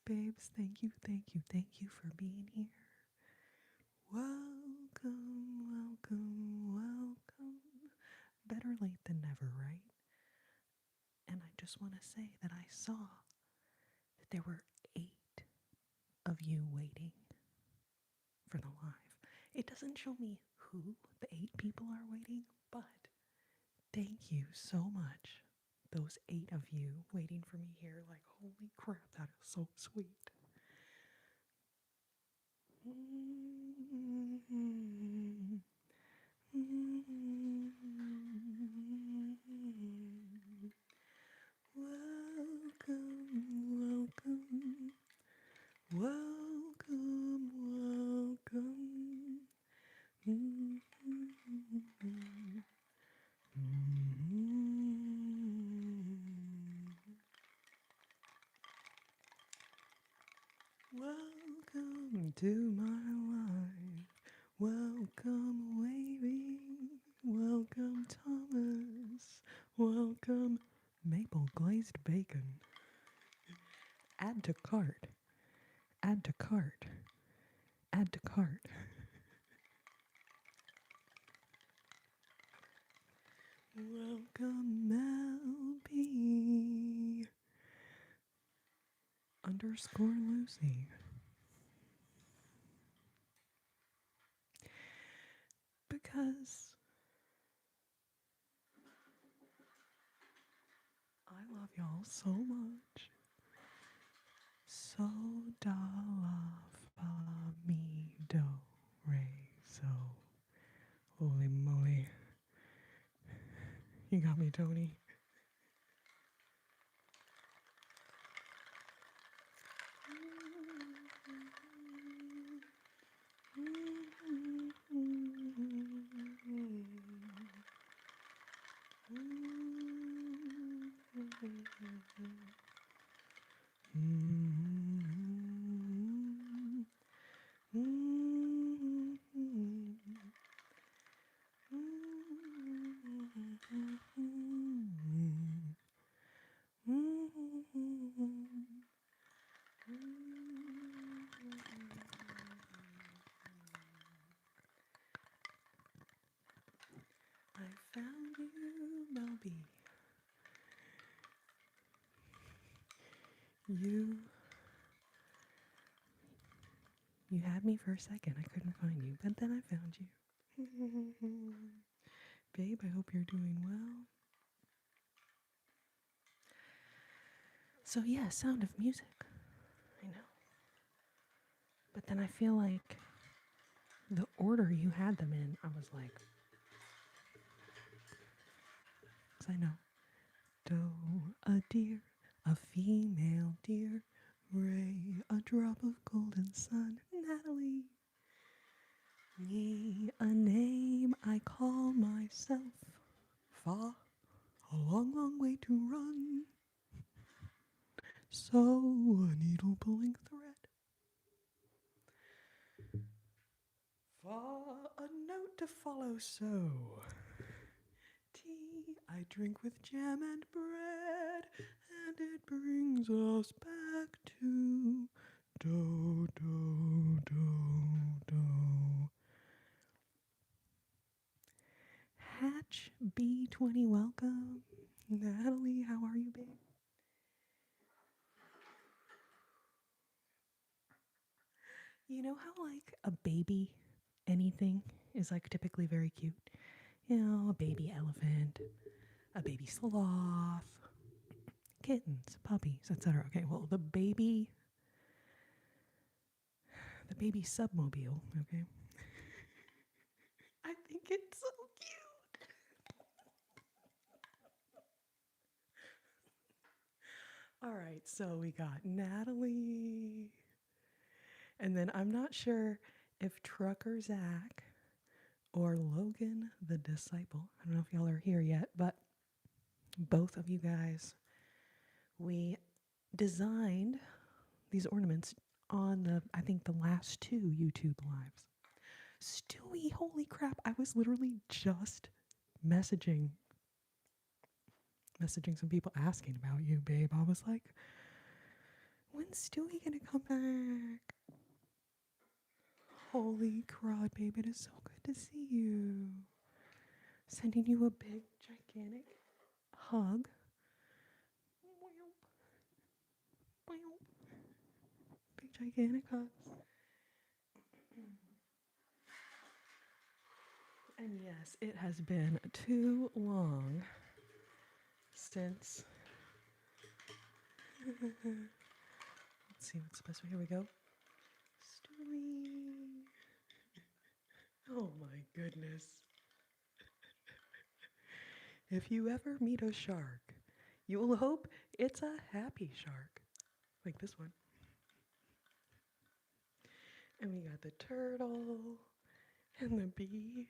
babes. Thank you, thank you, thank you for being here. Welcome, welcome, welcome. Better late than never, right? And I just want to say that I saw that there were 8 of you waiting for the live. It doesn't show me who the 8 people are waiting, but thank you so much. Those 8 of you waiting for me here, like, holy crap, that is so sweet. Welcome, welcome, welcome, welcome. Welcome to my life. Welcome, waving. Welcome, Thomas. Welcome, maple glazed bacon. Add to cart. Add to cart. Add to cart. Welcome, LP. Underscore Lucy. Because I love y'all so much. So da la fa mi do re so. Holy moly. You got me, Tony. I found you, Melby. You had me for a second. I couldn't find you, but then I found you. Babe, I hope you're doing well. So yeah, Sound of Music. I know. But then I feel like the order you had them in, I was like, because I know. Doe, a deer, a female deer, Ray, a drop of golden sun, Natalie. Me, a name I call myself. Fa, a long, long way to run. So, a needle pulling thread. Fa, a note to follow. So, tea I drink with jam and bread, and it brings us back to do, do, do, do. Hatch B20, welcome. Natalie, how are you, babe? You know how, like, a baby anything is, like, typically very cute? You know, a baby elephant, a baby sloth, kittens, puppies, etc. Okay, well, the baby submobile, okay? I think it's so cute. All right, so we got Natalie. And then I'm not sure if Trucker Zach or Logan the Disciple, I don't know if y'all are here yet, but both of you guys, we designed these ornaments on I think the last 2 YouTube lives. Stewie, holy crap, I was literally just messaging some people asking about you, babe. I was like, When's Stewie gonna come back? Holy crud, babe, it is so good to see you. Sending you a big, gigantic hug. Big, gigantic hugs. And yes, it has been too long since. Let's see what's the best way. Here we go. Stewie. Oh my goodness. If you ever meet a shark, you will hope it's a happy shark. Like this one. And we got the turtle and the bee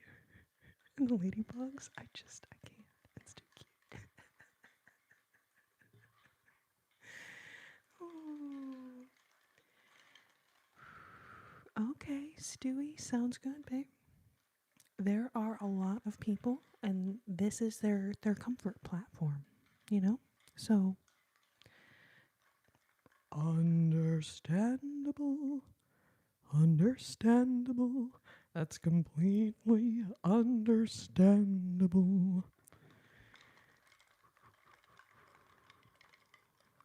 and the ladybugs. I can't. It's too cute. Oh. Okay, Stewie, sounds good, babe. There are a lot of people, and this is their comfort platform, you know? So, understandable. Understandable. That's completely understandable.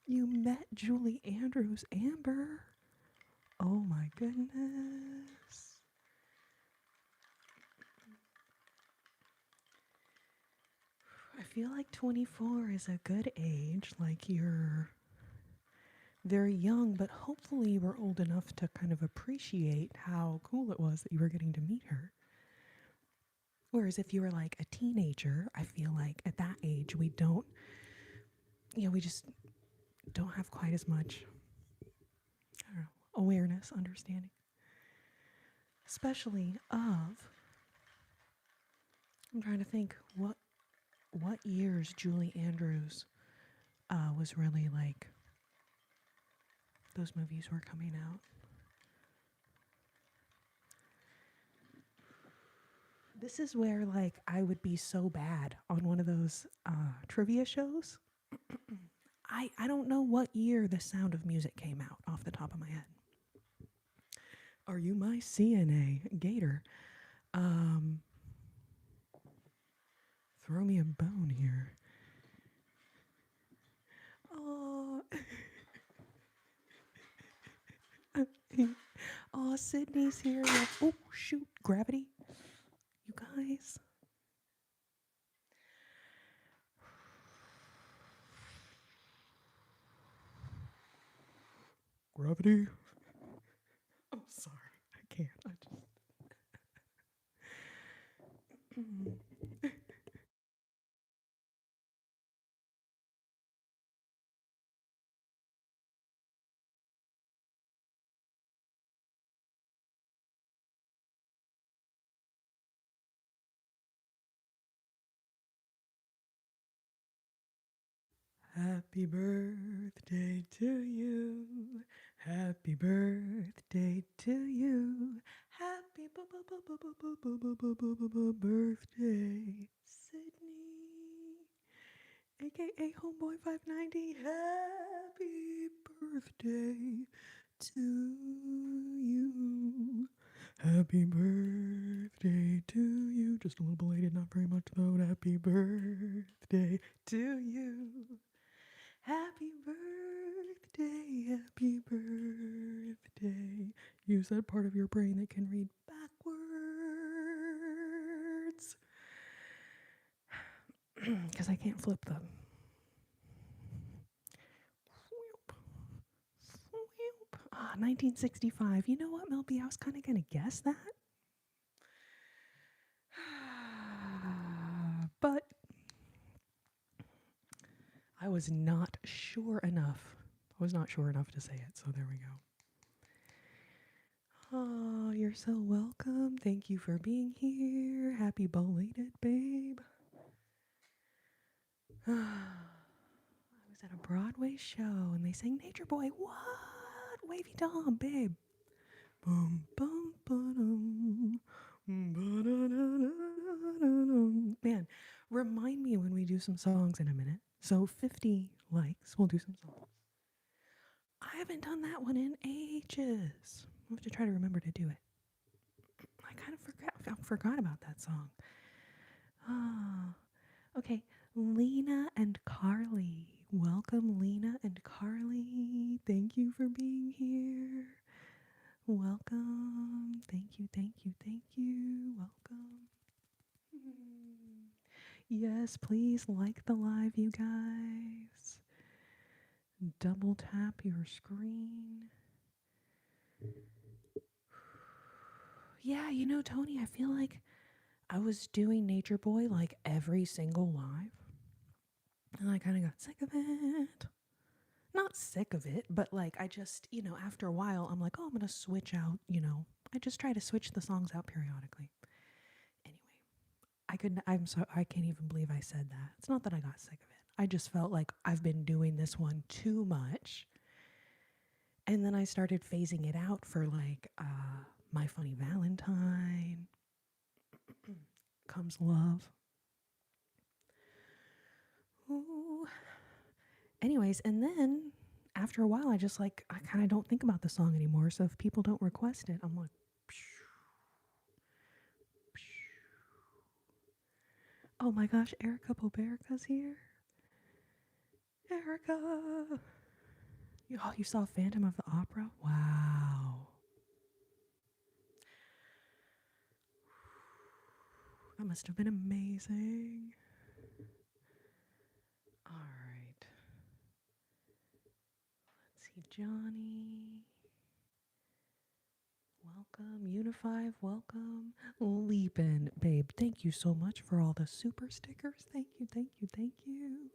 You met Julie Andrews, Amber. Oh my goodness. I feel like 24 is a good age. Like you're very young, but hopefully you were old enough to kind of appreciate how cool it was that you were getting to meet her. Whereas if you were like a teenager, I feel like at that age we don't, we just don't have quite as much, I don't know, awareness, understanding. Especially of, I'm trying to think what years Julie Andrews was really like, those movies were coming out. This is where like I would be so bad on one of those trivia shows. I don't know what year The Sound of Music came out off the top of my head. Are you my CNA Gator? Throw me a bone here. Oh, oh, Sydney's here. Oh, shoot, gravity. You guys. Gravity. I'm sorry. I can't. I just. Happy birthday to you. Happy birthday to you. Happy birthday, Sydney, aka Homeboy 590. Happy birthday to you. Happy birthday to you. Just a little belated, not very much though. Happy birthday to you. Happy birthday, happy birthday. Use that part of your brain that can read backwards. Because I can't flip them. 1965. You know what, Melby? I was kind of going to guess that. But I was not sure enough. I was not sure enough to say it, so there we go. Oh, you're so welcome. Thank you for being here. Happy belated, babe. I was at a Broadway show and they sang Nature Boy. What? Wavy Tom, babe. Boom, boom, ba-dum. Man, remind me when we do some songs in a minute. So 50 likes, we'll do some songs. I haven't done that one in ages. I'll have to try to remember to do it. I kind of forgot about that song. Ah, okay. Lena and Carly. Welcome, Lena and Carly. Thank you for being here. Welcome. Thank you, thank you, thank you. Welcome. Yes, please like the live, you guys. Double tap your screen. Yeah, you know, Tony, I feel like I was doing Nature Boy like every single live. And I kind of got sick of it. Not sick of it, but like I just, after a while, I'm like, oh, I'm going to switch out, I just try to switch the songs out periodically. Anyway, I can't even believe I said that. It's not that I got sick of it. I just felt like I've been doing this one too much. And then I started phasing it out for like My Funny Valentine, Comes Love. Ooh. Anyways, and then after a while, I kind of don't think about the song anymore. So if people don't request it, I'm like, oh my gosh, Erica Boberica's here. Erica. You saw Phantom of the Opera? Wow. That must have been amazing. All right. Let's see, Johnny. Welcome. Unify, welcome. Leapin', babe, thank you so much for all the super stickers. Thank you, thank you, thank you.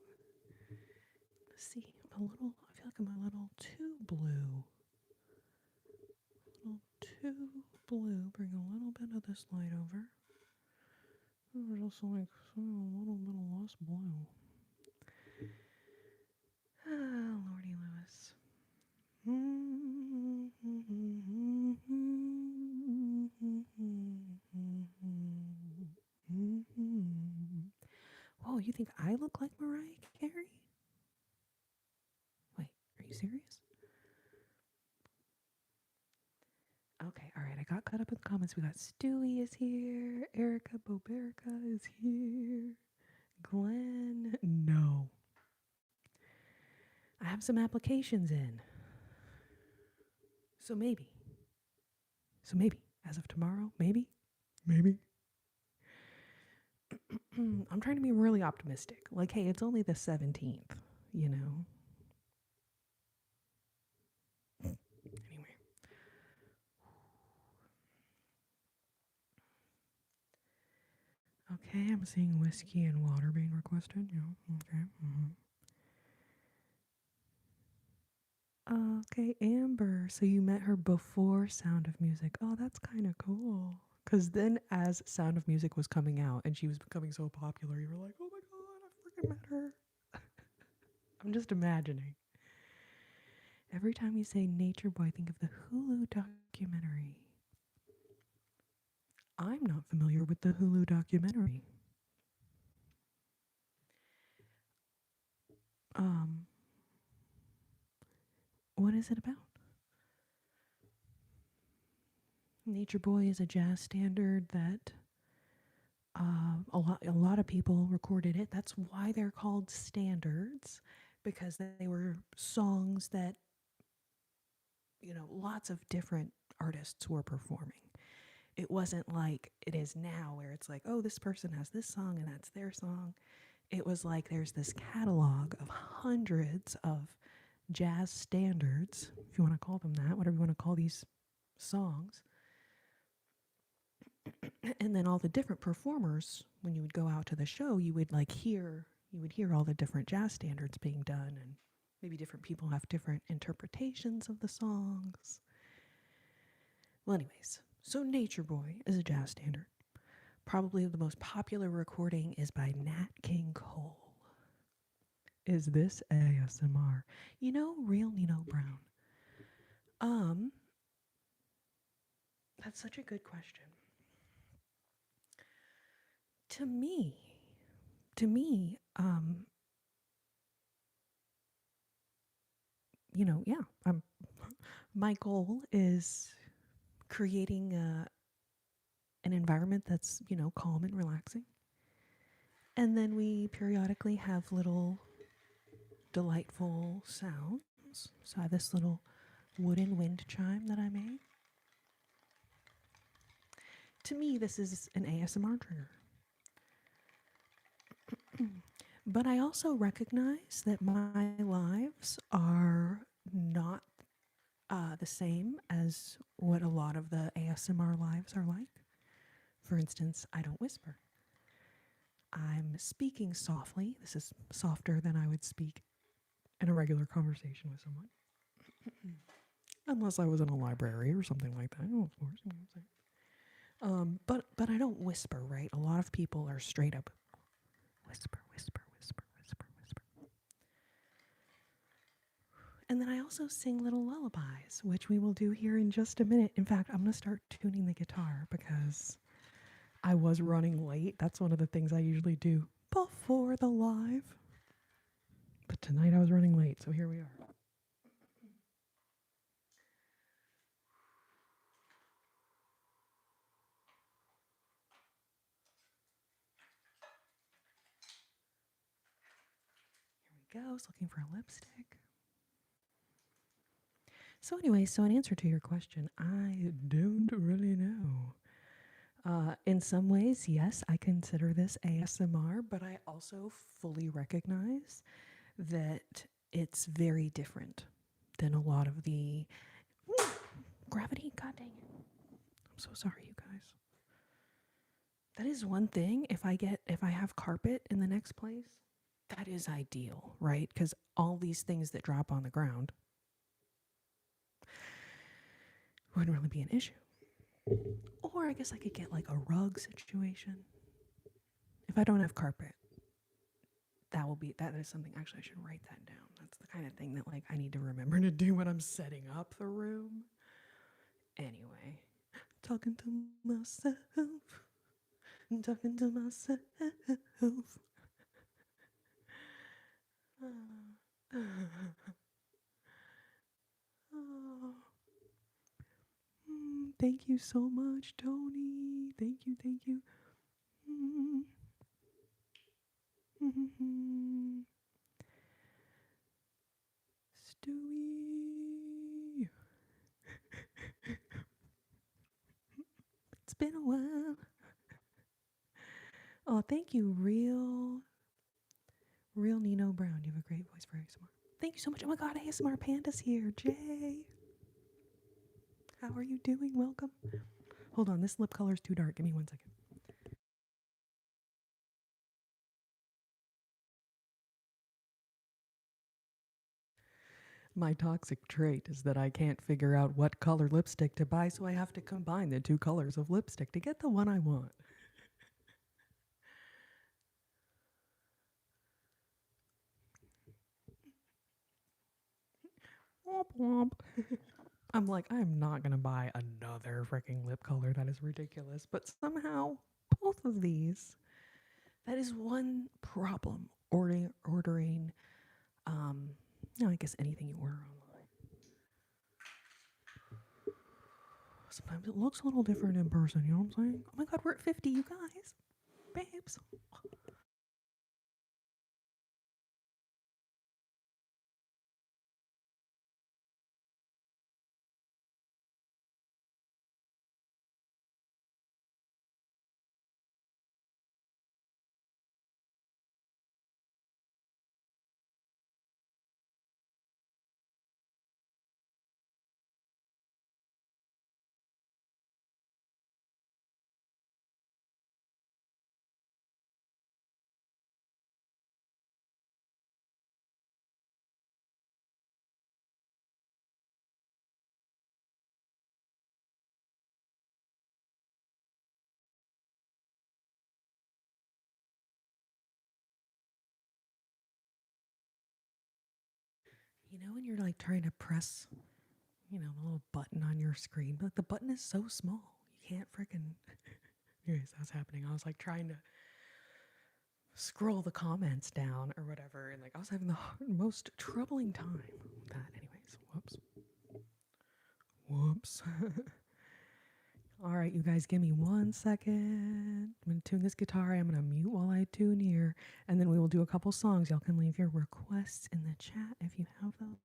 Let's see, I feel like I'm a little too blue. A little too blue. Bring a little bit of this light over. Just like a little bit of less blue. Ah, Lordy Lewis. Whoa, you think I look like Mariah Carey? Wait, are you serious? Okay, all right. I got caught up in the comments. We got Stewie is here. Erica Boberica is here. Glenn, no. I have some applications in. So maybe. As of tomorrow, maybe. I'm trying to be really optimistic. Like, hey, it's only the 17th, you know? Anyway. Okay, I'm seeing whiskey and water being requested. Yeah, okay. Okay, Amber. So you met her before Sound of Music. Oh, that's kind of cool. Because then, as Sound of Music was coming out and she was becoming so popular, you were like, oh my God, I freaking met her. I'm just imagining. Every time you say Nature Boy, I think of the Hulu documentary. I'm not familiar with the Hulu documentary. What is it about? Nature Boy is a jazz standard that a lot of people recorded it. That's why they're called standards, because they were songs that lots of different artists were performing. It wasn't like it is now where it's like, oh, this person has this song and that's their song. It was like there's this catalog of hundreds of jazz standards, if you want to call them that, whatever you want to call these songs. And then all the different performers, when you would go out to the show, you would hear all the different jazz standards being done, and maybe different people have different interpretations of the songs. Well, anyways, so Nature Boy is a jazz standard. Probably the most popular recording is by Nat King Cole. Is this ASMR? Real Nino Brown. That's such a good question. To me, yeah, my goal is creating an environment that's, calm and relaxing. And then we periodically have little delightful sounds. So I have this little wooden wind chime that I made. To me, this is an ASMR trigger. But I also recognize that my lives are not the same as what a lot of the ASMR lives are like. For instance, I don't whisper. I'm speaking softly. This is softer than I would speak in a regular conversation with someone. Unless I was in a library or something like that. Oh, of course. You know what I'm saying? But I don't whisper, right? A lot of people are straight up whisper, whisper, whisper, whisper, whisper. And then I also sing little lullabies, which we will do here in just a minute. In fact, I'm going to start tuning the guitar because I was running late. That's one of the things I usually do before the live. But tonight I was running late, so here we are. Here we go. I was looking for a lipstick. So anyway, so in answer to your question, I don't really know. In some ways, yes, I consider this ASMR, but I also fully recognize that it's very different than a lot of the gravity. God dang it! I'm so sorry, you guys. That is one thing. If I have carpet in the next place, that is ideal, right? Because all these things that drop on the ground wouldn't really be an issue. Or I guess I could get like a rug situation. If I don't have carpet, that is something. Actually, I should write that down. That's the kind of thing that like I need to remember to do when I'm setting up the room. Anyway, talking to myself, talking to myself. Oh, thank you so much, Tony. Thank you, thank you. Stewie. It's been a while. Oh, thank you, real Nino Brown. You have a great voice for ASMR. Thank you so much. Oh my God, ASMR Panda's here. Jay, how are you doing? Welcome. Hold on, this lip color is too dark. Give me 1 second. My toxic trait is that I can't figure out what color lipstick to buy, so I have to combine the two colors of lipstick to get the one I want. Womp womp. I'm like, I'm not going to buy another freaking lip color. That is ridiculous. But somehow, both of these, that is one problem. Ordering, no, I guess anything you order online. Sometimes it looks a little different in person, you know what I'm saying? Oh my God, we're at 50, you guys. Babes. You know when you're like trying to press, the little button on your screen, but the button is so small. You can't freaking. Anyways, that's happening. I was like trying to scroll the comments down or whatever, and like I was having the most troubling time with that. Anyways, prompts. All right, you guys, give me 1 second. I'm going to tune this guitar. I'm going to mute while I tune here, and then we will do a couple songs. Y'all can leave your requests in the chat if you have them.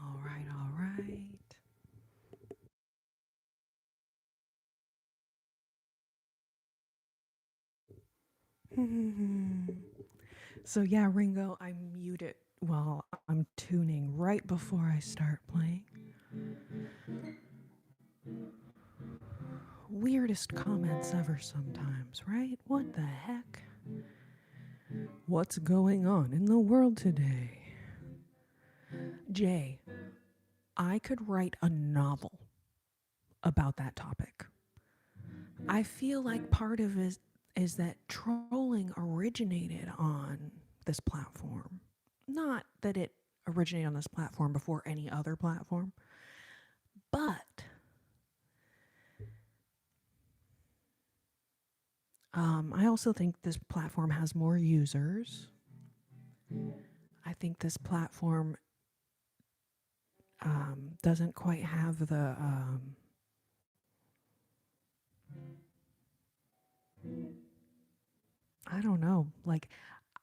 All right, all right. So yeah, Ringo, I mute it while I'm tuning right before I start playing. Weirdest comments ever sometimes, right? What the heck? What's going on in the world today? Jay, I could write a novel about that topic. I feel like part of it is that trolling originated on this platform. Not that it originated on this platform before any other platform, but I also think this platform has more users. I think this platform doesn't quite have the I don't know. Like,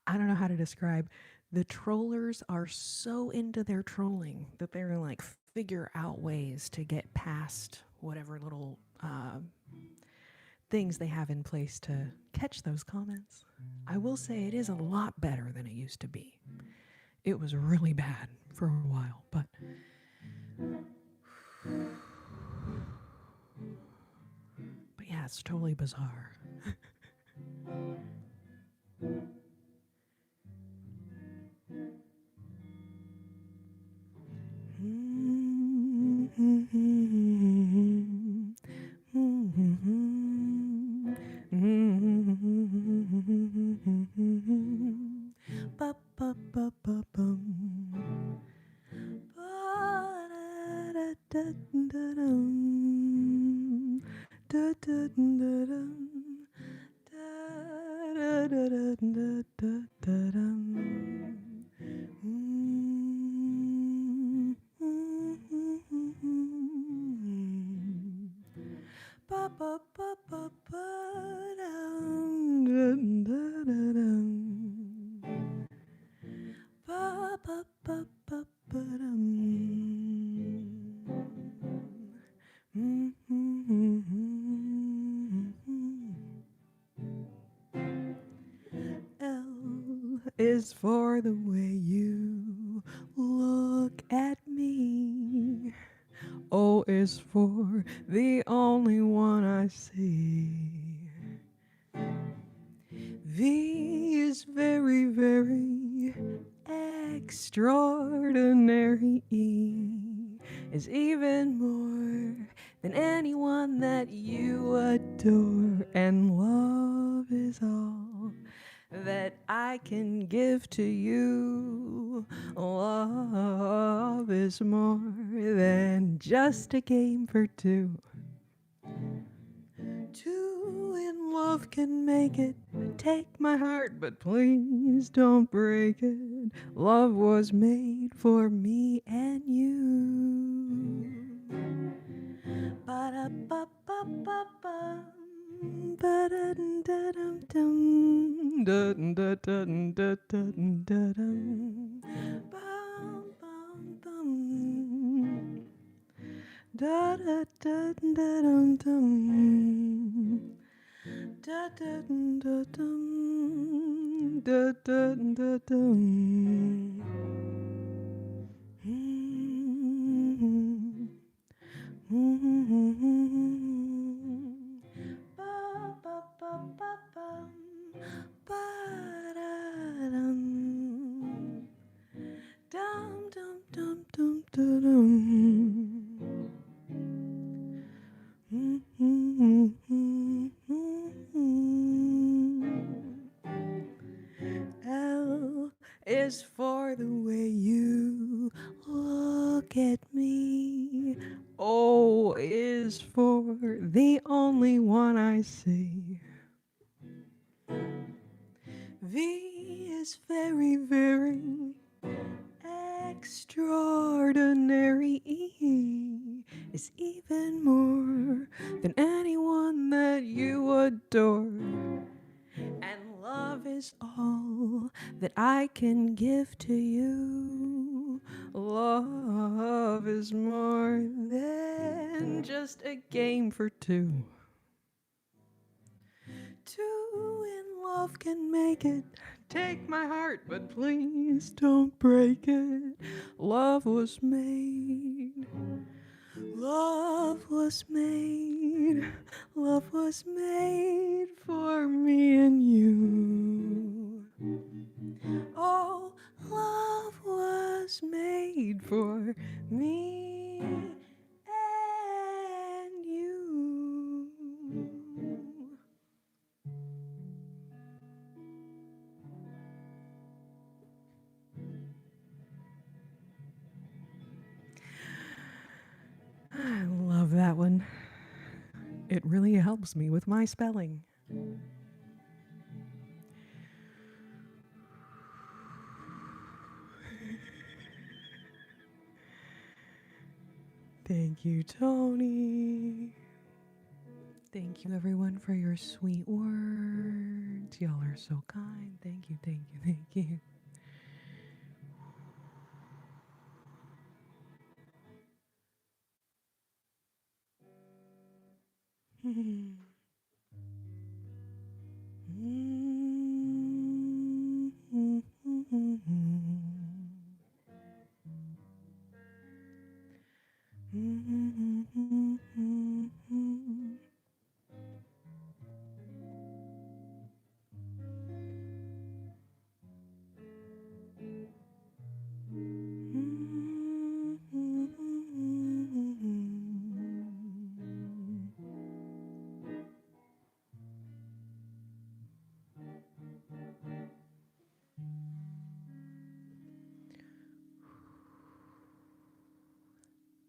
I don't know how to describe. The trollers are so into their trolling that they're gonna like figure out ways to get past whatever little things they have in place to catch those comments. I will say it is a lot better than it used to be. It was really bad for a while, but yeah, it's totally bizarre. L is for the way you look at me. O is for the only one I see. V is very, very extraordinary. E is even more than anyone that you adore. And love is all that I can give to you. Love is more than just a game for two. Two in love can make it. Take my heart, but please don't break it. Love was made for me and you. Ba-da-ba-ba-ba-bum. Ba-da-dum-da-dum-dum. Da-dum-da-dum-da-dum-da-dum. Bum-bum-bum. Da-da-da-dum-da-dum. Da-da-dum-da-dum. Da-da-dum-da-dum. Mm-hmm. Mm-hmm. Ba-ba-ba-ba-bum. Ba-da-dum. Dum-dum-dum-dum-dum. L is for the way you look at me. O is for the only one I see. V is very, very extraordinary. E is even more than anyone that you adore. And love is all that I can give to you. Love is more than just a game for two. Two in love can make it. Take my heart, but please don't break it. Love was made. Love was made. Love was made for me and you. Oh, love was made for me and you. I love that one. It really helps me with my spelling. Thank you, Tony. Thank you, everyone, for your sweet words. Y'all are so kind. Thank you, thank you, thank you.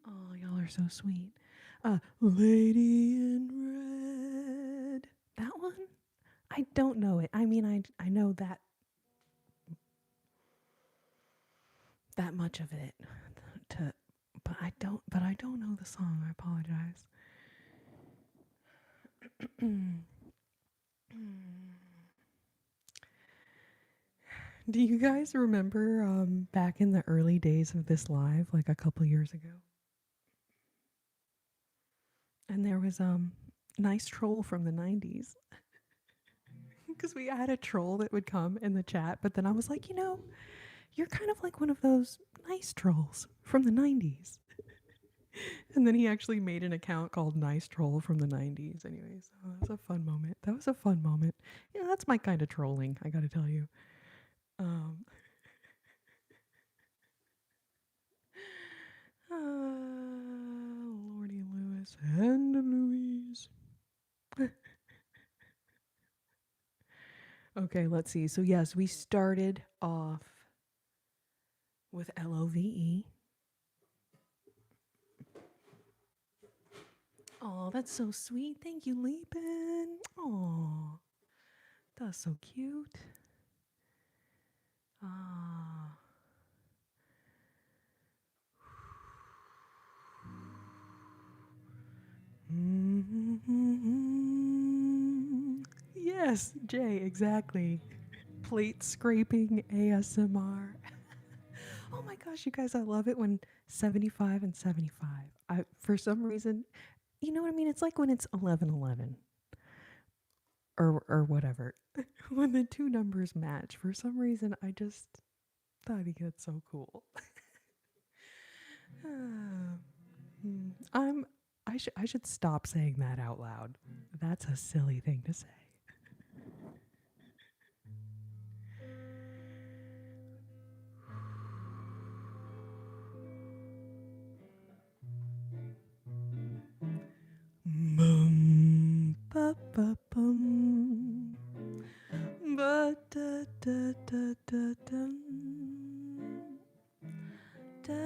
Oh, y'all are so sweet. Lady in Red. That one? I don't know it. I mean, I know that much of it. To, but I don't know the song. I apologize. Do you guys remember back in the early days of this live, like a couple years ago? And there was nice troll from the 90s. Because we had a troll that would come in the chat, but then I was like, you're kind of like one of those nice trolls from the 90s. And then he actually made an account called Nice Troll from the 90s. Anyways, that was a fun moment. Yeah, that's my kind of trolling, I gotta tell you. Lordy Lewis and Louise. Okay, let's see. So yes, we started off with LOVE. Oh, that's so sweet. Thank you, Leapin. Oh, that's so cute. Ah. Mm-hmm. Yes, Jay, exactly. Plate scraping ASMR. Oh my gosh, you guys, I love it when 75 and 75. For some reason, you know what I mean? It's like when it's 11:11 or whatever. When the two numbers match, for some reason, I just thought he gets so cool. Ah, I'm I should stop saying that out loud. That's a silly thing to say. Bum, ba, ba, bum. Ba, da, da, da, da, dum. Da,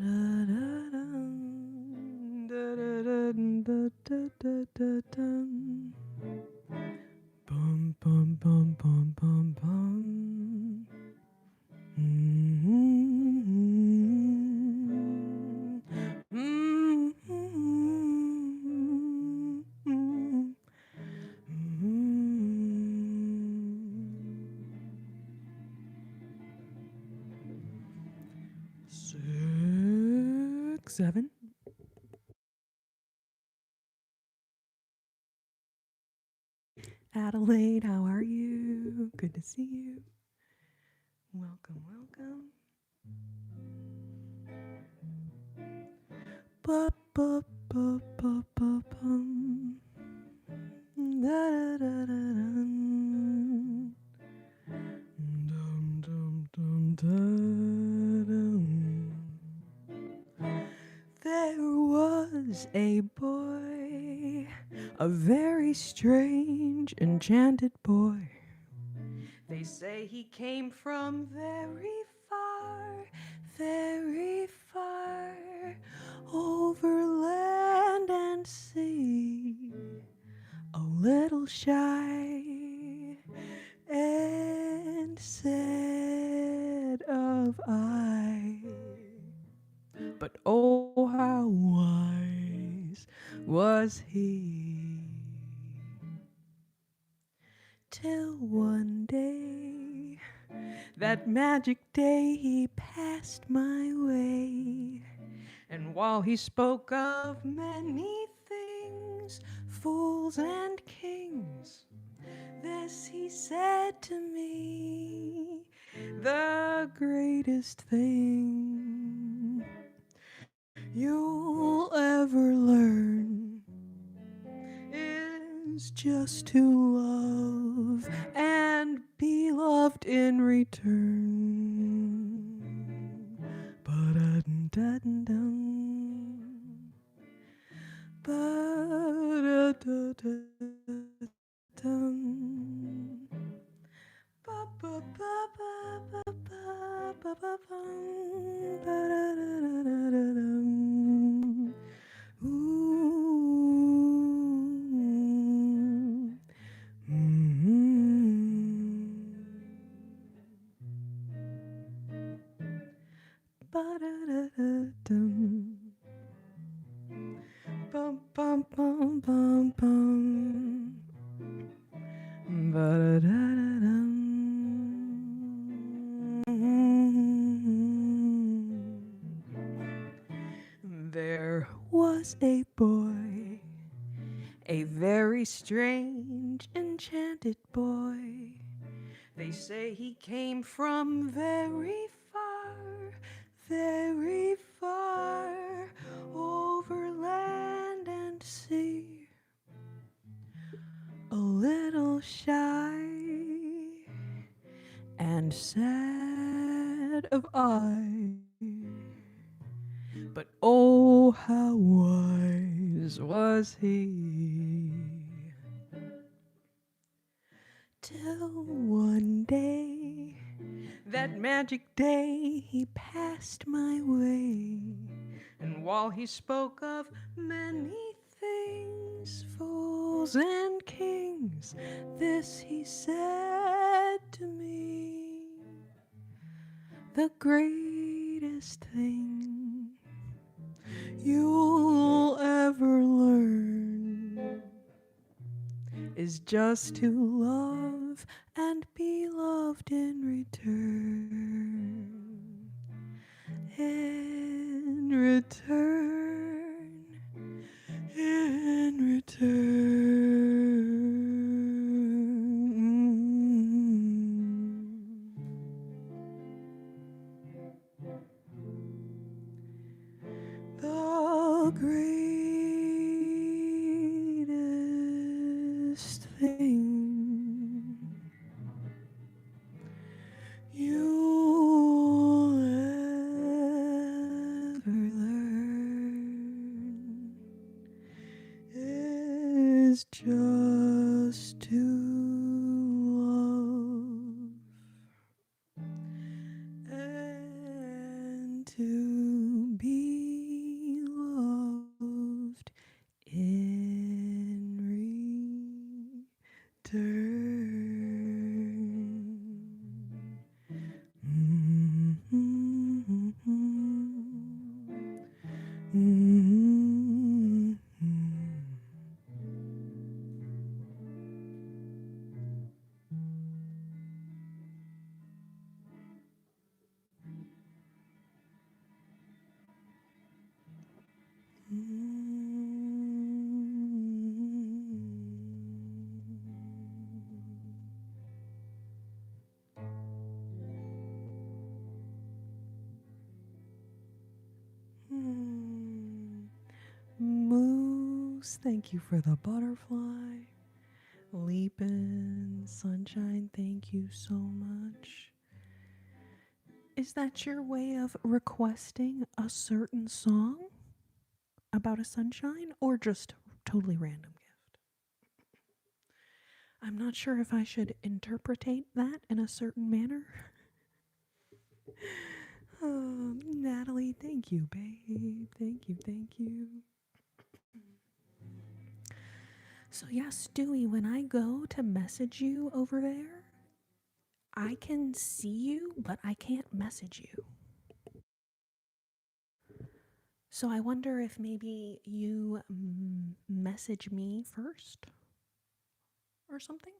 da, da, dum. Da, da, da, da, da, da, da, dum. Bum, bum, bum, bum, bum, bum. Six, seven. Adelaide, how are you? Good to see you. Welcome, welcome. Ba, ba, ba, ba, ba, bum. Da, da, da, da, dum. Dum, dum, dum, da, dum. There was a boy, a very strange, enchanted boy. They say he came from very far, over land and sea, a little shy and sad of eye. But oh, how wise was he! Till one day, that magic day, he passed my way. And while he spoke of many things, fools and kings, this he said to me: the greatest thing you'll ever learn is just to love and be loved in return. Ba-da-dun-dun-dun. Ba-da-da-da-dun. Ba-ba-ba-ba-ba-ba-ba-bum. Ba-da-da-da-da-da-dum. Ooh. Ba-da-da-da-dum. Bum, bum, bum, bum, bum. Ba-da-da-da-dum. There was a boy, a very strange, enchanted boy. They say he came from very far, over land and sea, a little shy and sad of eye. But oh, how wise was he! Till one day, that magic day, he passed my way. And while he spoke of many things, thousand kings, this he said to me, the greatest thing you'll ever learn is just to love and be loved in return. In return. In return. The greatest thing you'll ever learn is just to love and to be loved in return. Moose, thank you for the butterfly. Leapin' Sunshine, thank you so much. Is that your way of requesting a certain song about a sunshine or just totally random gift? I'm not sure if I should interpretate that in a certain manner. Oh, Natalie, thank you, babe. Thank you, thank you. So yeah, Stewie, when I go to message you over there, I can see you, but I can't message you. So I wonder if maybe you message me first or something.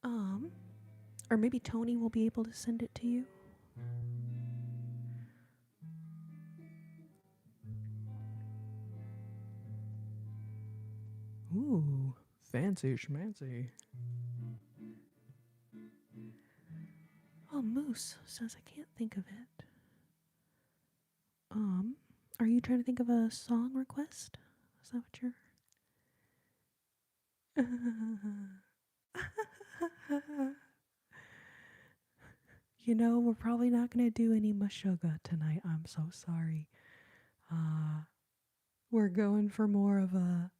Or maybe Tony will be able to send it to you. Ooh, fancy schmancy. Oh, Moose says I can't think of it. Are you trying to think of a song request? Is that what you're... You know, we're probably not going to do any Meshuggah tonight. I'm so sorry. We're going for more of a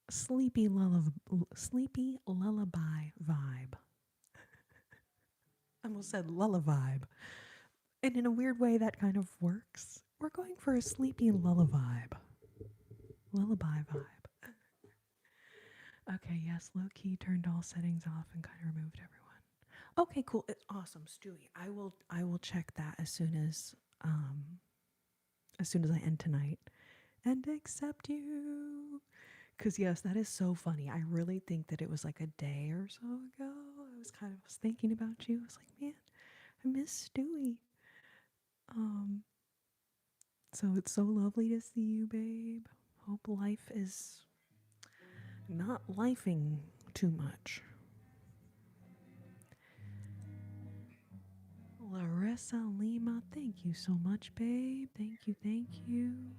sleepy lullaby vibe. I almost said lullaby. And in a weird way, that kind of works. We're going for a sleepy lullaby vibe. Okay, yes, low key turned all settings off and kind of removed everyone. Okay, cool. It's awesome, Stewie. I will check that as soon as I end tonight and accept you. Cause yes, that is so funny. I really think that it was like a day or so ago. I was thinking about you. I was like, man, I miss Stewie. So it's so lovely to see you, babe. Hope life is not lifing too much. Larissa Lima, thank you so much, babe. Thank you, thank you.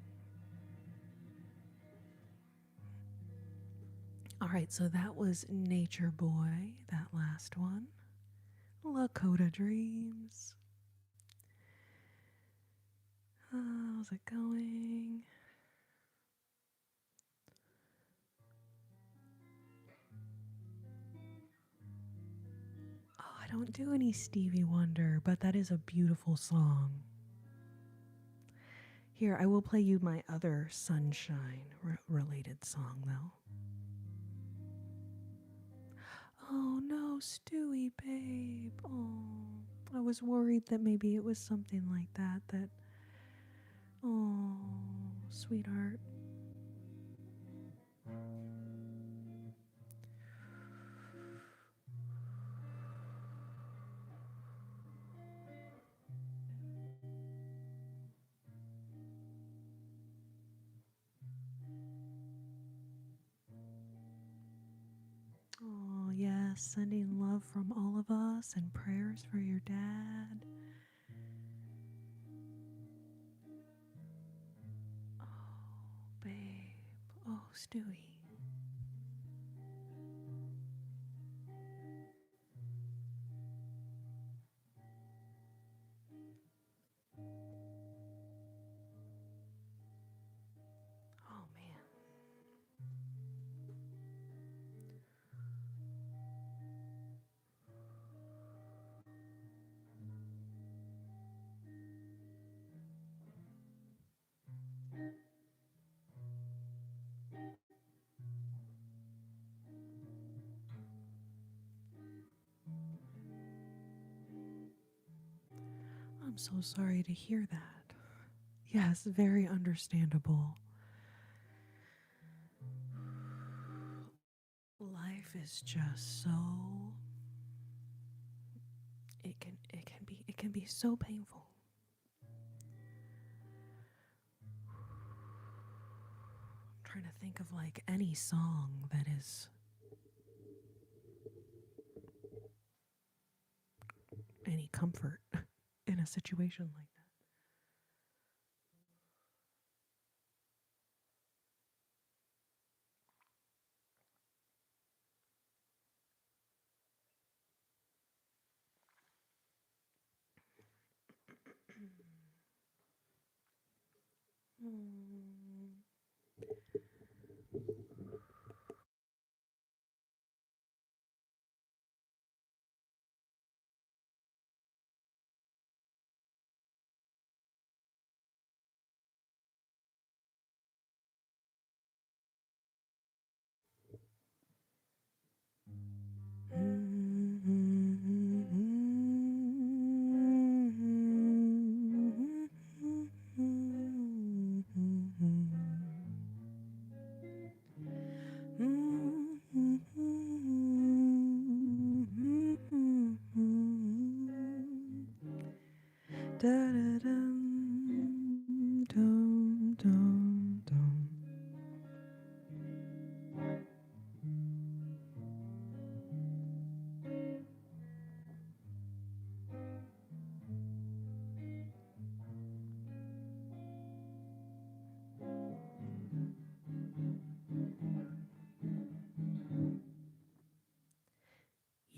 All right, so that was Nature Boy, that last one. Lakota Dreams. How's it going? Oh, I don't do any Stevie Wonder, but that is a beautiful song. Here, I will play you my other sunshine related song, though. Oh no, Stewie, babe. Oh, I was worried that maybe it was something like that. Oh, sweetheart. Oh, yes, sending love from all of us and prayers for your dad. Oh, babe. Oh, Stewie. Oh, man. I'm so sorry to hear that. Yes, very understandable. Life is just so it can be so painful. I'm trying to think of like any song that is any comfort in a situation like that. Mm.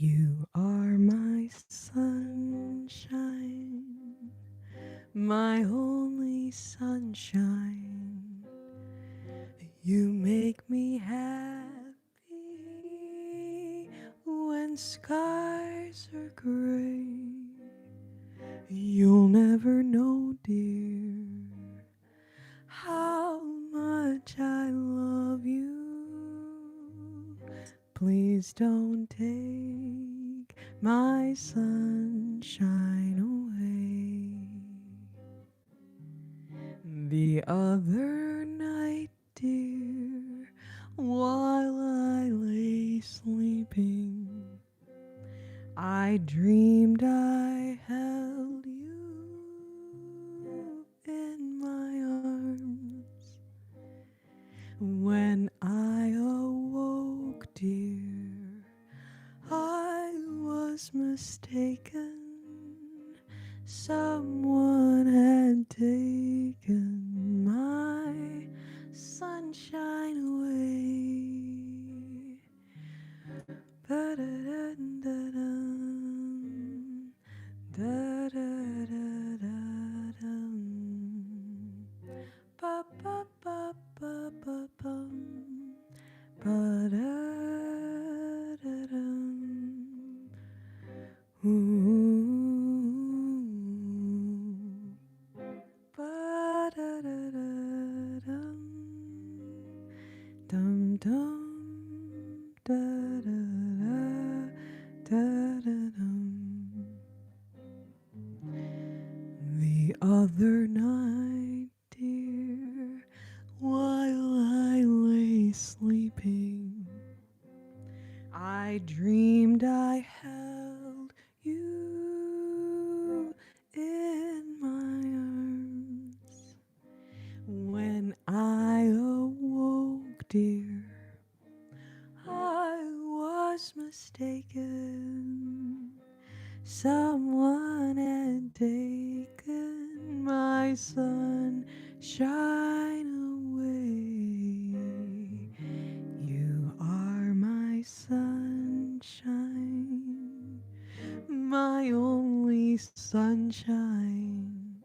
You are my sunshine, my only sunshine. You make me happy when skies are gray. You'll never know, dear, how much I love you. Please don't take my sunshine away. The other night, dear, while I lay sleeping, I dreamed I held you in my arms. When I awoke, dear, I was mistaken. Someone had taken my sunshine away. Ba-da-da-da-dum, da-da-da-da-dum, ba-ba-ba-ba-ba-bum, ba-da-da-dum. Ooh, ba-da. my dear, while I lay sleeping, I dreamed I held you in my arms. When I awoke, dear, I was mistaken. Someone had taken my sunshine away. You are my sunshine, my only sunshine.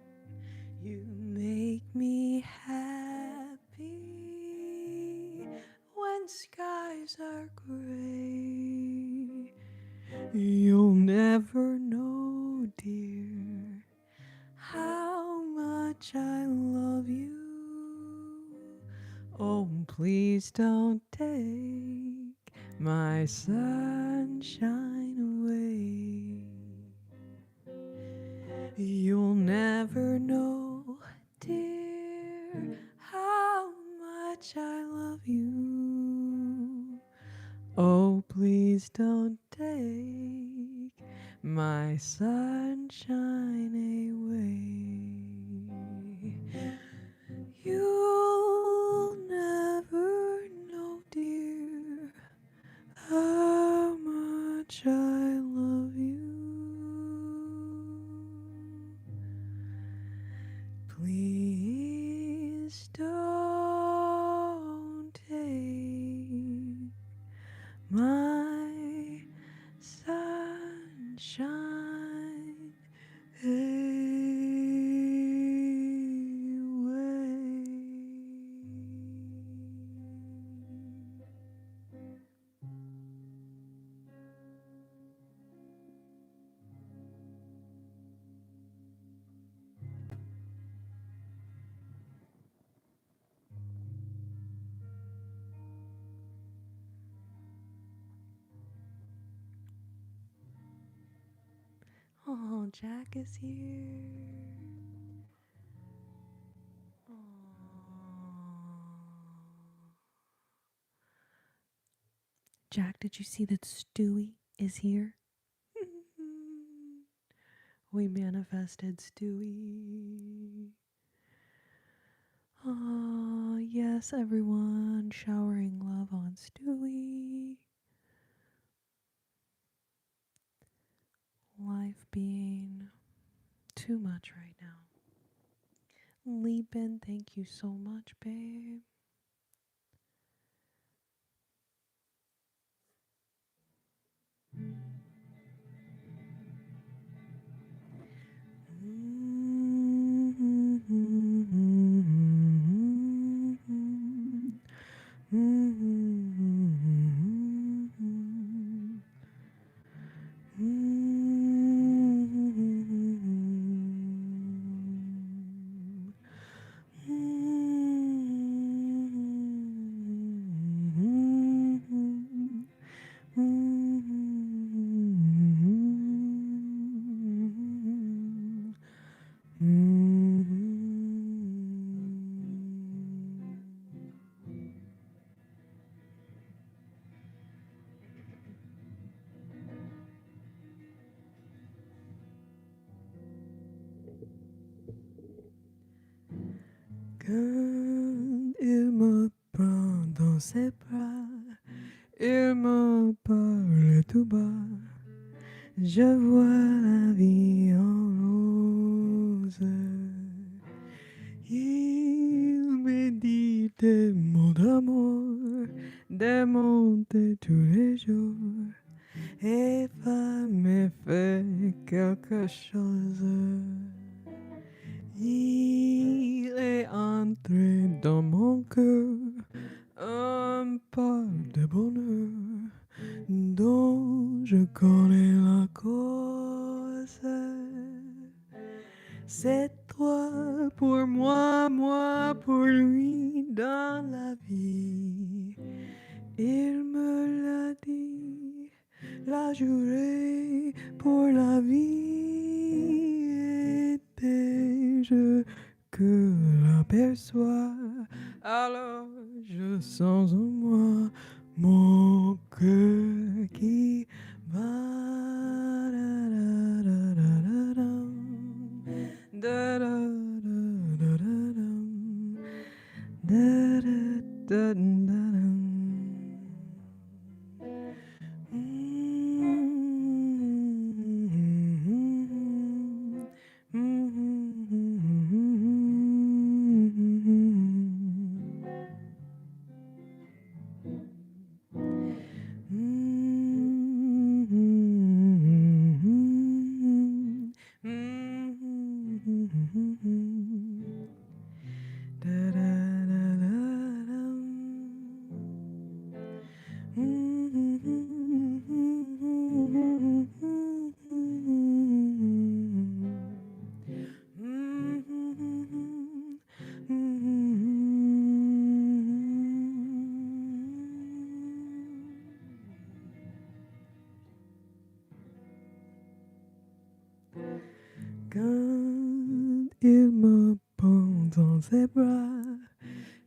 You make me happy when skies are gray. You'll never know, dear, how much I love you. Oh, please don't take my sunshine away. You'll never know, dear, how much I love you. Oh, please don't take my sunshine away. You'll never know, dear, how much I love you. Please don't take my sunshine away. Oh, Jack is here. Aw. Jack, did you see that Stewie is here? We manifested Stewie. Ah, yes, everyone showering love on Stewie. Life being too much right now. Leapin, thank you so much, babe. Quand il me prend dans ses bras, il me parle tout bas. Je vois la vie en rose. Il me dit des mots d'amour, des mots de tous les jours. Et va me faire quelque chose. Il est entré dans mon cœur un pas de bonheur dont je connais la cause. C'est toi pour moi, moi pour lui dans la vie. Il me l'a dit, l'a juré pour la vie. Et je que l'aperçois, alors je sens en moi mon cœur qui bat. Da, da, da, da, da, dum. Da, da, da, da, dum. Quand il me prend dans ses bras,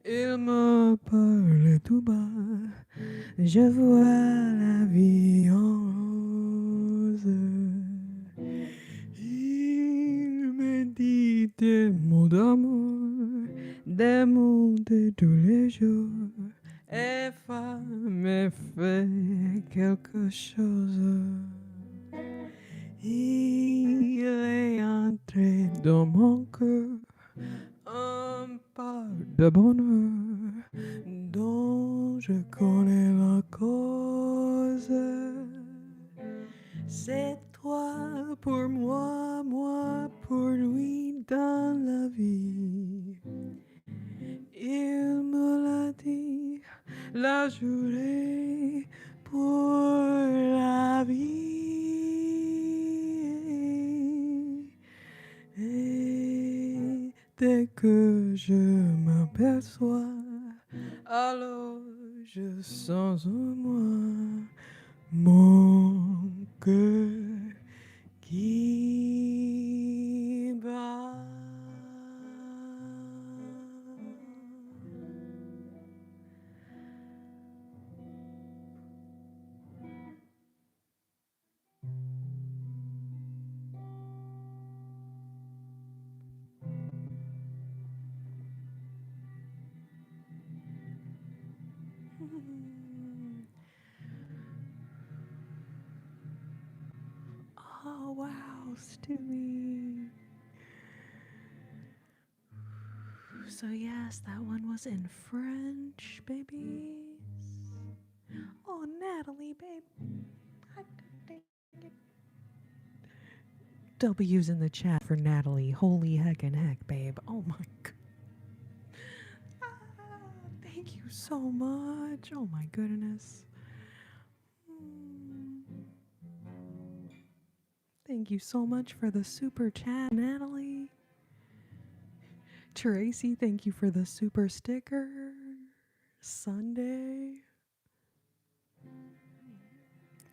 il me parle tout bas. Je vois la vie en rose. Il me dit des mots d'amour, des mots de tous les jours. Et femme fait quelque chose. Il est entré dans mon cœur un pas de bonheur dont je connais la cause. C'est toi pour moi, moi pour lui dans la vie. Il me l'a dit, la journée pour la vie. Et dès que je m'aperçois, alors je sens en moi mon cœur qui bat. Oh, wow, Stewie. So, yes, that one was in French, babies. Oh, Natalie, babe. W's in the chat for Natalie. Holy heck and heck, babe. Oh, my God. Thank you so much. Oh, my goodness. Thank you so much for the super chat, Natalie. Tracy, thank you for the super sticker. Sunday.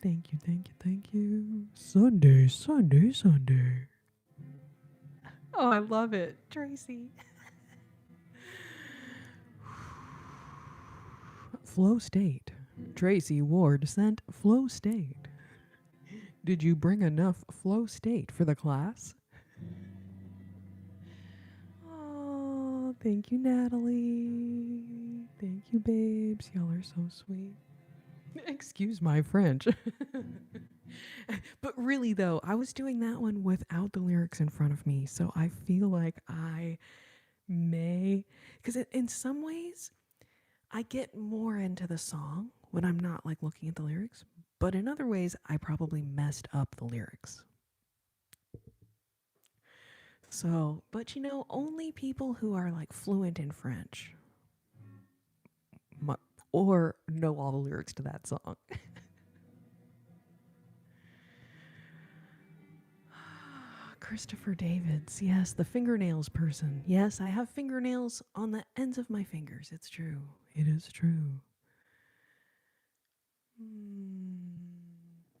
Thank you, thank you, thank you. Sunday, Sunday, Sunday. Oh, I love it, Tracy. Flow state. Tracy Ward sent flow state. Did you bring enough flow state for the class? Oh, thank you, Natalie. Thank you, babes. Y'all are so sweet. Excuse my French. But really, though, I was doing that one without the lyrics in front of me. So I feel like I may, because in some ways, I get more into the song when I'm not like looking at the lyrics. But in other ways, I probably messed up the lyrics. So, but you know, only people who are like fluent in French or know all the lyrics to that song. Christopher Davids. Yes, the fingernails person. Yes, I have fingernails on the ends of my fingers. It's true. It is true.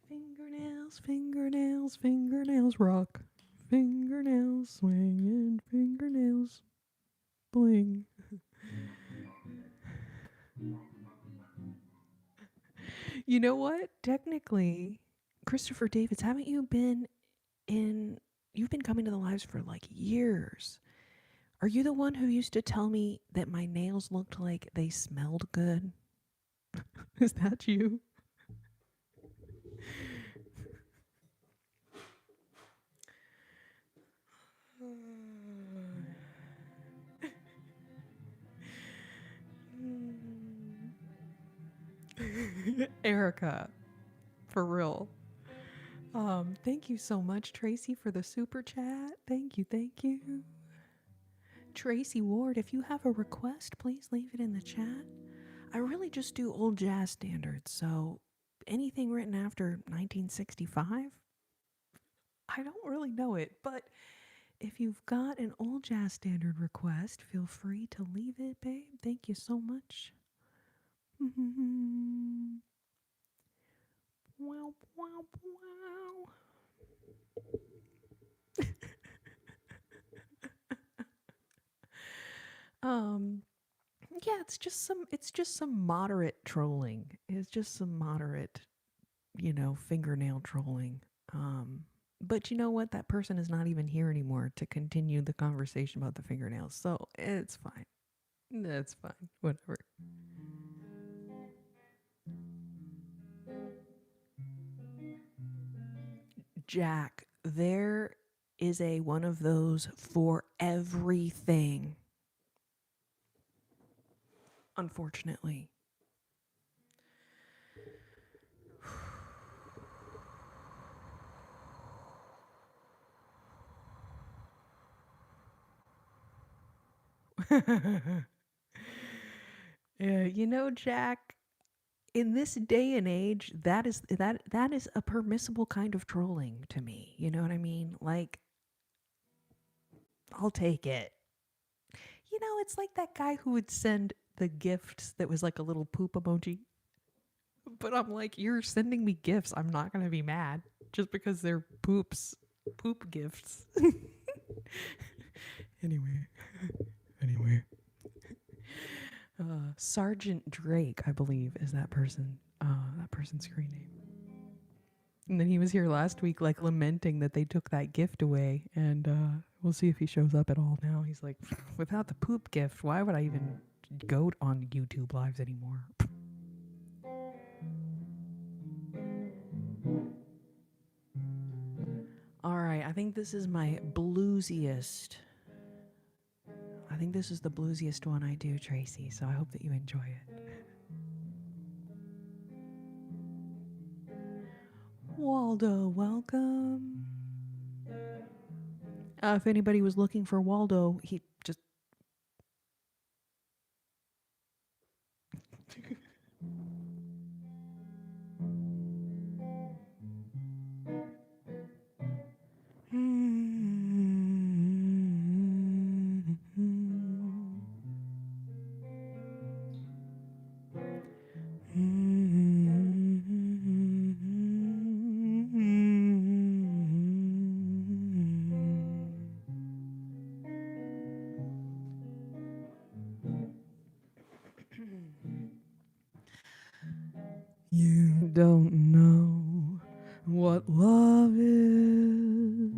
Fingernails, fingernails, fingernails rock. Fingernails swinging, fingernails. bling. You know what? Technically, Christopher Davids, haven't you been in? You've been coming to the lives for like years. Are you the one who used to tell me that my nails looked like they smelled good? Is that you? Erica, for real. Thank you so much, Tracy, for the super chat. Thank you, thank you. Tracy Ward, if you have a request, please leave it in the chat. I really just do old jazz standards, so anything written after 1965, I don't really know it, but if you've got an old jazz standard request, feel free to leave it, babe. Thank you so much. Wow, wow, wow. Um, yeah, it's just some moderate trolling. It's just some moderate, fingernail trolling. Um, but you know what? That person is not even here anymore to continue the conversation about the fingernails. So it's fine. That's fine. Whatever. Jack, there is a one of those for everything. Unfortunately. Yeah, Jack, in this day and age, that is a permissible kind of trolling to me. You know what I mean? Like, I'll take it. It's like that guy who would send the gifts that was like a little poop emoji. But I'm like, you're sending me gifts. I'm not gonna be mad just because they're poop gifts. Anyway, anyway. Sergeant Drake, I believe, is that person. That person's screen name. And then he was here last week, like lamenting that they took that gift away, and we'll see if he shows up at all now. He's like, without the poop gift, why would I even go on YouTube lives anymore? All right, I think this is my bluesiest. I think this is the bluesiest one I do, Tracy. So I hope that you enjoy it. Waldo, welcome. If anybody was looking for Waldo, he just. You don't know what love is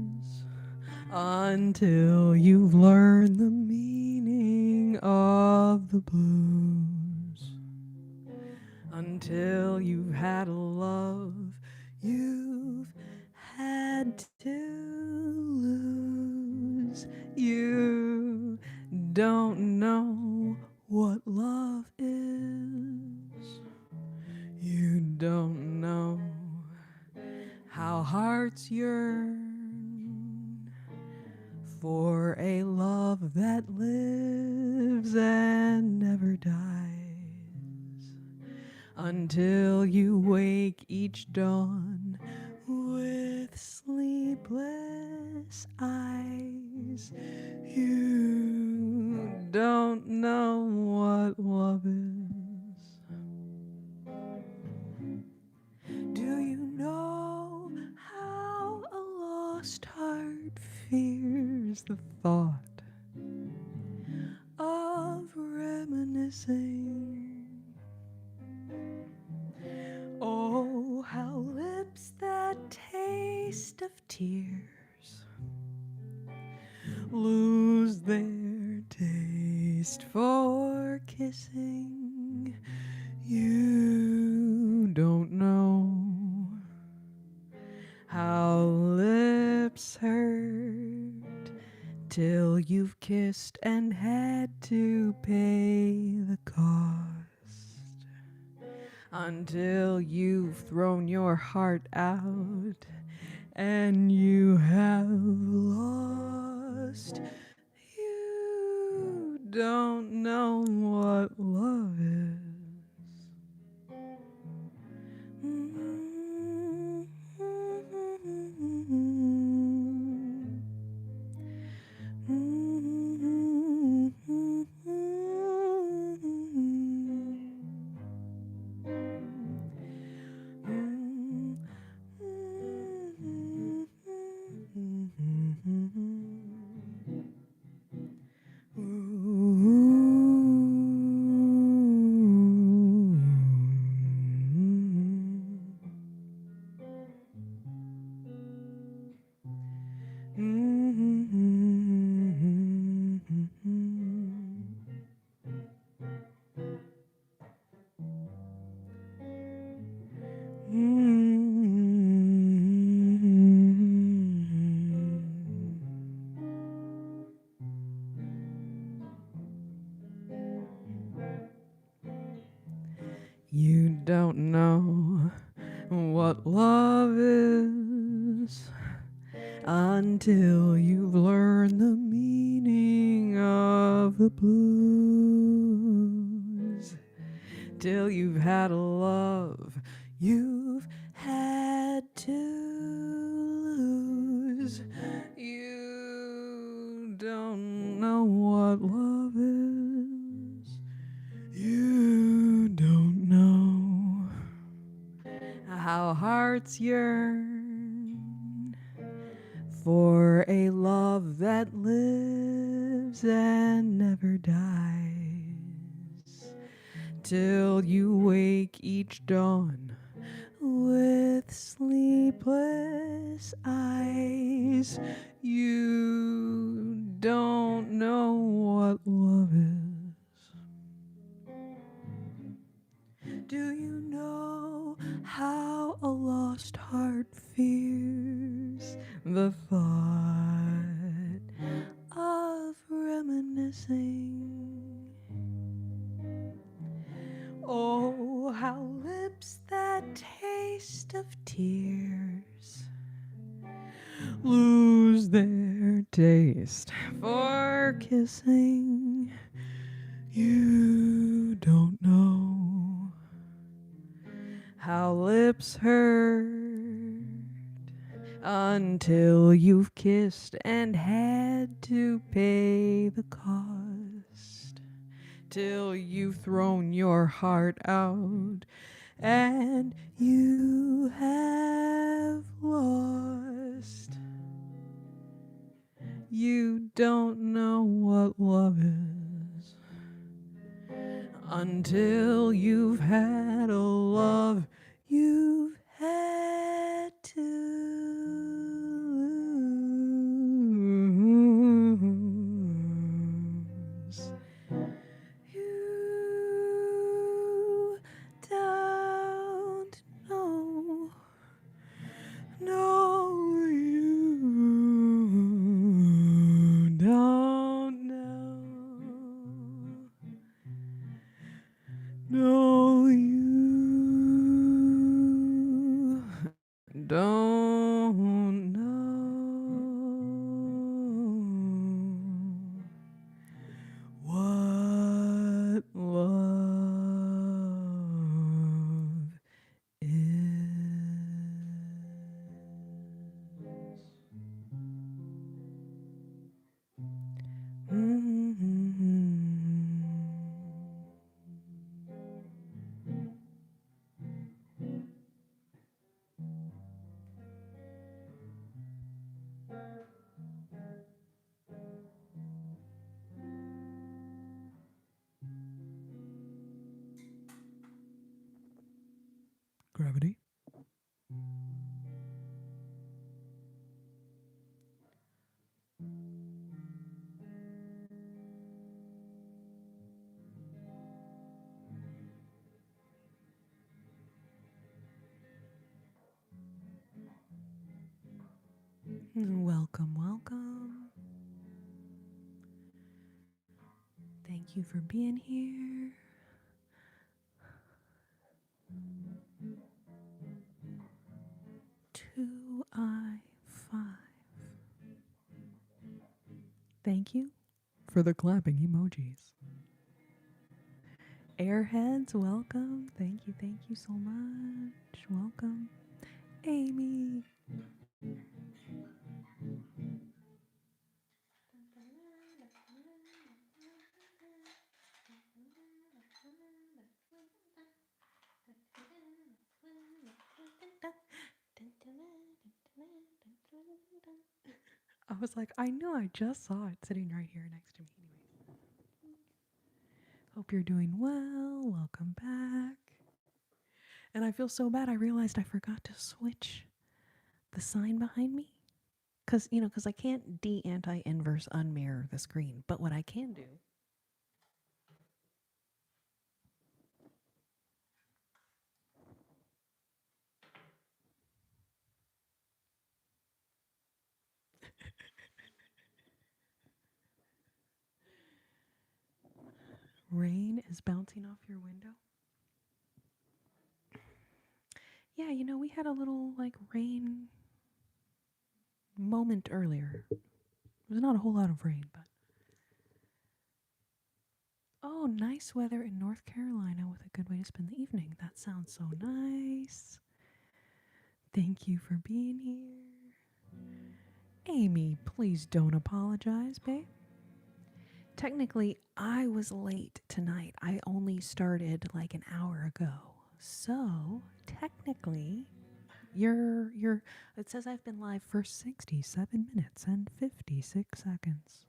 until you've learned the meaning of the blues. Until you've had a love you've had to lose. You don't know what love is. You don't know how hearts yearn for a love that lives and never dies, until you wake each dawn with sleepless eyes. You don't know what love is. Do you know how a lost heart fears the thought reminiscing. Oh, how lips that taste of tears lose their taste for kissing. You don't know how lips hurt till you've kissed and had to pay the cost, until you've thrown your heart out and you have lost. You don't know what love is. You don't know what love is until you've learned the meaning of the blues. Till you've had a love you've had to lose. You don't know what love is. You don't know how hearts yearn for a love that lives and never dies, till you wake each dawn with sleepless eyes. You don't know what love is. Do you know how a lost heart fears the thought of reminiscing? Oh, how lips that taste of tears lose their taste for kissing. You don't know how lips hurt until you've kissed and had to pay the cost, till you've thrown your heart out and you have lost. You don't know what love is until you've had a love you've had to lose. You don't know. No, you don't know. No, you don't know what love is. gravity. Welcome, welcome. Thank you for being here. 2I5. Thank you for the clapping emojis. Airheads, welcome. Thank you so much. Welcome. Amy. I was like, I know I just saw it sitting right here next to me. Anyways, hope you're doing well. Welcome back. And I feel so bad. I realized I forgot to switch the sign behind me. Because I can't anti-inverse unmirror the screen. But what I can do. Rain is bouncing off your window. Yeah, we had a little rain moment earlier. There's not a whole lot of rain, but. Oh, nice weather in North Carolina with a good way to spend the evening. That sounds so nice. Thank you for being here. Amy, please don't apologize, babe. Technically, I was late tonight. I only started like an hour ago. So, technically, it says I've been live for 67 minutes and 56 seconds.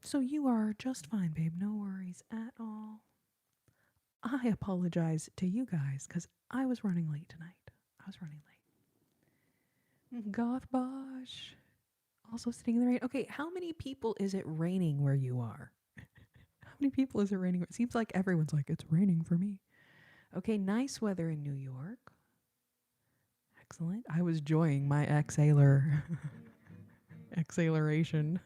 So you are just fine, babe. No worries at all. I apologize to you guys because I was running late tonight. Goth Bosh. Also sitting in the rain. Okay, how many people is it raining where you are? How many people is it raining? It seems like everyone's like, it's raining for me. Okay, nice weather in New York. Excellent. I was enjoying my exhaleration.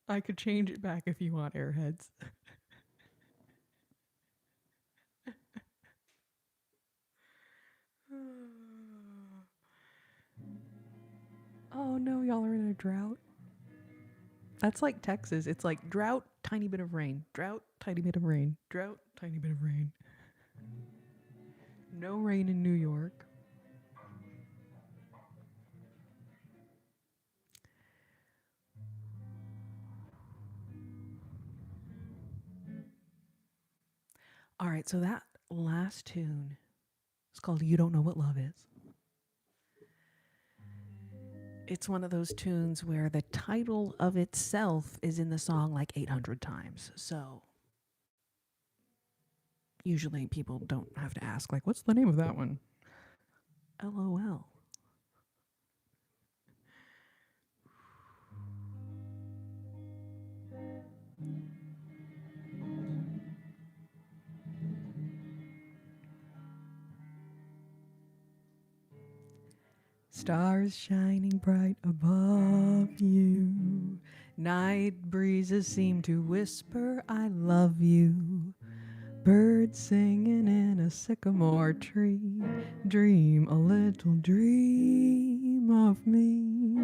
I could change it back if you want, airheads. Oh no, y'all are in a drought. That's like Texas. It's like drought, tiny bit of rain. Drought, tiny bit of rain. Drought, tiny bit of rain. No rain in New York. All right, so that last tune is called You Don't Know What Love Is. It's one of those tunes where the title of itself is in the song like 800 times. So usually people don't have to ask, like, what's the name of that one? LOL. Stars shining bright above you. Night breezes seem to whisper, I love you. Birds singing in a sycamore tree. Dream a little dream of me.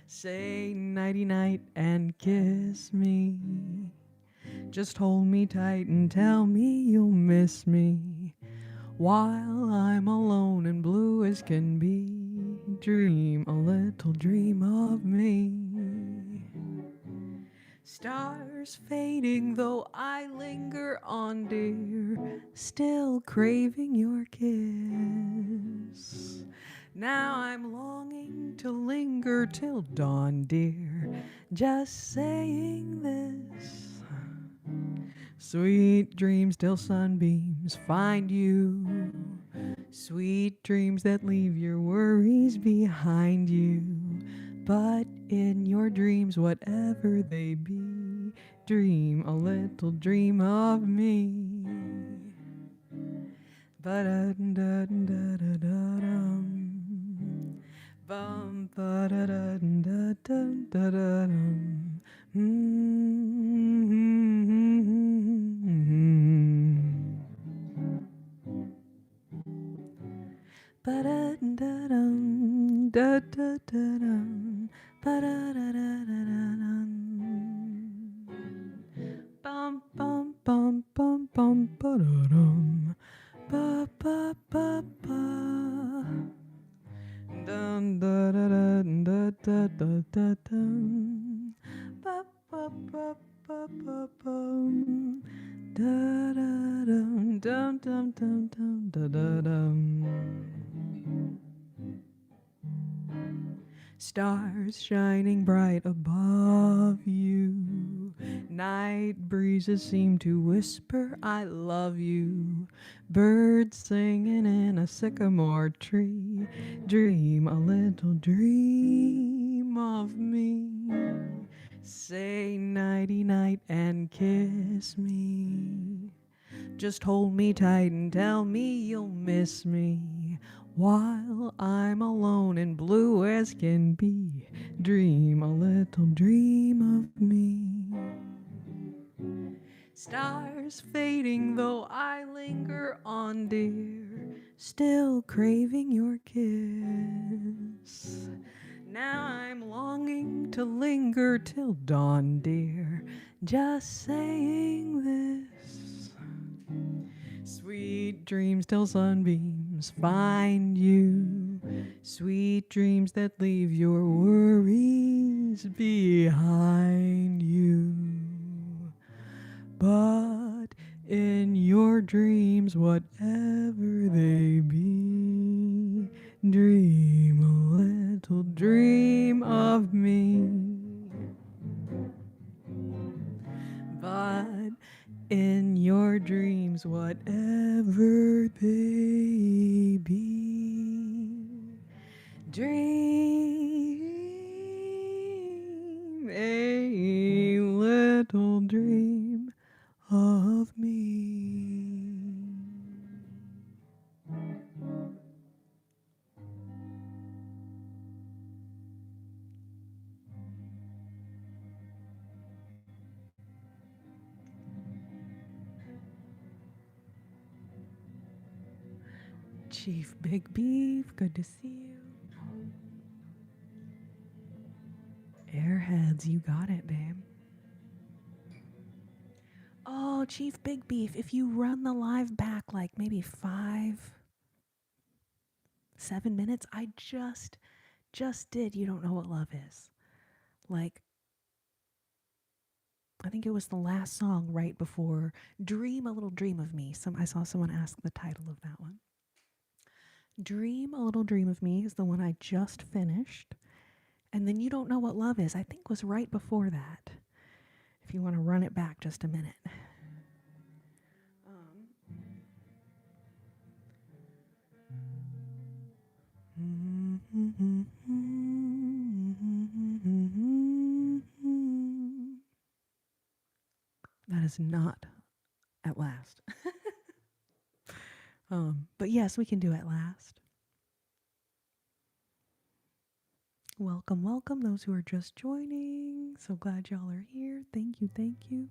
Say nighty night and kiss me. Just hold me tight and tell me you'll miss me. While I'm alone and blue as can be. Dream a little dream of me. Stars fading though I linger on, dear, still craving your kiss. Now I'm longing to linger till dawn, dear, just saying this. Sweet dreams till sunbeams find you. Sweet dreams that leave your worries behind you. But in your dreams, whatever they be, dream a little dream of me. Ba-da-dum-da-dum-da-da-dum. Bum ba-da-da-dum-da-dum-da-da-dum. Ba-da-dum da-da-da-dum. Ba-da-da-da-da-dum. Bum bum bum bum bum ba-da-dum. Ba ba ba ba. Dun da da da da da da da dum. Ba ba ba ba ba bum. Da da dum dum dum dum dum da da dum. Stars shining bright above you. Night breezes seem to whisper, I love you. Birds singing in a sycamore tree. Dream a little dream of me. Say nighty night and kiss me. Just hold me tight and tell me you'll miss me. While I'm alone and blue as can be, dream a little dream of me. Stars fading though I linger on, dear, still craving your kiss. Now I'm longing to linger till dawn, dear, just saying this. Sweet dreams till sunbeams find you. Sweet dreams that leave your worries behind you. But in your dreams, whatever they be, dream a little dream of me. But in your dreams, whatever they be, dream a little dream of me. Chief Big Beef, good to see you. Airheads, you got it, babe. Oh, Chief Big Beef, if you run the live back like maybe 7 minutes, I just did You Don't Know What Love Is. Like, I think it was the last song right before Dream a Little Dream of Me. I saw someone ask the title of that one. Dream a Little Dream of Me is the one I just finished. And then You Don't Know What Love Is, I think was right before that. If you want to run it back just a minute. That is not At Last. But yes, we can do At Last. Welcome, welcome, those who are just joining. So glad y'all are here. Thank you, thank you.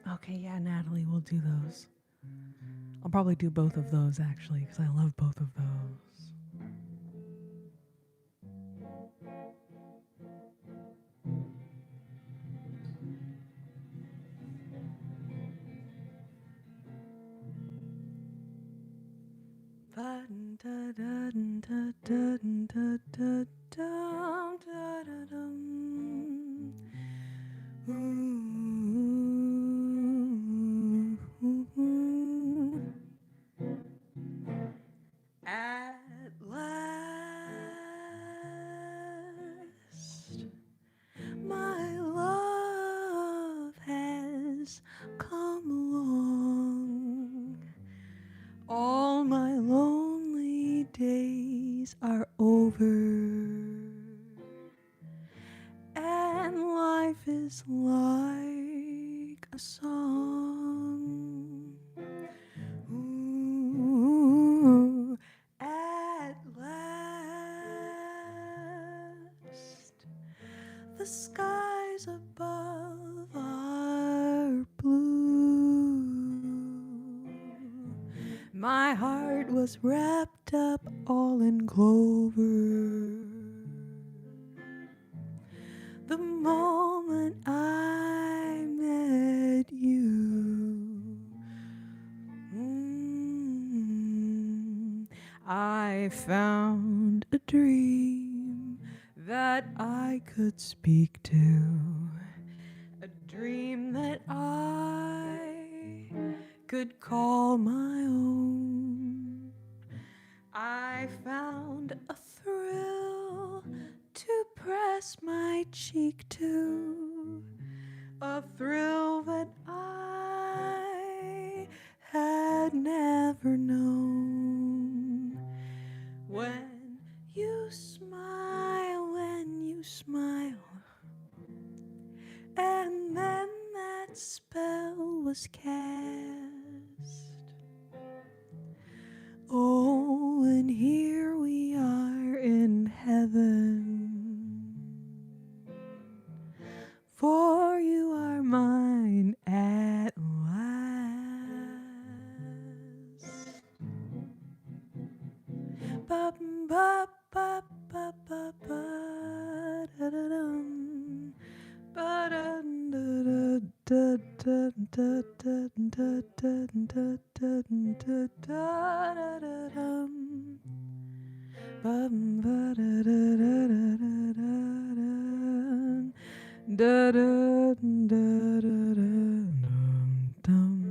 Okay, yeah, Natalie, we'll do those. I'll probably do both of those actually, because I love both of those. At last, my love has come along. All my lonely days are over, and life is like a song. Ooh, at last, the skies above are blue. My heart was wrapped up all in clover the moment I met you. I found a dream that I could speak to, a dream that I could call my own. I found a thrill to press my cheek to, a thrill that I had never known. When you smile, and then that spell was cast. Oh, and here we are in heaven, for you are mine at last. Ba ba ba ba ba ba da da dum. Ba da da da da da da da da da da da da da dum. Bum ba da da da da da da da da dum dum.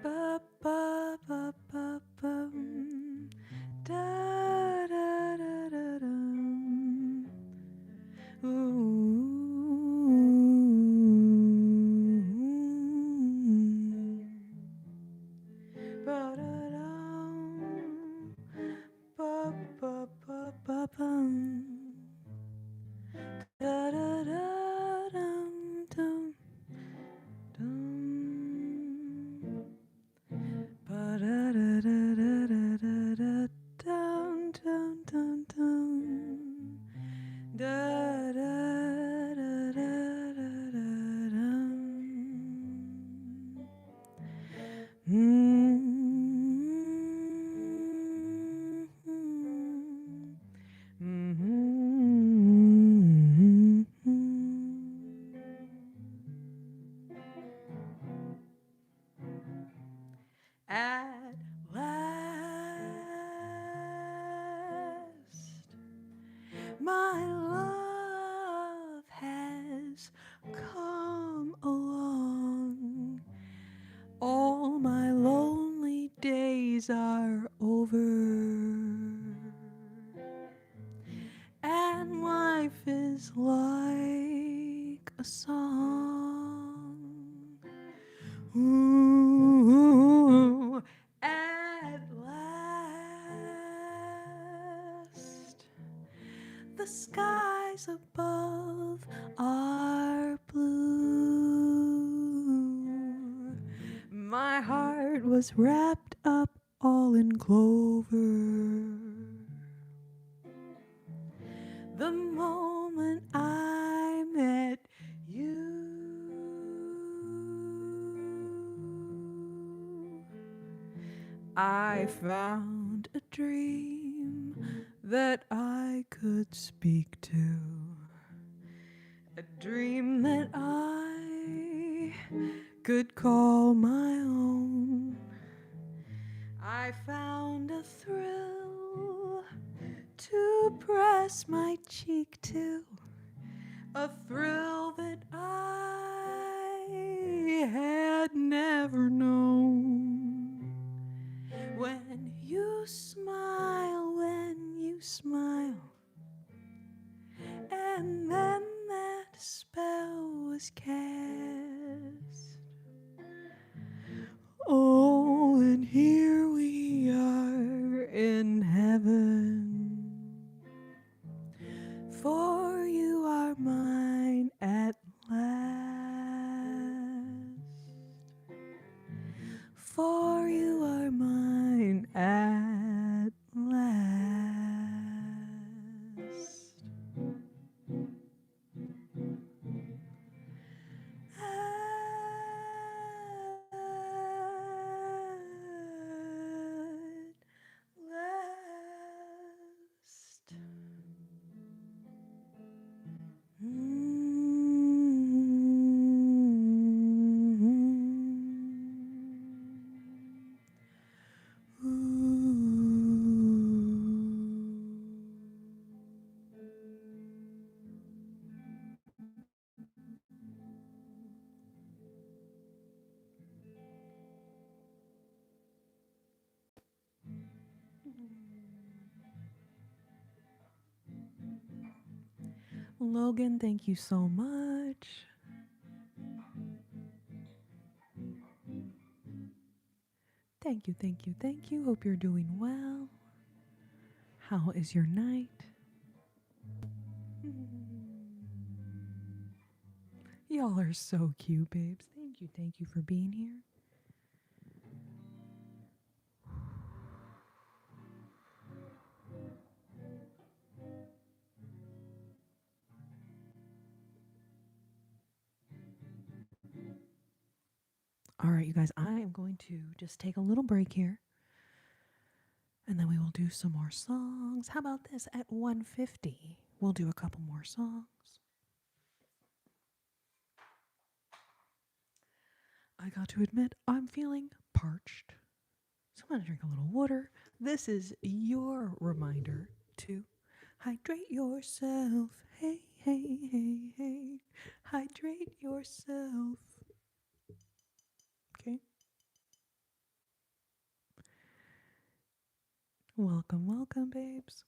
Ba ba ba ba bum. Da da da da dum. Ooh. Ba da dum. Ba ba ba ba bum. Da da da dum dum dum. Ba da da da da da da da dum dum dum dum. Da da da da da da dum. At last, my love has come along. All my lonely days are over, and life is like a song. Ooh, at last, the skies above are blue. My heart was wrapped up all in clover the moment I I found a dream that I could speak to, a dream that I could call my own. I found a thrill to press my cheek to, a thrill that I had never known. When you smile, and then that spell was cast. Oh, and here we are in heaven, for you are mine at last. For you are mine at last. Last. Logan, thank you so much. Thank you, thank you, thank you. Hope you're doing well. How is your night? Y'all are so cute, babes. Thank you for being here. All right, you guys, I am going to just take a little break here, and then we will do some more songs. How about this? At 1:50, we'll do a couple more songs. I got to admit, I'm feeling parched. So I'm going to drink a little water. This is your reminder to hydrate yourself. Hey, hey, hey, hey. Hydrate yourself. Okay. Welcome, welcome, babes.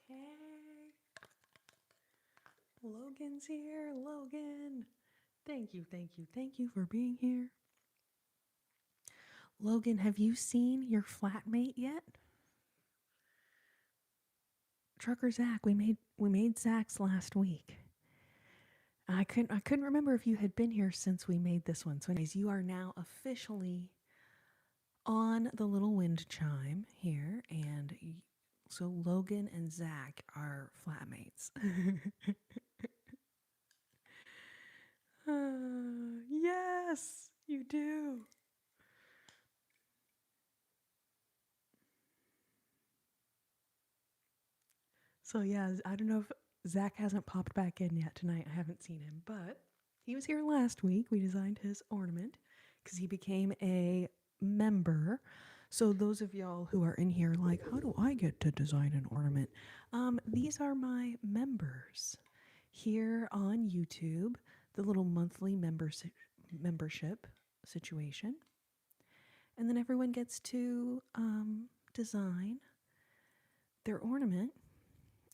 Okay. Logan's here. Logan. Thank you, thank you, thank you for being here. Logan, have you seen your flatmate yet? Trucker Zach, we made Zach's last week. I couldn't remember if you had been here since we made this one. So anyways, you are now officially on the little wind chime here, and so Logan and Zach are flatmates. Yes, you do. So yeah, I don't know if Zach hasn't popped back in yet tonight. I haven't seen him, but he was here last week. We designed his ornament because he became a member. So those of y'all who are in here, like, how do I get to design an ornament? These are my members here on YouTube. The little monthly membership situation, and then everyone gets to design their ornament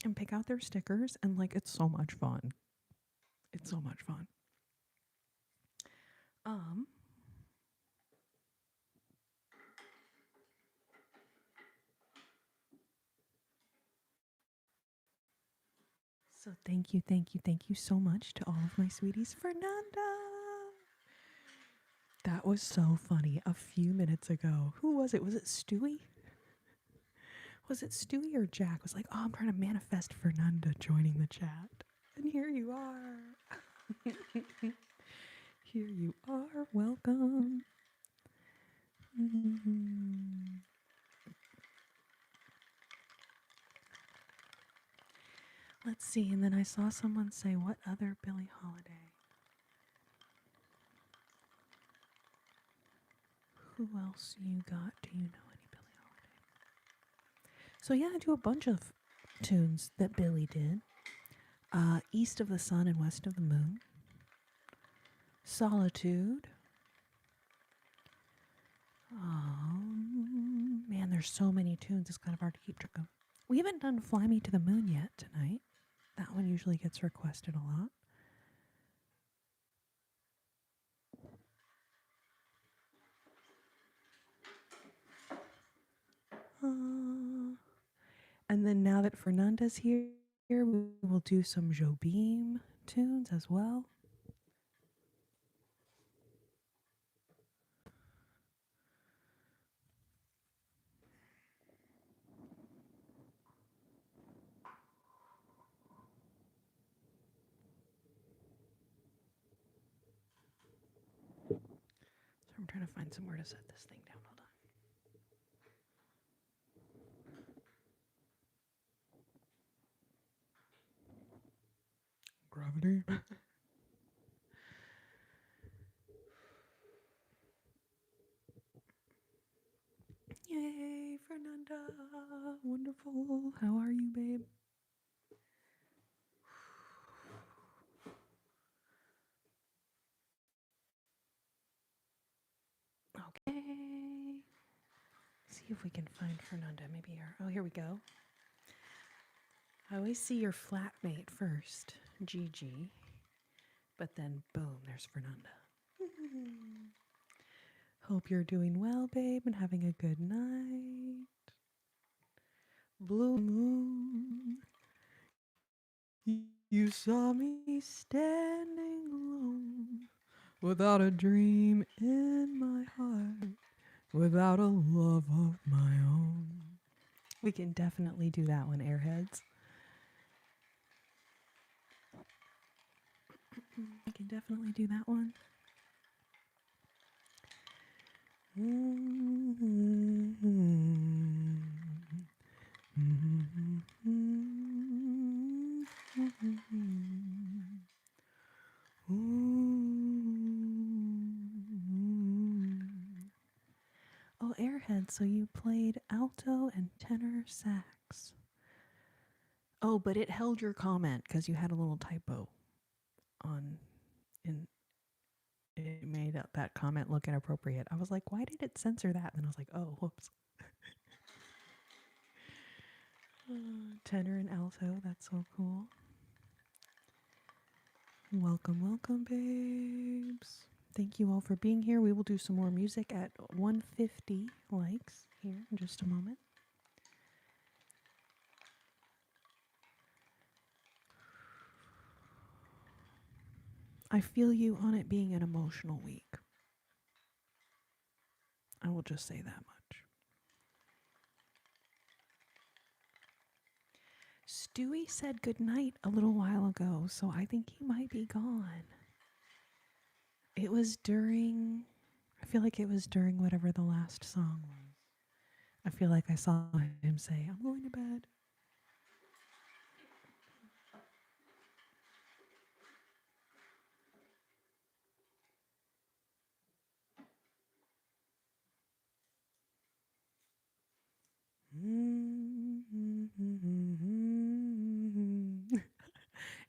and pick out their stickers, and like, it's so much fun. It's so much fun. Um So thank you so much to all of my sweeties. Fernanda! That was so funny. A few minutes ago, who was it? Was it Stewie? Was it Stewie or Jack? Was like, oh, I'm trying to manifest Fernanda joining the chat. And here you are. Here you are. Welcome. Mhm. Let's see. And then I saw someone say, what other Billie Holiday? Who else you got? Do you know any Billie Holiday? So yeah, I do a bunch of tunes that Billie did. East of the Sun and West of the Moon. Solitude. Man, there's so many tunes. It's kind of hard to keep track of. We haven't done Fly Me to the Moon yet tonight. That one usually gets requested a lot. And then now that Fernanda's here, we will do some Jobim tunes as well. So I'm trying to find somewhere to set this thing down. Hold on. Gravity. Yay, Fernanda. Wonderful. How are you, babe? Okay. See if we can find Fernanda. Maybe her. Oh, here we go. I always see your flatmate first, Gigi, but then boom, there's Fernanda. Hope you're doing well, babe, and having a good night. Blue moon, you saw me standing alone, without a dream in my heart, without a love of my own. We can definitely do that one, Airheads. We can definitely do that one. Oh, Airhead, so you played alto and tenor sax. Oh, but it held your comment because you had a little typo on, and it made that comment look inappropriate. I was like, why did it censor that? And I was like, oh, whoops. Tenor and alto, that's so cool. Welcome, welcome, babes. Thank you all for being here. We will do some more music at 150 likes here in just a moment. I feel you on it being an emotional week. I will just say that much. Stewie said goodnight a little while ago, so I think he might be gone. It was during, I feel like it was during whatever the last song was. I feel like I saw him say, I'm going to bed.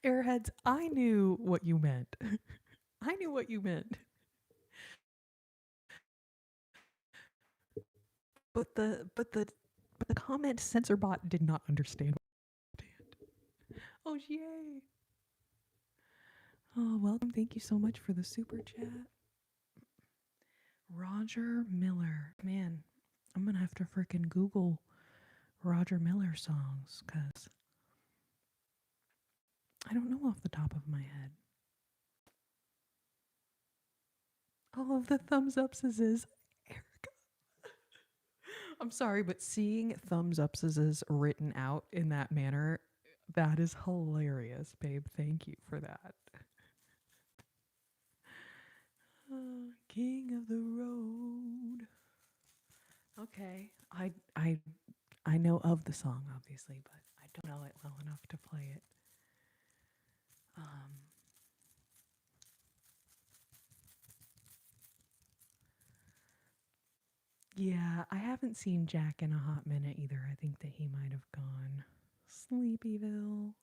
Airheads, I knew what you meant. I knew what you meant. But the comment censor bot did not understand. Oh yay. Oh, welcome. Thank you so much for the super chat. Roger Miller. Man, I'm gonna have to freaking Google Roger Miller songs, cause I don't know off the top of my head. All of the thumbs ups is Erica. I'm sorry, but seeing thumbs ups is written out in that manner, that is hilarious, babe. Thank you for that. King of the road. Okay, I know of the song obviously, but I don't know it well enough to play it. Um, yeah, I haven't seen Jack in a hot minute either. I think that he might have gone Sleepyville.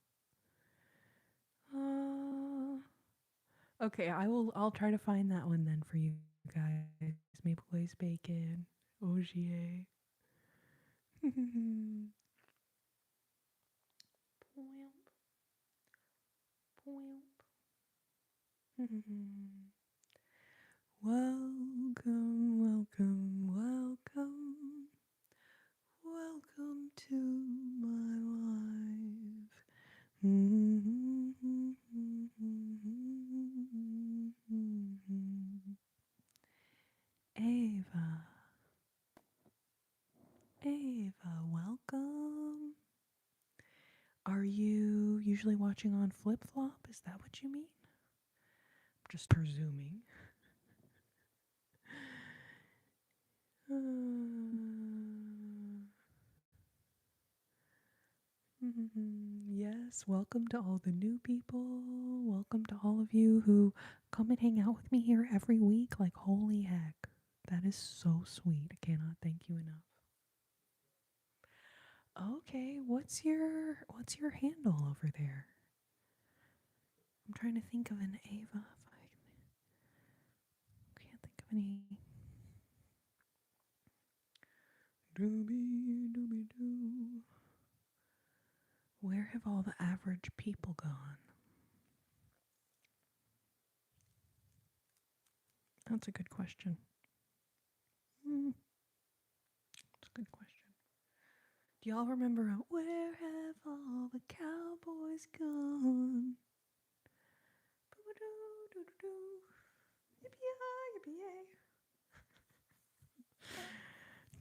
Okay, I'll try to find that one then for you guys. Maple Glaze Bacon, OGA. Poimp, poimp. Welcome, welcome, welcome. Welcome to my life. Ava, Ava, welcome. Are you usually watching on Flip Flop? Is that what you mean? I'm just presuming. Yes, welcome to all the new people. Welcome to all of you who come and hang out with me here every week. Like, holy heck, that is so sweet. I cannot thank you enough. Okay, what's your handle over there? I'm trying to think of an Ava. If I can't think of any. Dooby dooby doo. Where have all the average people gone? That's a good question. That's a good question. Do y'all remember Where Have All the Cowboys Gone?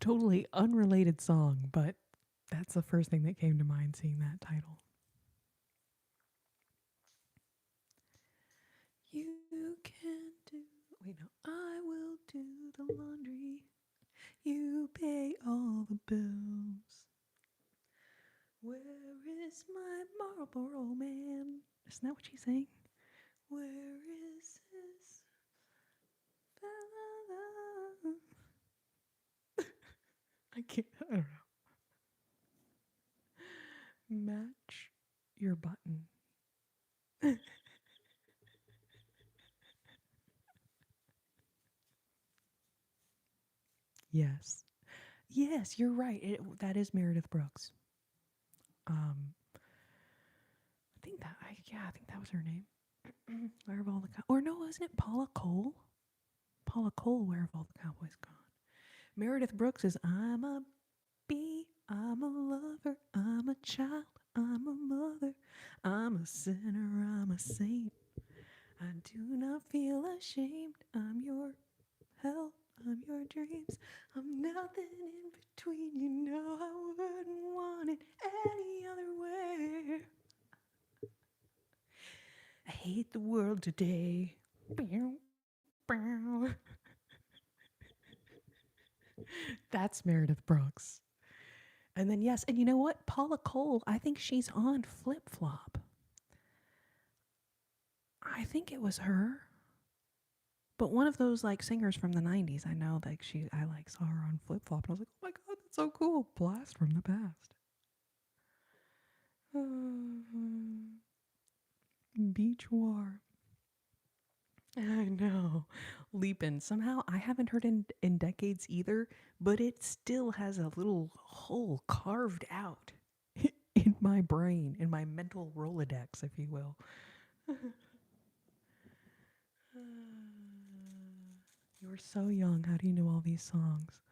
Totally unrelated song, but that's the first thing that came to mind seeing that title. You can do. Wait, no. I will do the laundry. You pay all the bills. Where is my Marlboro man? Isn't that what she's saying? Where is his fella? I can't. I don't know. Match your button. Yes. Yes, you're right. That is Meredith Brooks. I think that was her name. Where have all the or no, wasn't it Paula Cole? Paula Cole, Where have all the cowboys gone? Meredith Brooks is I'm a bee, I'm a lover, I'm a child, I'm a mother, I'm a sinner, I'm a saint. I do not feel ashamed. I'm your hell, I'm your dreams. I'm nothing in between. You know I wouldn't want it any other way. I hate the world today. That's Meredith Brooks. And then, yes, and you know what? Paula Cole, I think she's on Flip Flop. I think it was her. But one of those like singers from the 90s, I know like I like saw her on Flip Flop and I was like, oh my God, that's so cool. Blast from the past. Beach War. I know. Leapin'. Somehow I haven't heard in decades either, but it still has a little hole carved out in my brain, in my mental Rolodex, if you will. You're so young. How do you know all these songs?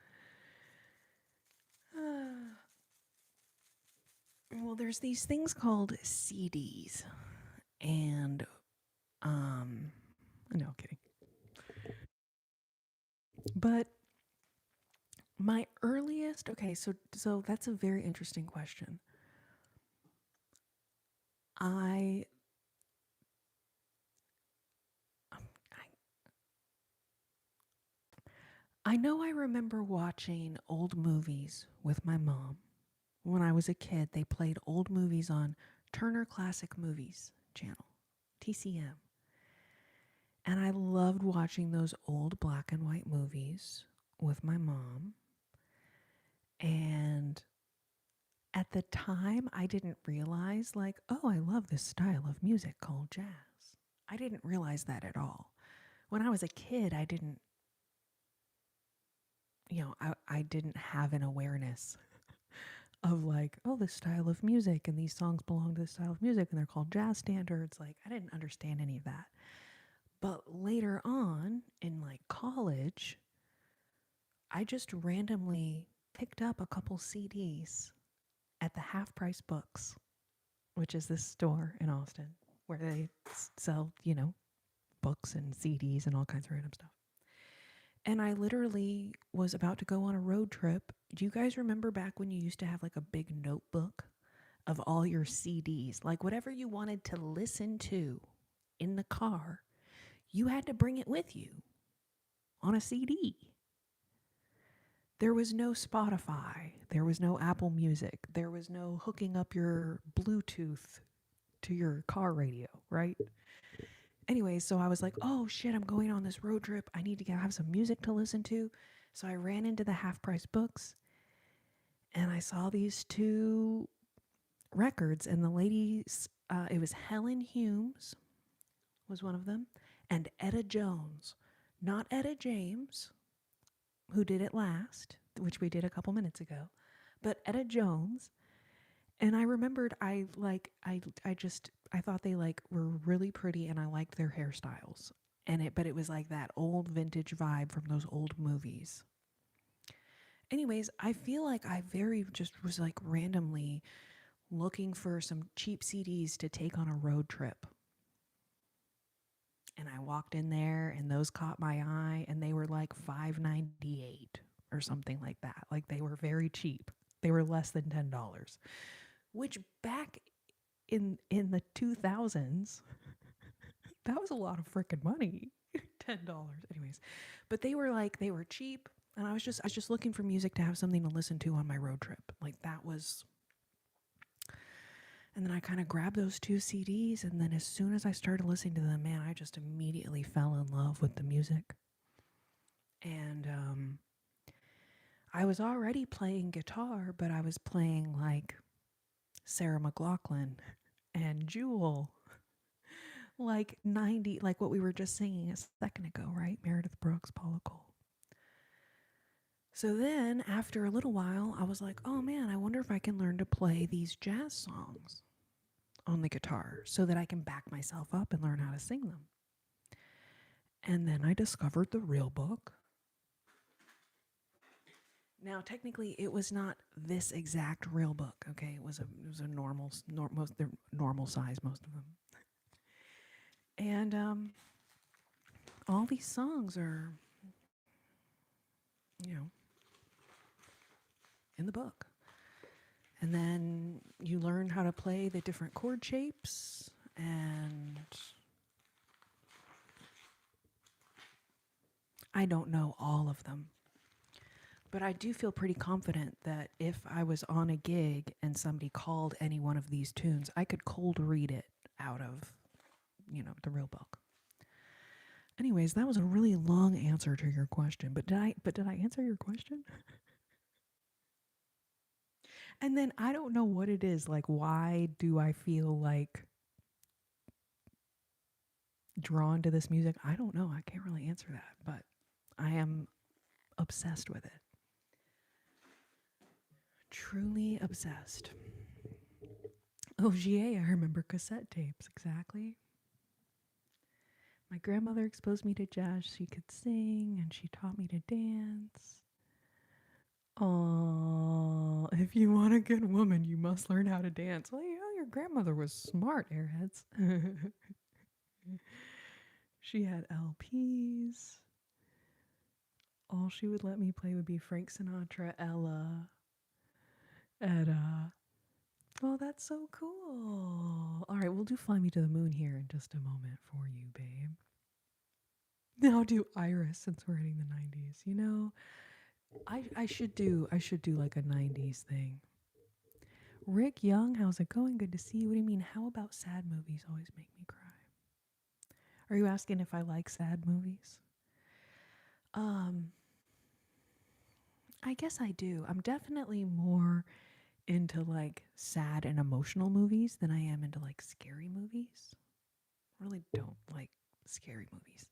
Well, there's these things called CDs. And um no kidding. But my earliest, okay, so that's a very interesting question. I I know I remember watching old movies with my mom. When I was a kid, they played old movies on Turner Classic Movies channel, TCM. And I loved watching those old black and white movies with my mom. And at the time, I didn't realize, like, oh, I love this style of music called jazz. I didn't realize that at all. When I was a kid, I didn't, I didn't have an awareness of like, oh, this style of music and these songs belong to this style of music and they're called jazz standards. Like, I didn't understand any of that. But later on in like college, I just randomly picked up a couple CDs at the Half Price Books, which is this store in Austin where they sell, books and CDs and all kinds of random stuff. And I literally was about to go on a road trip. Do you guys remember back when you used to have like a big notebook of all your CDs? Like whatever you wanted to listen to in the car, you had to bring it with you on a CD. There was no Spotify. There was no Apple Music. There was no hooking up your Bluetooth to your car radio, right? Anyway, so I was like, oh shit, I'm going on this road trip. I need to have some music to listen to. So I ran into the Half Price Books and I saw these two records. And the ladies, it was Helen Humes, was one of them, and Etta Jones. Not Etta James, who did it last, which we did a couple minutes ago, but Etta Jones. And I remembered I thought they like were really pretty and I liked their hairstyles. But it was like that old vintage vibe from those old movies. Anyways, I feel like I very just was like randomly looking for some cheap CDs to take on a road trip. And I walked in there and those caught my eye and they were like $5.98 or something like that. Like they were very cheap. They were less than $10, which back in the 2000s, that was a lot of freaking money. $10. Anyways, but they were cheap and I was just looking for music to have something to listen to on my road trip. Like that was. And then I kind of grabbed those two CDs and then as soon as I started listening to them, man, I just immediately fell in love with the music. And I was already playing guitar, but I was playing like Sarah McLachlan and Jewel, like 90, like what we were just singing a second ago, right? Meredith Brooks, Paula Cole. So then after a little while, I was like, oh man, I wonder if I can learn to play these jazz songs on the guitar so that I can back myself up and learn how to sing them. And then I discovered the real book. Now, technically, it was not this exact real book. Okay, it was a normal they're normal size, most of them. And all these songs are, you know, in the book. And then you learn how to play the different chord shapes and I don't know all of them. But I do feel pretty confident that if I was on a gig and somebody called any one of these tunes, I could cold read it out of, the real book. Anyways, that was a really long answer to your question, but did I answer your question? And then I don't know what it is, like why do I feel like drawn to this music? I don't know. I can't really answer that, but I am obsessed with it. Truly obsessed. Ogier, I remember cassette tapes, exactly. My grandmother exposed me to jazz. She could sing and she taught me to dance. Oh, if you want a good woman, you must learn how to dance. Well, your grandmother was smart, airheads. She had LPs. All she would let me play would be Frank Sinatra, Ella, Etta. Oh, that's so cool. All right, we'll do Fly Me to the Moon here in just a moment for you, babe. Now do Iris since we're hitting the 90s. You know, I should do like a 90s thing. Rick Young, how's it going? Good to see you. What do you mean? How about sad movies always make me cry? Are you asking if I like sad movies? I guess I do. I'm definitely more into like sad and emotional movies than I am into like scary movies. I really don't like scary movies.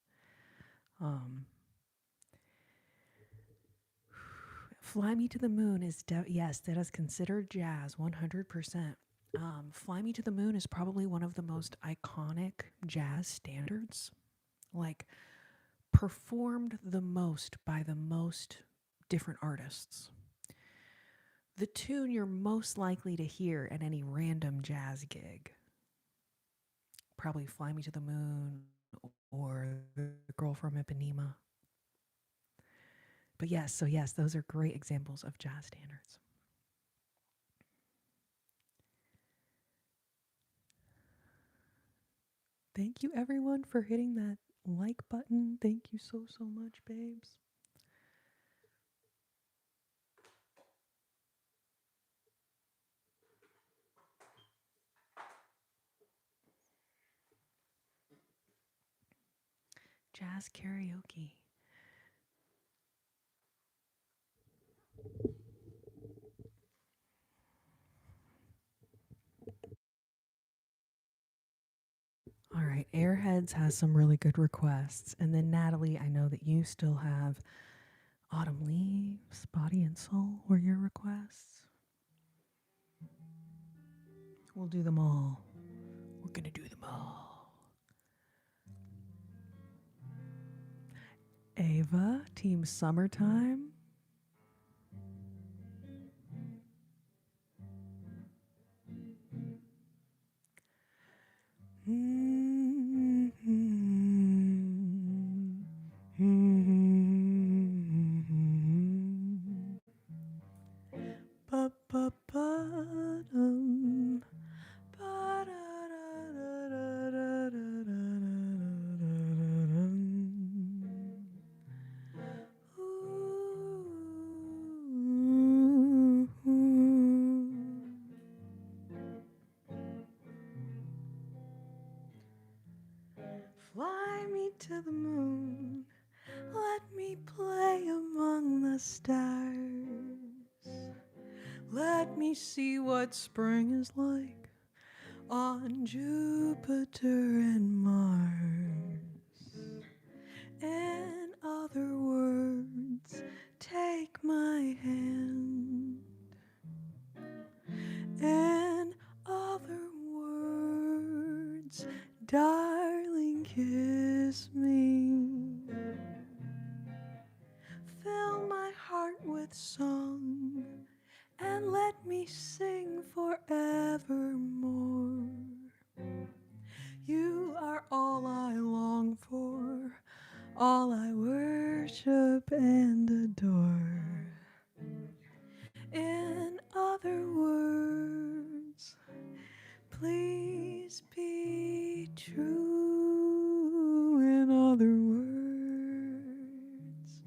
Fly Me to the Moon is yes, that is considered jazz 100%. Fly Me to the Moon is probably one of the most iconic jazz standards, like performed the most by the most different artists. The tune you're most likely to hear at any random jazz gig, probably Fly Me to the Moon or The Girl from Ipanema. But yes, so yes, those are great examples of jazz standards. Thank you everyone for hitting that like button. Thank you so much, babes. Jazz karaoke. All right, Airheads has some really good requests. And then Natalie, I know that you still have Autumn Leaves, Body and Soul were your requests. We'll do them all. We're going to do them all. Ava, Team Summertime. Fly me to the moon, let me play among the stars. Let me see what spring is like on Jupiter and Mars. In other words, take my hand. In other words, darling, kiss me. Fill my heart with song and let me sing forevermore. You are all I long for, all I worship and adore. In other words, please be true. In other words,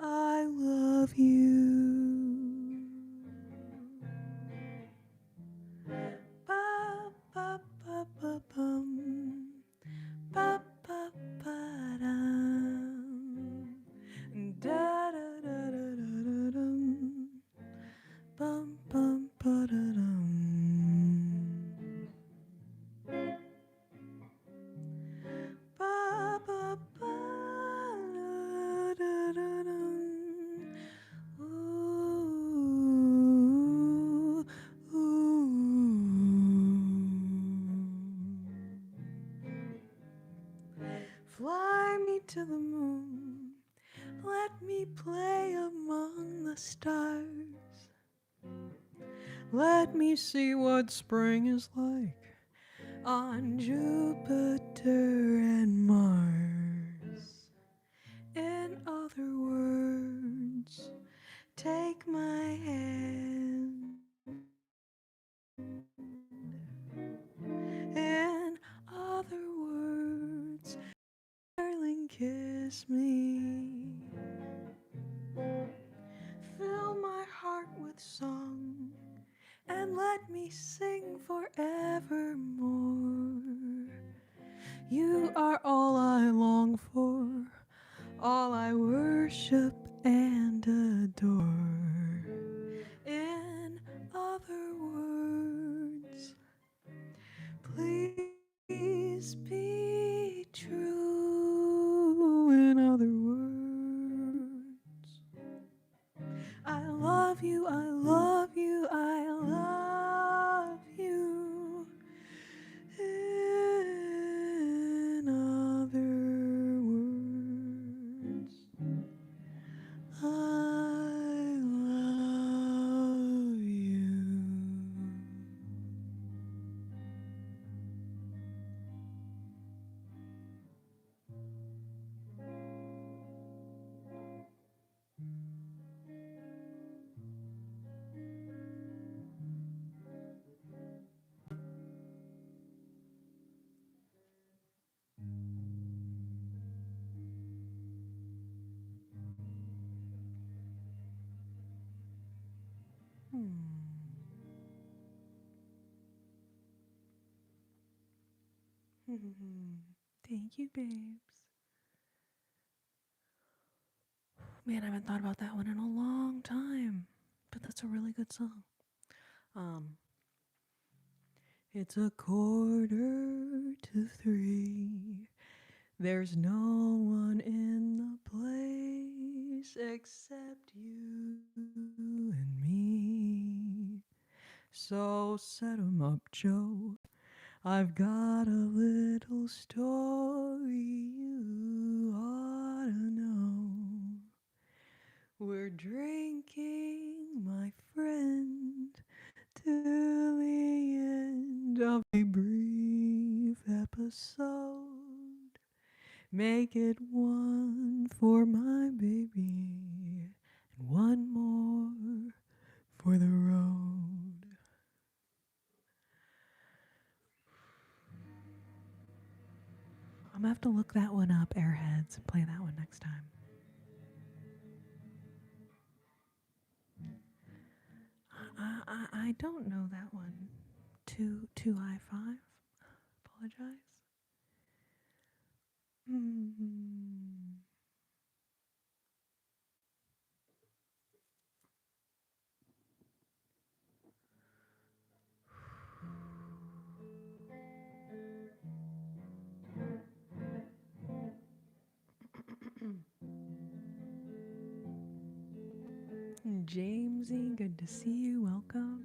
I love you. Ba ba ba ba bum. Ba ba ba dum. Da da da da da dum. Bum bum ba da dum. Ba ba ba da da dum. Ooh, ooh. Fly me to the moon, let me play among the stars. Let me see what spring is like on Jupiter and Mars. In other words, take my hand. In other words, darling, kiss me. Fill my heart with song and let me sing forevermore. You are all I long for, all I worship and adore. In other words, please be true. In other words, I love you, I love you, I love you. In other words, I love you. Thank you, babes. Man, I haven't thought about that one in a long time, but that's a really good song. It's 2:45. There's no one in the place except you and me. So set 'em up, Joe. I've got a little story you ought to know. We're drinking, my friend, till the end of a brief episode. Make it one for my baby and one more for the road. I'm gonna have to look that one up, Airheads, and play that one next time. I don't know that one. 2I5. Apologize. Jamesy, good to see you. Welcome.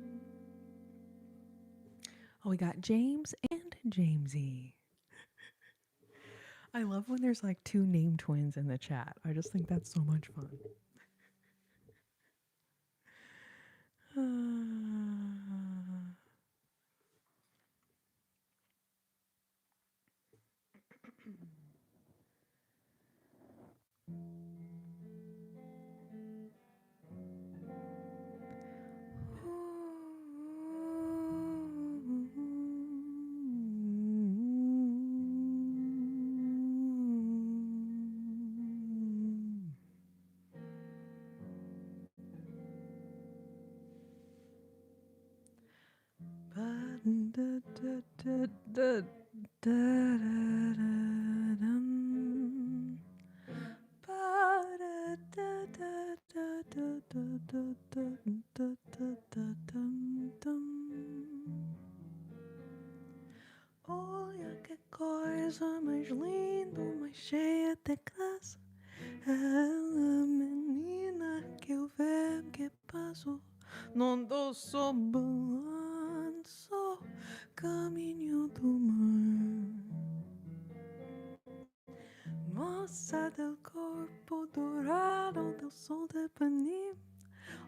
Oh, we got James and Jamesy. I love when there's like two name twins in the chat. I just think that's so much fun. Olha que coisa mais linda, mais cheia de graça. Ela, menina, que eu vejo que passou. Não dou só balanço, caminho do mar. Moça del corpo dourado, del sol de Ipanema.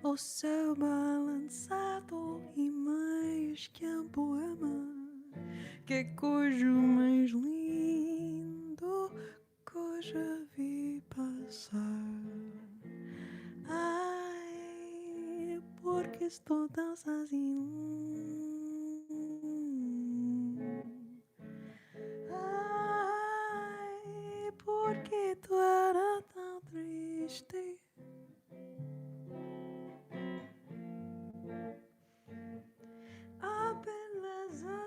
o céu balançado e mais que um poema. Que coisa mais lindo que eu já vi passar. Ai, porque estou tão sozinho. Ai, porque tu era tão triste. A beleza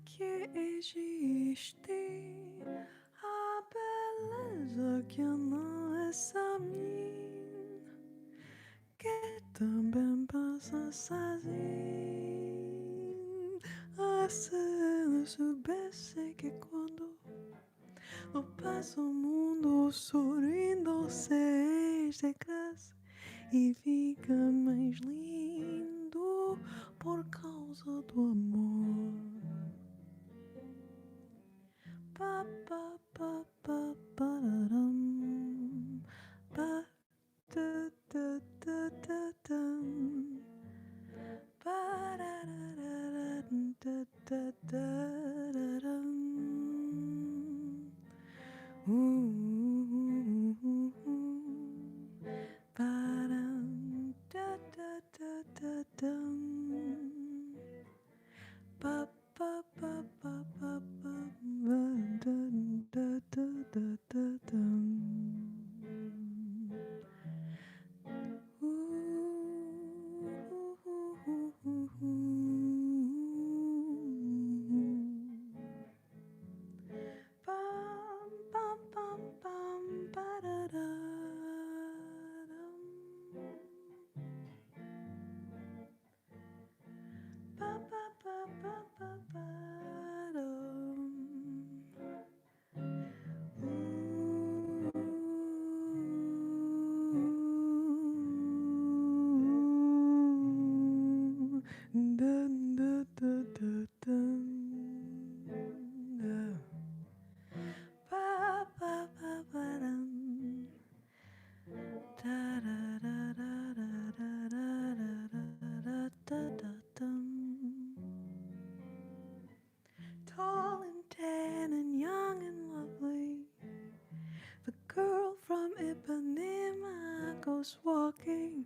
que existe, a beleza que não é só mim, que também passa sozinho. Ah, se eu soubesse que quando eu passo o mundo sorrindo, seis de graça e fica mais lindo por causa do amor. Pa pa pa pa pararam, pa da da da da dum, pararararam, da da da da dum. Param, da da da da dum. Pa pa pa pa pa pa da da da da da dum. Pam pam pam pam parararam. Pa pa pa pa pa param. Dun dun dun dun dun. Pa pa pa param. Da da da da da da da da da da dum. Tall and tan and young and lovely, the girl from Ipanema goes walking,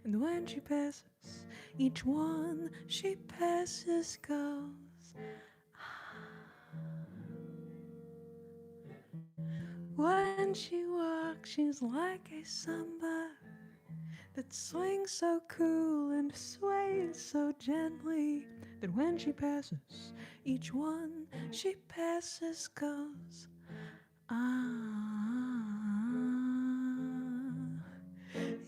and when she passes, each one she passes goes. When she walks, she's like a samba that swings so cool and sways so gently that when she passes, each one she passes goes.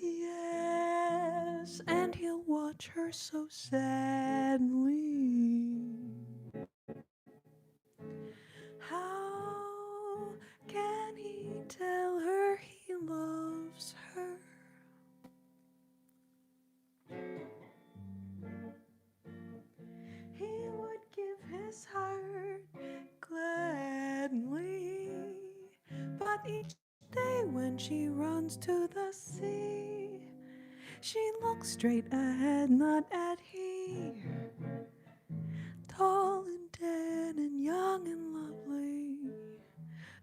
Yes, and he'll watch her so sadly. How can he tell her he loves her? He would give his heart gladly, but each day when she runs to the sea, she looks straight ahead, not at he. Tall and tan and young and lovely,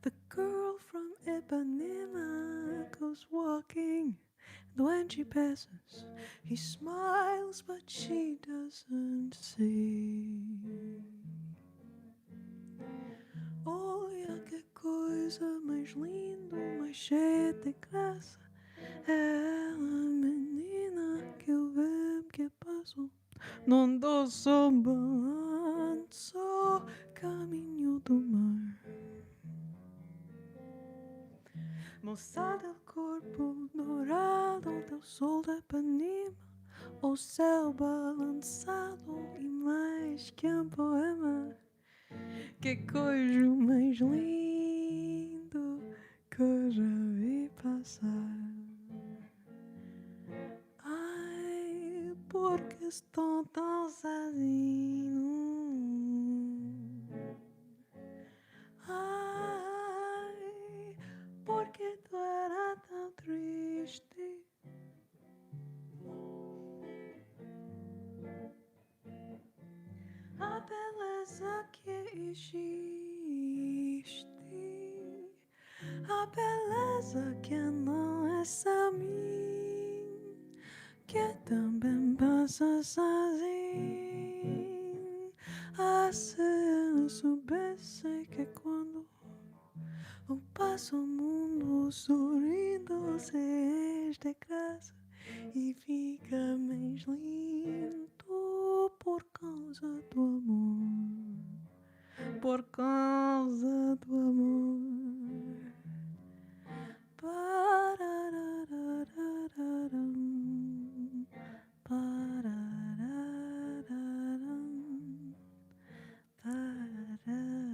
the girl from Ipanema goes walking, and when she passes, he smiles, but she doesn't see. Olha que coisa mais linda, mais cheia de graça. Ela, menina, que eu vejo que passo, não dou só balanço, caminho do mar. Moça del corpo dourado do sol de Ipanema, o céu balançado e mais que um poema. Que coisa mais lindo que eu já vi passar. Ai, porque estou tão sozinho. Ai, porque tu era tão triste. beleza que existe, a beleza que não é só mim, que também passa sozinho. Ah, se eu soubesse que quando eu passo o mundo sorrindo, se és de graça e fica mais lindo por causa do amor, por causa do amor. Pararararam, pararararam, pararararam.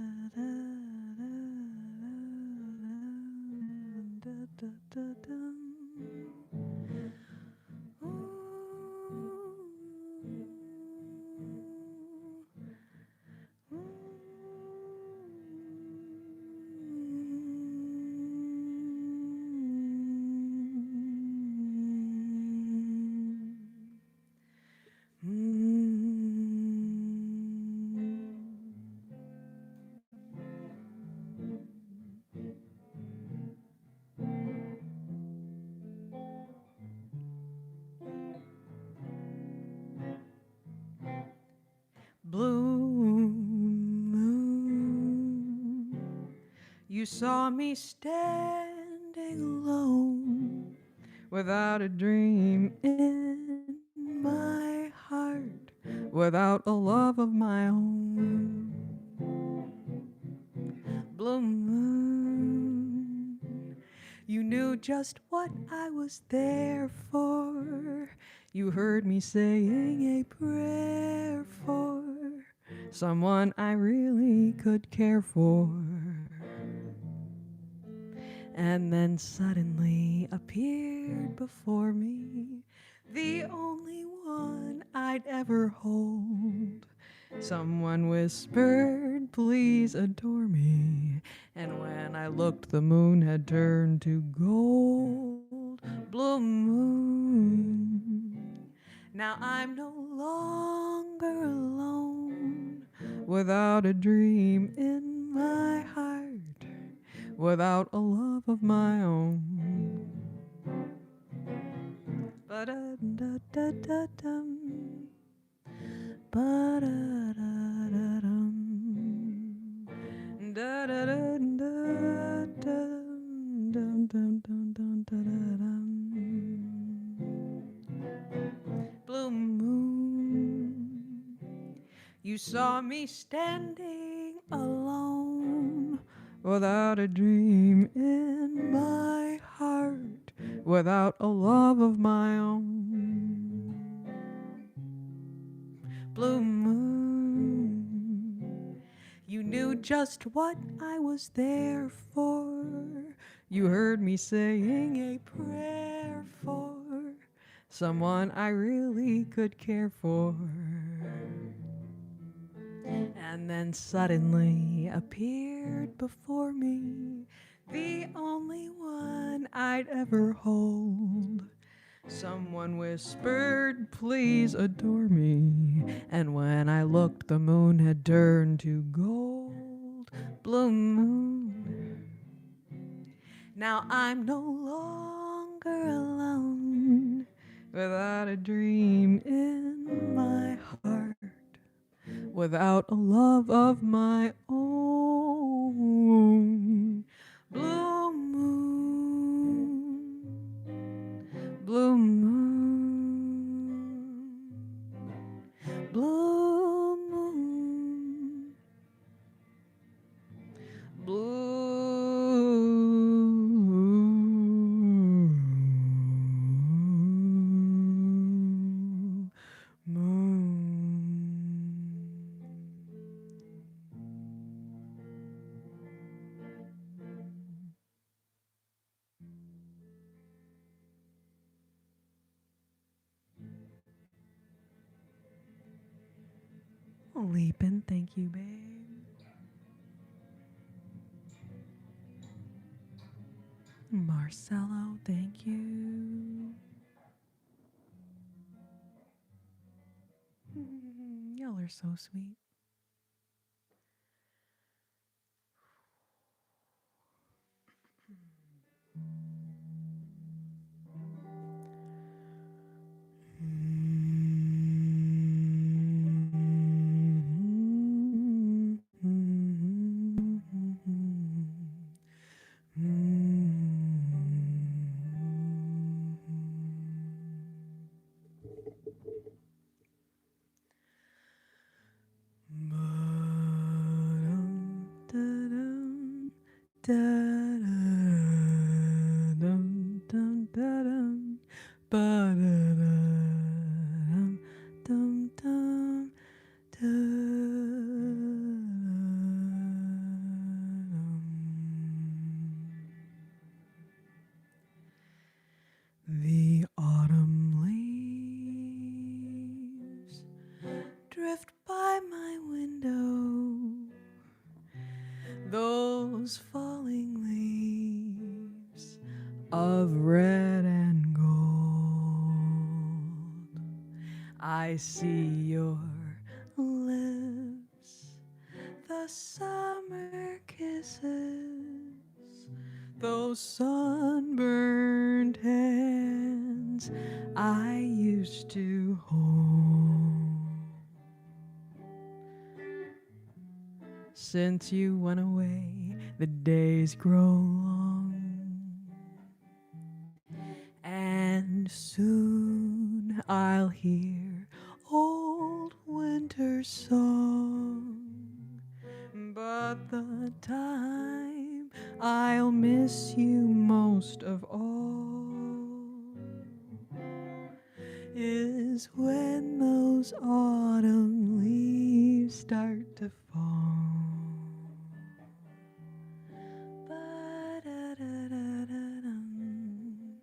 Blue moon, you saw me standing alone, without a dream in my heart, without a love of my own. Blue moon, you knew just what I was there for. You heard me saying a prayer for someone I really could care for. And then suddenly appeared before me the only one I'd ever hold. Someone whispered, please adore me. And when I looked, the moon had turned to gold. Blue moon, now I'm no longer alone, without a dream in my heart, without a love of my own. Ba-da-da-da-da-dum. Ba-da-da-da-dum. Da-da-da-da-dum. Dum-dum-dum-dum-da-da-dum. Blue moon, you saw me standing alone, without a dream in my heart, without a love of my own. Blue moon, you knew just what I was there for. You heard me saying a prayer for someone I really could care for. And then suddenly appeared before me the only one I'd ever hold. Someone whispered, please adore me. And when I looked, the moon had turned to gold. Blue moon, now I'm no longer alone, without a dream in my heart, without a love of my own. Blue moon, blue moon, blue moon, blue Leapin', thank you, babe. Marcelo, thank you. Y'all are so sweet. Da dum dum da dum ba da dum dum dum the autumn leaves drift by my window, those falling leaves of red and gold. I see your lips, the summer kisses, those sunburned hands I used to hold. Since you went away, the days grow long, and soon I'll hear old winter song. But the time I'll miss you most of all is when those autumn leaves start to fall. Ba-da-da-da-da-dum.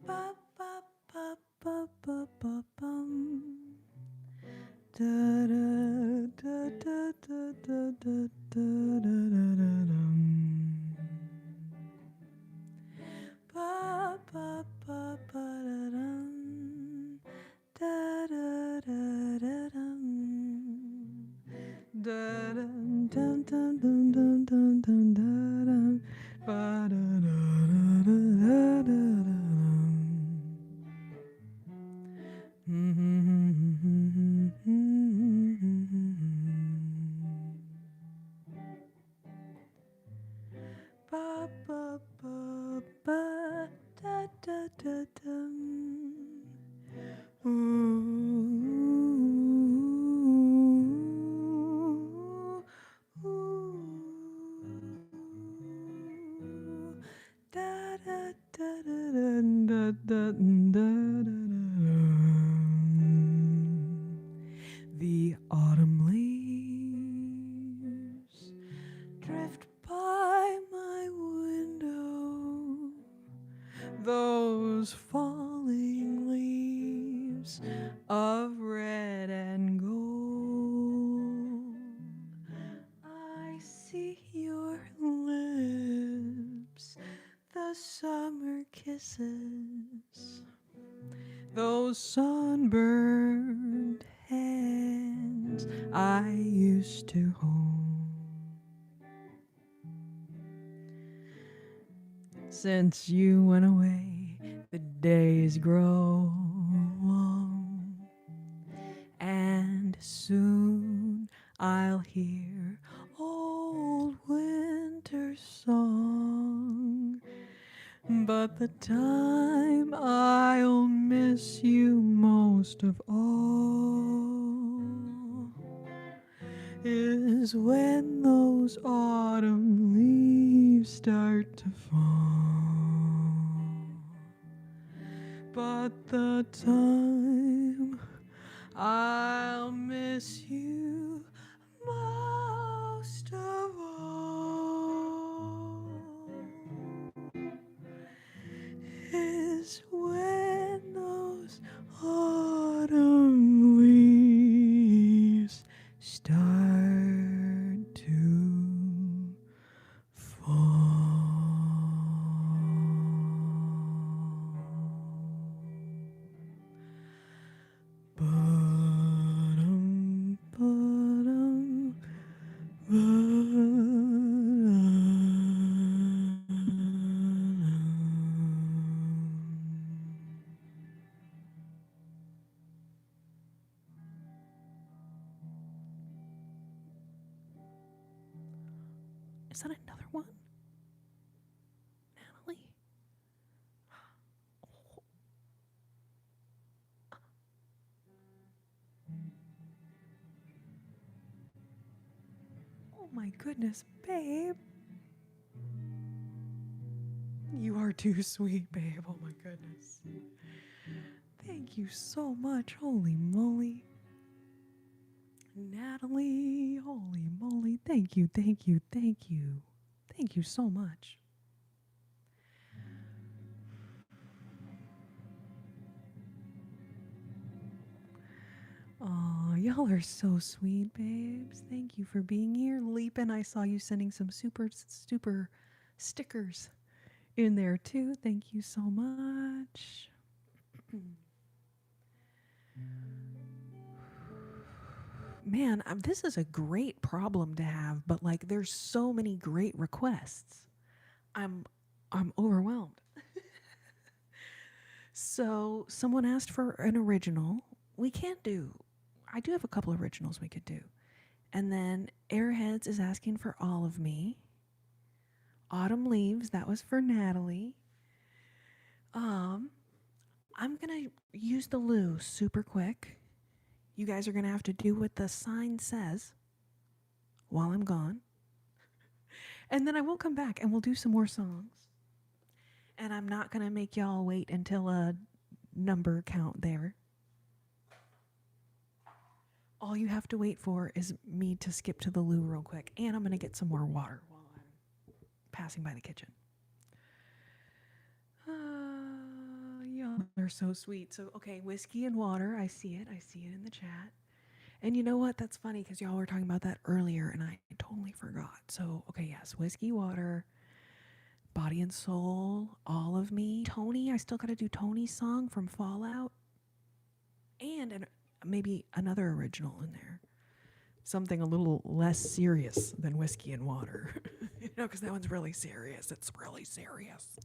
Ba-ba-ba-ba-ba-bum. Da-da-da-da-da-da-da-da-da-dum. Ba-ba-ba-ba-da-dum. Da-da-da-da-dum. Da-dum, dum, dum, dum, dum, dum, dum, da-dum. Ba-da-da-da-da-da-da-dum. Ba ba ba ba da da da dum. Da da da da da da da. The autumn leaves drift by my window, those falling leaves of red and gold. I see your lips, the summer kisses, those sunburned hands I used to hold. Since you went away, the days grow long, and soon I'll hear old winter song. But the time I'll miss you most of all is when those autumn leaves start to fall. But the time I'll miss you most of all is when those autumn leaves start to fall. Ba-dum, ba-dum, Is that another one? Natalie? Oh my goodness, babe. You are too sweet, babe. Oh my goodness. Thank you so much. Holy moly. Natalie, holy moly. Thank you, thank you, thank you. Thank you so much. Oh, y'all are so sweet, babes. Thank you for being here. Leapin', I saw you sending some super stickers in there too. Thank you so much. Man, this is a great problem to have, but like there's so many great requests. I'm I'm overwhelmed. So, someone asked for an original. We can't do. I do have a couple originals we could do. And then Airheads is asking for All of Me. Autumn Leaves, that was for Natalie. I'm gonna use the loo super quick. You guys are gonna have to do what the sign says while I'm gone. And then I will come back and we'll do some more songs. And I'm not gonna make y'all wait until a number count there. All you have to wait for is me to skip to the loo real quick. And I'm gonna get some more water while I'm passing by the kitchen. Y'all are so sweet. So, okay, whiskey and water. I see it. I see it in the chat. And you know what? That's funny because y'all were talking about that earlier and I totally forgot. So, okay, yes, whiskey, water, body and soul, All of Me. Tony, I still got to do Tony's song from Fallout. And maybe another original in there. Something a little less serious than whiskey and water. You know, because that one's really serious. It's really serious.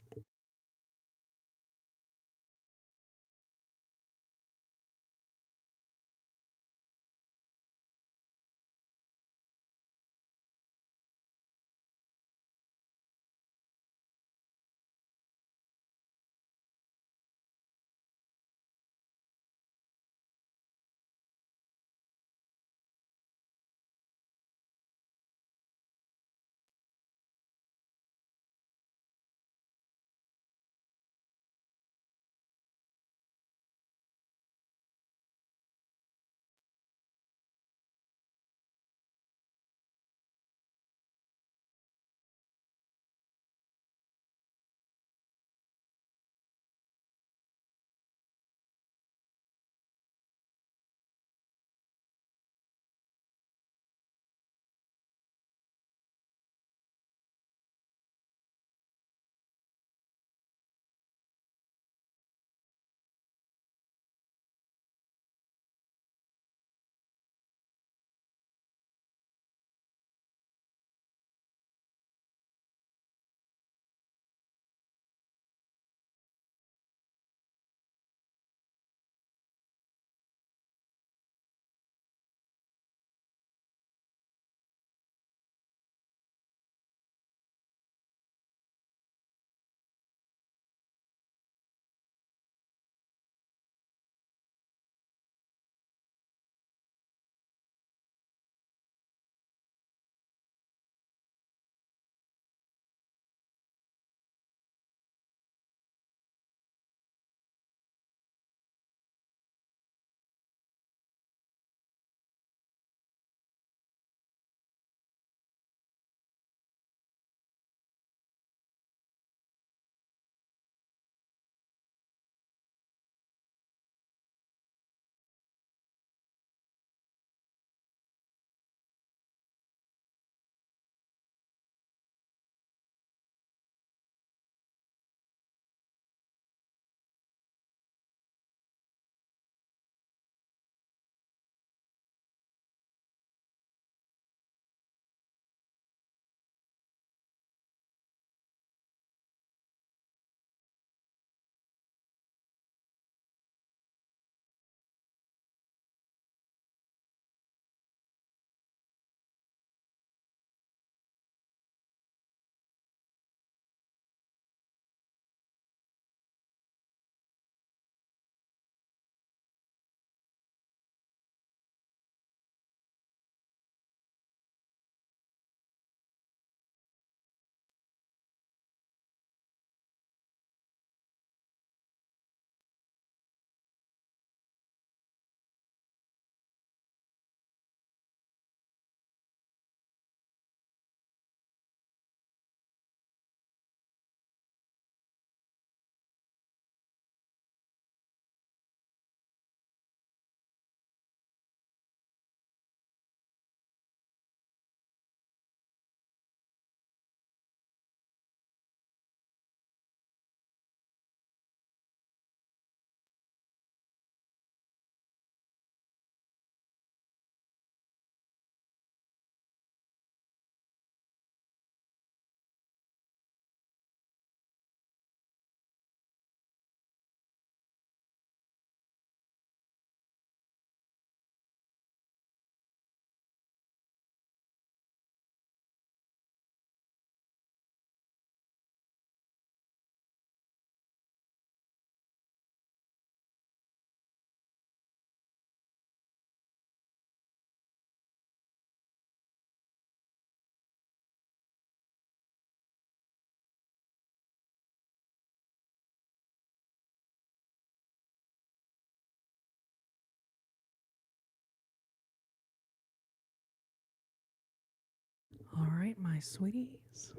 All right, my sweeties.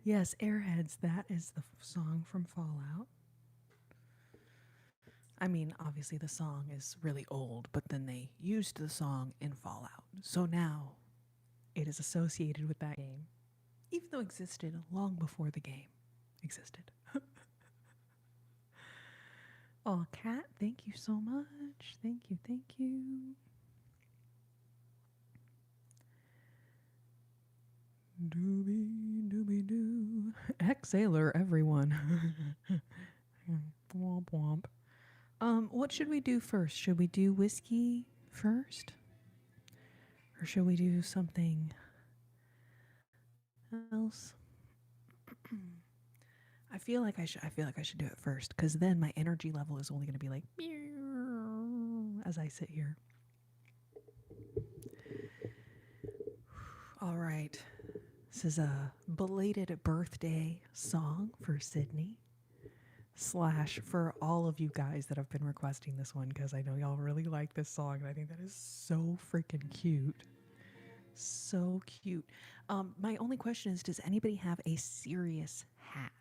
Yes, Airheads, that is the song from Fallout. I mean, obviously the song is really old, but then they used the song in Fallout. So now it is associated with that game, even though it existed long before the game existed. Oh, Kat, thank you so much. Thank you, thank you. Doobie, doobie doo. Exhaler, everyone. Womp womp. What should we do first? Should we do whiskey first? Or should we do something else? I feel like I should do it first, because then my energy level is only going to be like as I sit here. All right. This is a belated birthday song for Sydney / for all of you guys that have been requesting this one, because I know y'all really like this song, and I think that is so freaking cute. So cute. My only question is, does anybody have a serious hat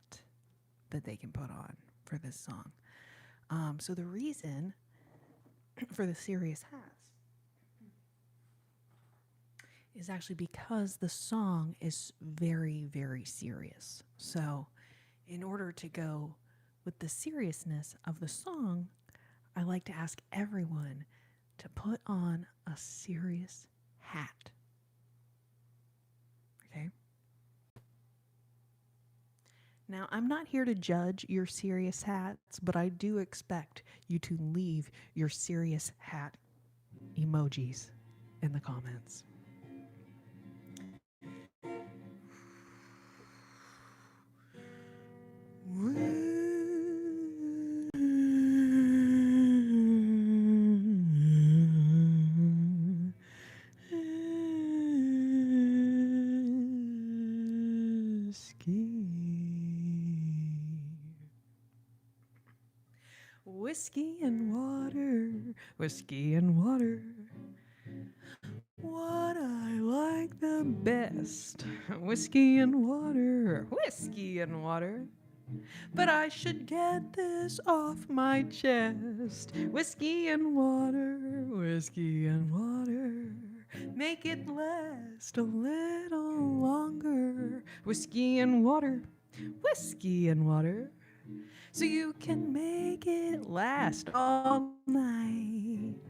that they can put on for this song? So the reason for the serious hats is actually because the song is very, very serious. So in order to go with the seriousness of the song, I like to ask everyone to put on a serious hat. Okay? Now, I'm not here to judge your serious hats, but I do expect you to leave your serious hat emojis in the comments. Whiskey and water, whiskey and water. What I like the best, whiskey and water, whiskey and water. But I should get this off my chest. Whiskey and water, whiskey and water. Make it last a little longer. Whiskey and water, whiskey and water. So you can make it last all night.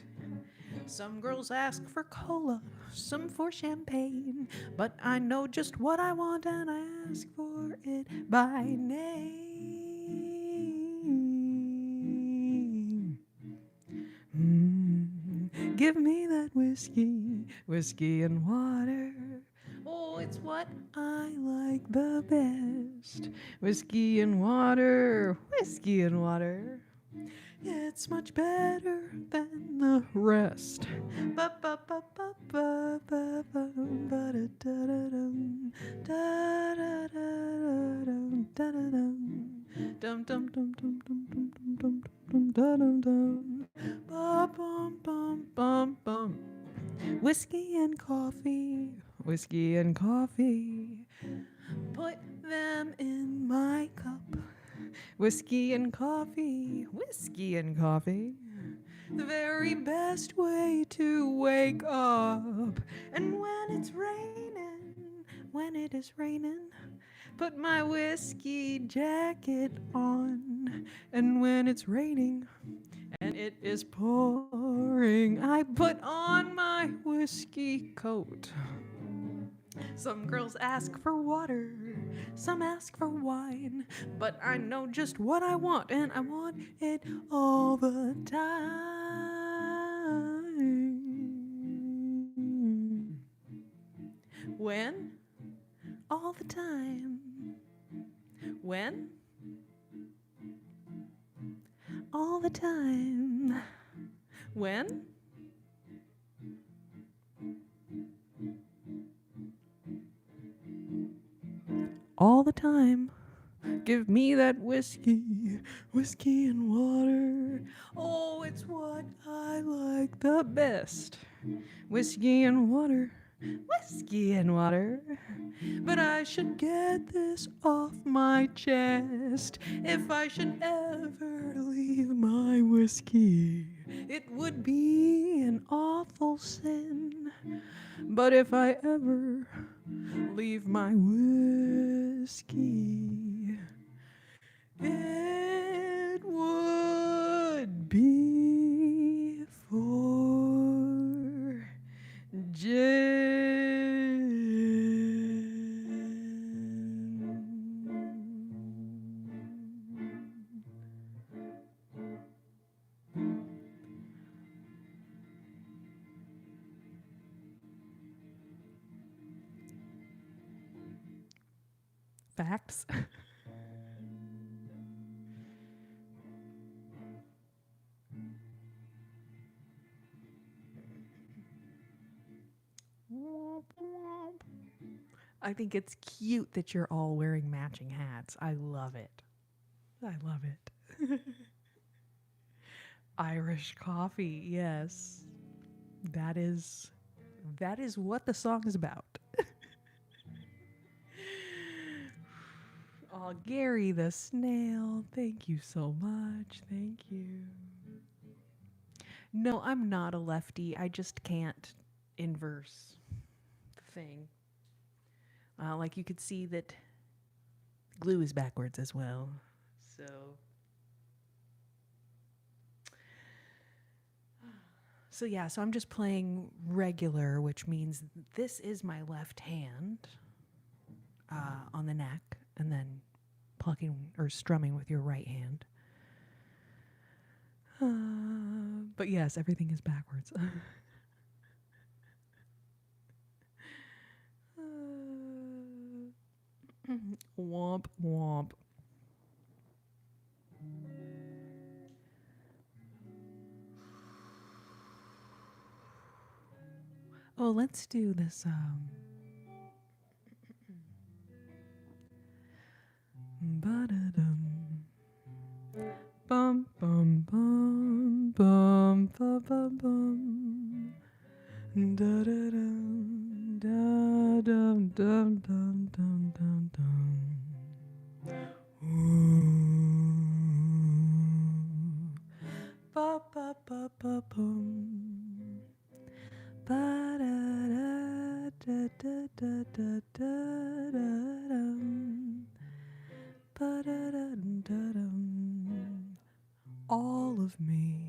Some girls ask for cola, some for champagne, but I know just what I want and I ask for it by name. Give me that whiskey, whiskey and water. Oh, it's what I like the best. Whiskey and water, whiskey and water. It's much better than the rest. Whiskey and coffee, whiskey and coffee. Put them in my cup. Whiskey and coffee, whiskey and coffee. The very best way to wake up. And when it's raining, when it is raining, put my whiskey jacket on. And when it's raining and it is pouring, I put on my whiskey coat. Some girls ask for water, some ask for wine, but I know just what I want, and I want it all the time. When? All the time. When? All the time. When? all the time. Give me that whiskey, whiskey and water. Oh, it's what I like the best. Whiskey and water, whiskey and water. But I should get this off my chest. If I should ever leave my whiskey, it would be an awful sin. But if I ever leave my whiskey, it would be for facts. I think it's cute that you're all wearing matching hats. I love it. I love it. Irish coffee, yes. That is what the song is about. Oh, Gary the snail, thank you so much. Thank you. No, I'm not a lefty. I just can't inverse the thing. Like you could see that glue is backwards as well. So yeah, so I'm just playing regular, which means this is my left hand on the neck, and then plucking or strumming with your right hand. But yes, everything is backwards. Womp womp. Oh, let's do this. Ba-da-dum. Bum bum bum bum bum bum bum. Da da dum da dum dum dum dum dum dum. Ba ba ba ba bum. Ba da da da da da da da dum. Ba da da da dum. All of me.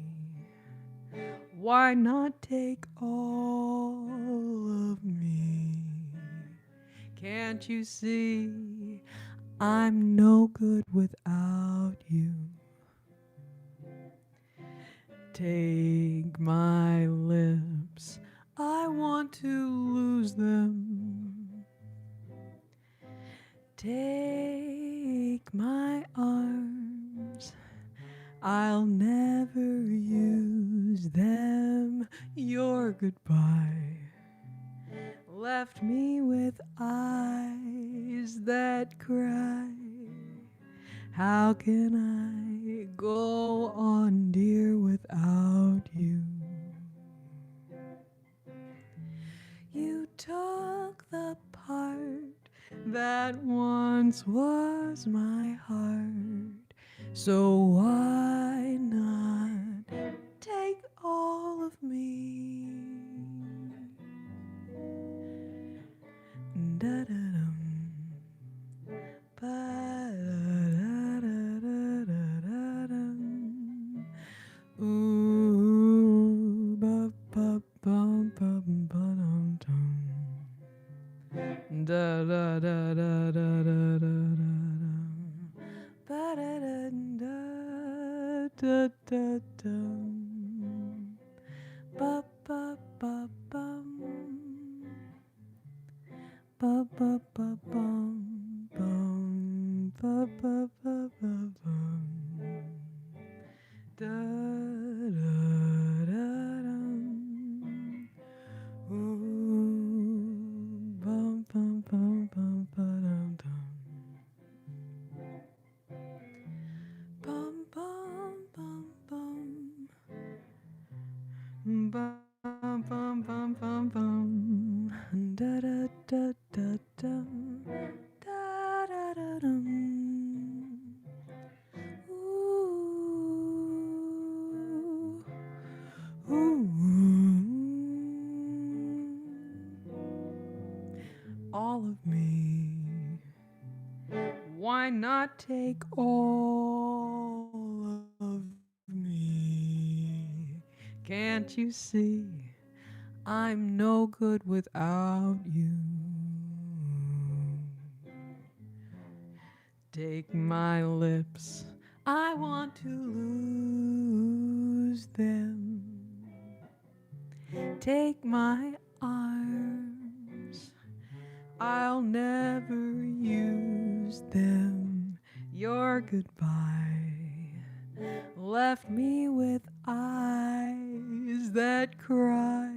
Why not take all of me? Can't you see I'm no good without you? Take my lips, I want to lose them. Take my arms, I'll never use them. Your goodbye left me with eyes that cry. How can I go on, dear, without you? You took the part that once was my heart, so why not take all of me? Da-da-dum, ba-da-da-da-da-da-dum. Ooh, ba-ba-bum-bum-ba-dum-dum. Da-da-da-da-da-da-da-dum. Ba-da-da-da-da-da-dum. Ba-ba-ba-bum. Ba-ba-ba-bum, bum, ba-ba-ba-ba-bum. Da-da-da-dum. Ooh, bum, bum, bum, bum, ba-dum-dum. Bum, bum, bum, bum, bum. Da da da da da. Da da da dum. Ooh. Ooh. All of me. Why not take all of me? Can't you see I'm no good without you? Take my lips, I want to lose them. Take my arms, I'll never use them. Your goodbye left me with eyes that cry.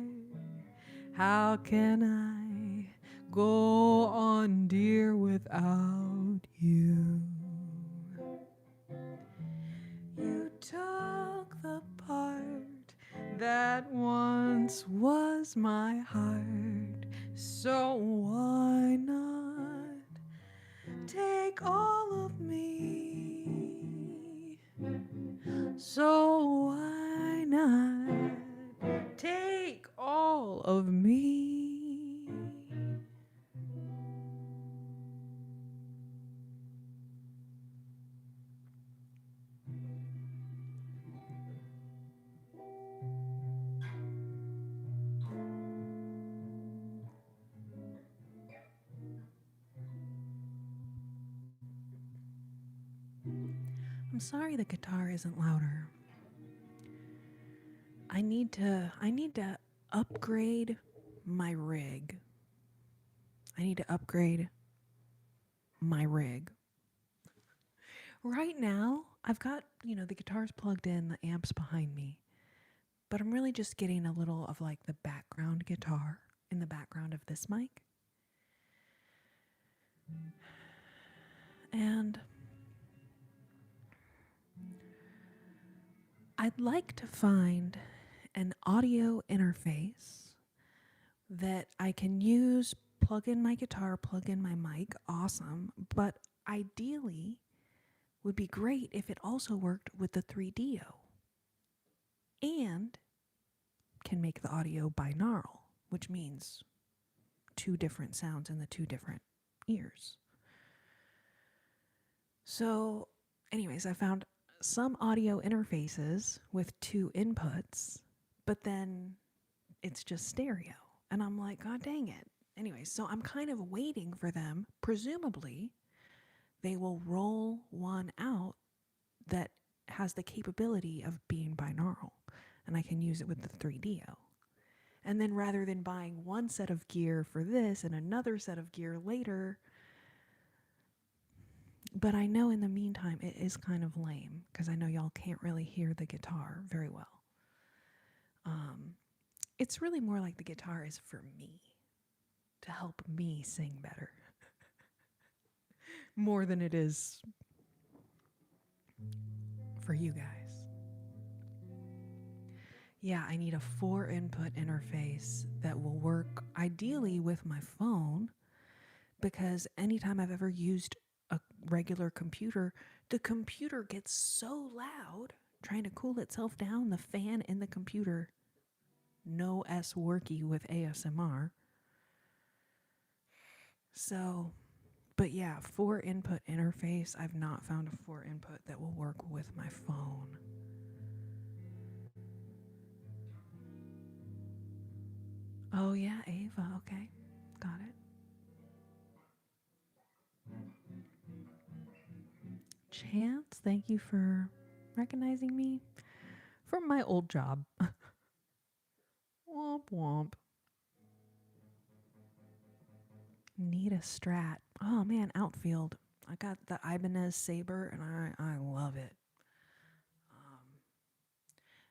How can I go on, dear, without you? You took the part that once was my heart, so why not take all of me? So why not take all of me? I'm sorry the guitar isn't louder. I need to upgrade my rig. I need to upgrade my rig. Right now, I've got, the guitar's plugged in, the amp's behind me, but I'm really just getting a little of like the background guitar in the background of this mic. And I'd like to find an audio interface that I can use, plug in my guitar, plug in my mic, awesome, but ideally would be great if it also worked with the 3DO and can make the audio binaural, which means two different sounds in the two different ears. So, anyways, I found some audio interfaces with two inputs, but then it's just stereo. And I'm like, God dang it. Anyway, so I'm kind of waiting for them. Presumably, they will roll one out that has the capability of being binaural, and I can use it with the 3DO. And then rather than buying one set of gear for this and another set of gear later, but I know in the meantime it is kind of lame because I know y'all can't really hear the guitar very well. It's really more like the guitar is for me, to help me sing better, more than it is for you guys. Yeah, I need a 4-input interface that will work ideally with my phone, because anytime I've ever used a regular computer, the computer gets so loud trying to cool itself down. The fan in the computer, no S worky with ASMR. So, but yeah, 4-input interface. I've not found a 4-input that will work with my phone. Oh yeah, Ava, okay. Got it. Chance, thank you for recognizing me from my old job. Womp womp. Need a strat. Oh man, outfield. I got the Ibanez Saber and I love it.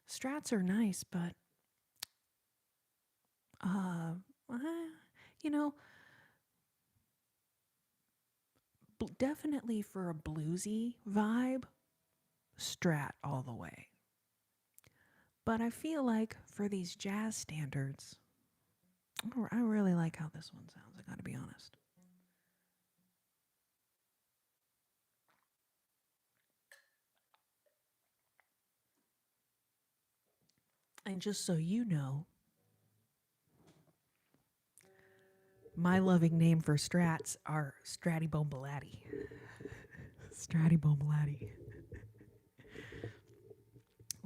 Strats are nice, but uh, uh you know, definitely for a bluesy vibe, Strat all the way. But I feel like for these jazz standards, I really like how this one sounds, I gotta be honest. And just so you know, my loving name for strats are Stratty-Bombalatti. Stratty-Bombalatti.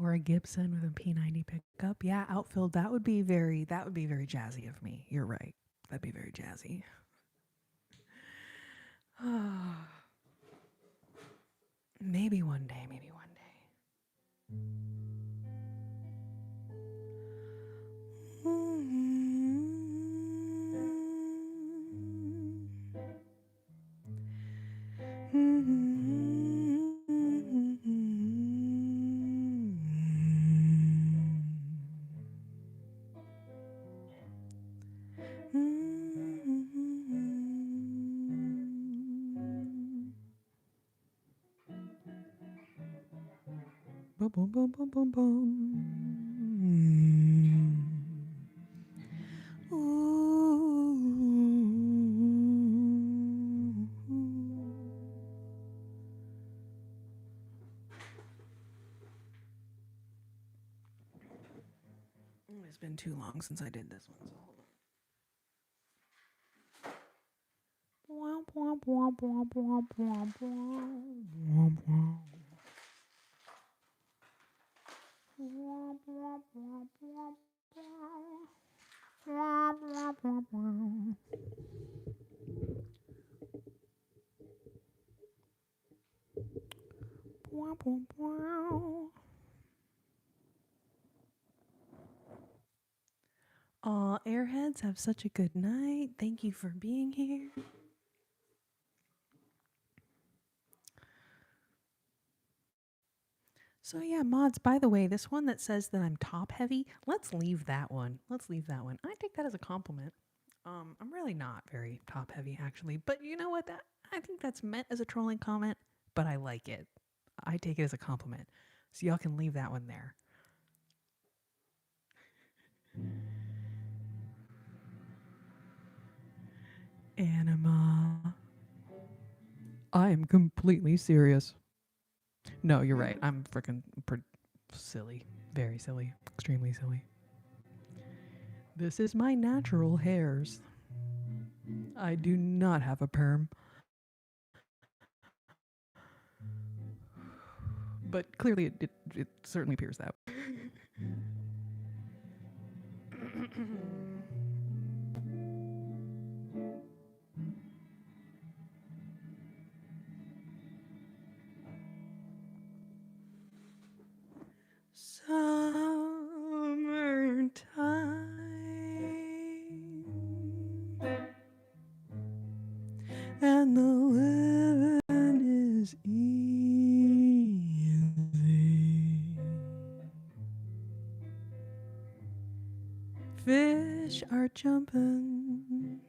Or a Gibson with a P90 pickup. Yeah, outfield. That would be very jazzy of me. You're right. That'd be very jazzy. Maybe one day, maybe one Boom, boom, boom, boom, boom, boom. It's been too long since I did this one, so hold on. Aw, airheads, have such a good night. Thank you for being here. So yeah, mods, by the way, this one that says that I'm top heavy, let's leave that one. Let's leave that one. I take that as a compliment. I'm really not very top heavy actually, but you know what? I think that's meant as a trolling comment, but I like it. I take it as a compliment. So y'all can leave that one there. Anima. I am completely serious. No, you're right. I'm freaking silly. Very silly. Extremely silly. This is my natural hairs. I do not have a perm. But clearly it certainly appears that way. Summertime and the living is easy. Fish are jumping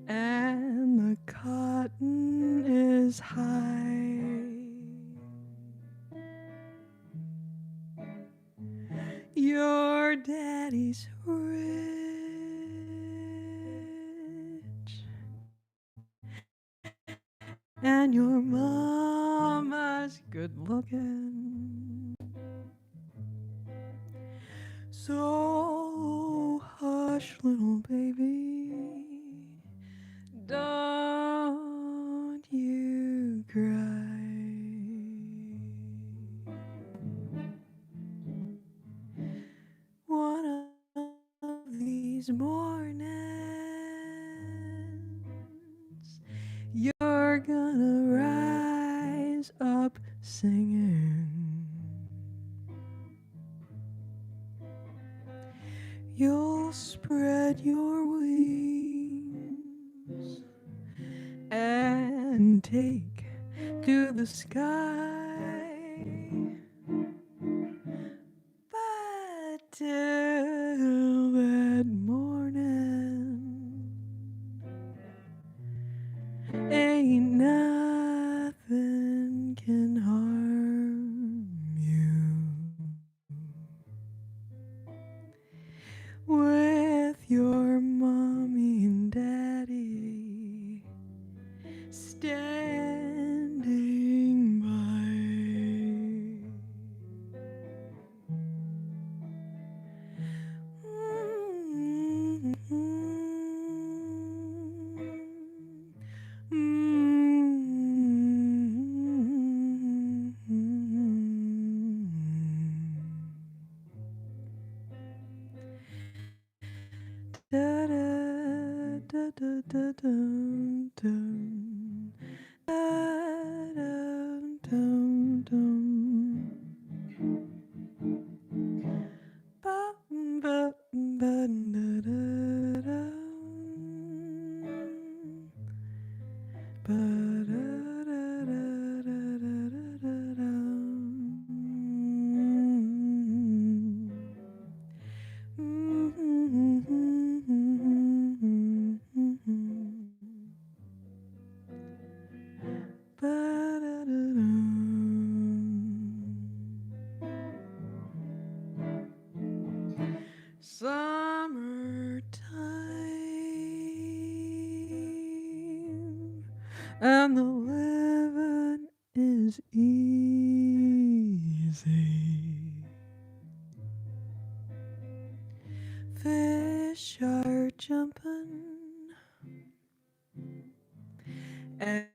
and the cotton is high. Your daddy's rich and your mama's good looking. So hush, little baby, don't you cry. One of these mornings, you're gonna rise up singing. You'll spread your wings and take to the sky. But till that morning, ain't nothing can harm you. with your mommy and daddy standing by. Da da da da da dum dum. Da dum dum dum. Ba ba ba da da da. Ba da da da da da da da. Summertime and the living is easy. Fish are jumping and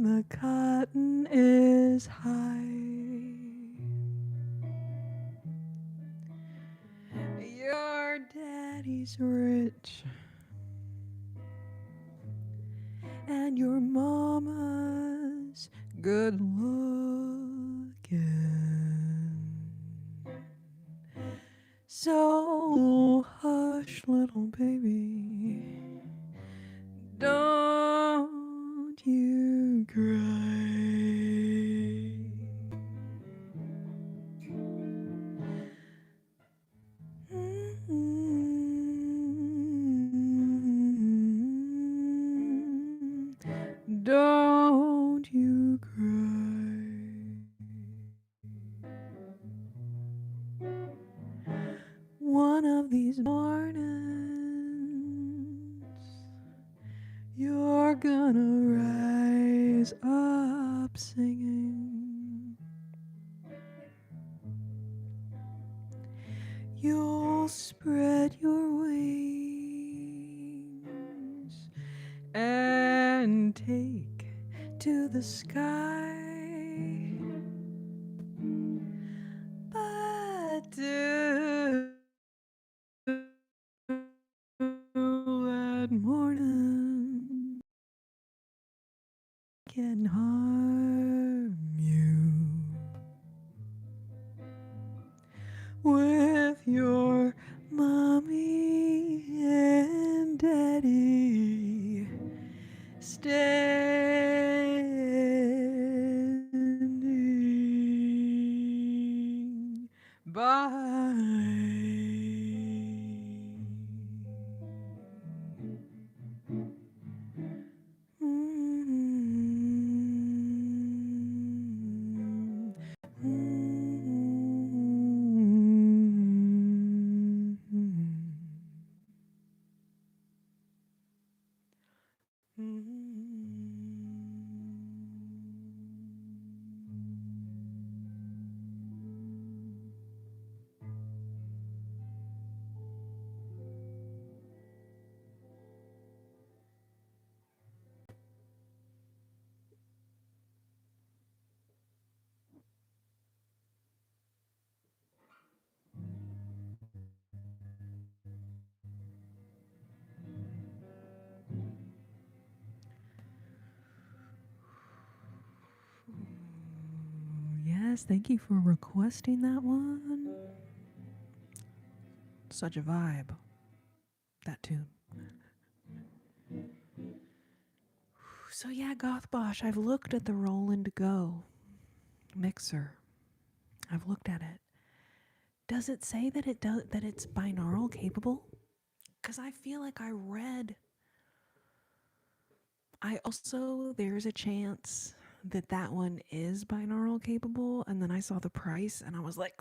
the cotton is high. Your daddy's rich and your mama's good looking. So hush, little baby, don't you cry. Don't you cry. One of these mornings, you're gonna rise up singing. You'll spread your wings and take to the sky. But do that morning can harm you with your mommy and daddy standing by. Yes, thank you for requesting that one. Such a vibe, that tune. So yeah, Gothbosh, I've looked at the Roland Go mixer. I've looked at it. Does it say that it's binaural capable? Because I feel like I read. I also, there's a chance that that one is binaural capable, and then I saw the price and I was like,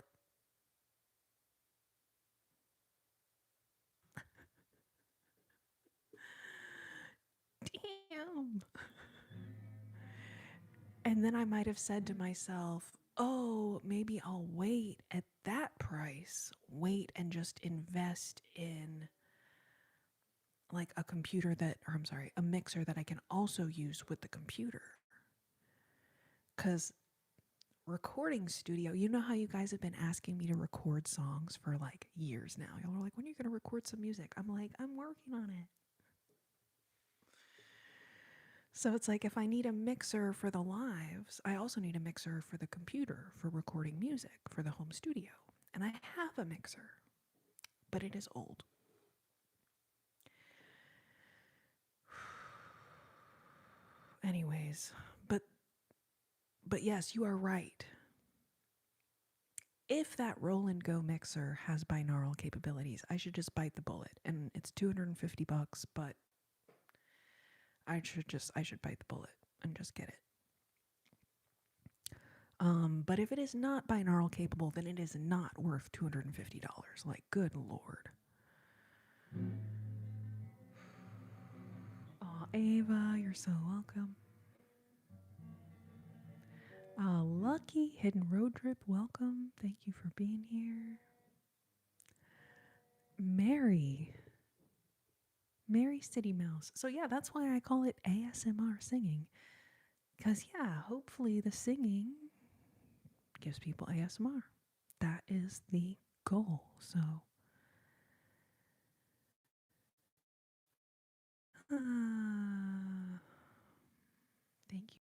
Damn. And then I might have said to myself, oh, maybe I'll wait at that price, wait and just invest in like a computer that, or I'm sorry, a mixer that I can also use with the computer. Because recording studio, you know how you guys have been asking me to record songs for like years now. Y'all are like, when are you going to record some music? I'm like, I'm working on it. So it's like if I need a mixer for the lives, I also need a mixer for the computer for recording music for the home studio. And I have a mixer, but it is old. Anyways, but yes, you are right. If that roll and go mixer has binaural capabilities, I should just bite the bullet. And it's $250, but I should bite the bullet and just get it. But if it is not binaural capable, then it is not worth $250. Like, good Lord. Oh, Ava, you're so welcome. Lucky Hidden Road Trip, welcome. Thank you for being here. Mary City Mouse. So yeah, that's why I call it ASMR singing. Because yeah, hopefully the singing gives people ASMR. That is the goal. So thank you.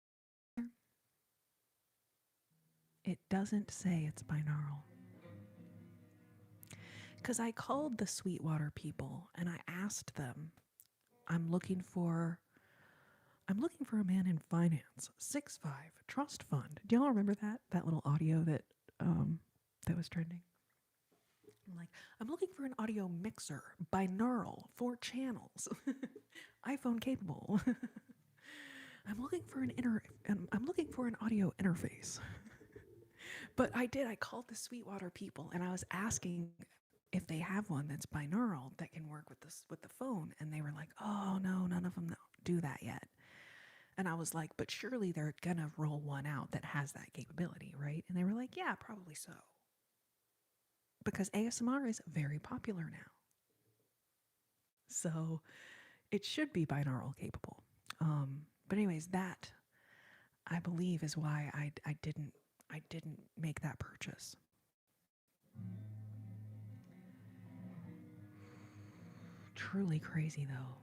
It doesn't say it's binaural. Because I called the Sweetwater people and I asked them, I'm looking for a man in finance, 6'5", trust fund. Do y'all remember that little audio that was trending? I'm like, I'm looking for an audio mixer, binaural, 4 channels, iPhone capable. I'm looking for an audio interface. But I called the Sweetwater people and I was asking if they have one that's binaural that can work with the phone, and they were like, "Oh no, none of them do that yet." And I was like, "But surely they're gonna roll one out that has that capability, right?" And they were like, "Yeah, probably so." Because ASMR is very popular now. So it should be binaural capable. But anyways, that I believe is why I didn't make that purchase. Truly crazy though.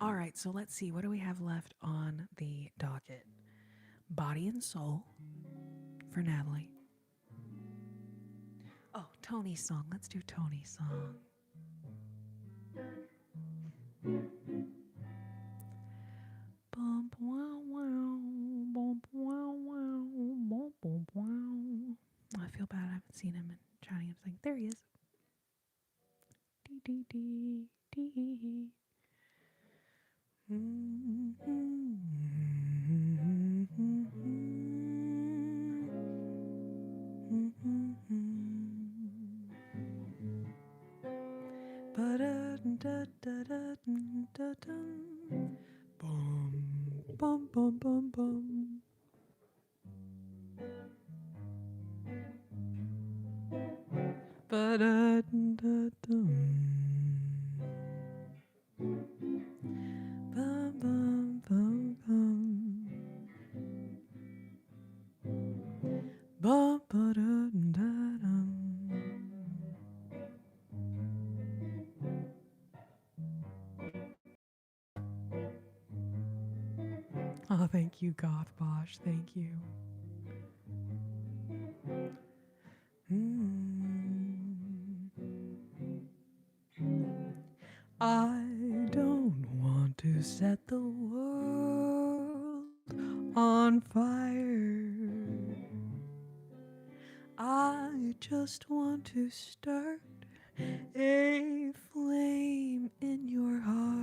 All right, so let's see. What do we have left on the docket? Body and Soul for Natalie. Oh, Tony's song. Let's do Tony's song. Bump wow wow, bump wow wow, bump bump wow. I feel bad. I haven't seen him in chatting. I'm like, there he is. Dee dee dee dee. Bum bum bum bum. Oh, thank you, Goth Bosch. Thank you. I don't want to set the world on fire. I just want to start a flame in your heart.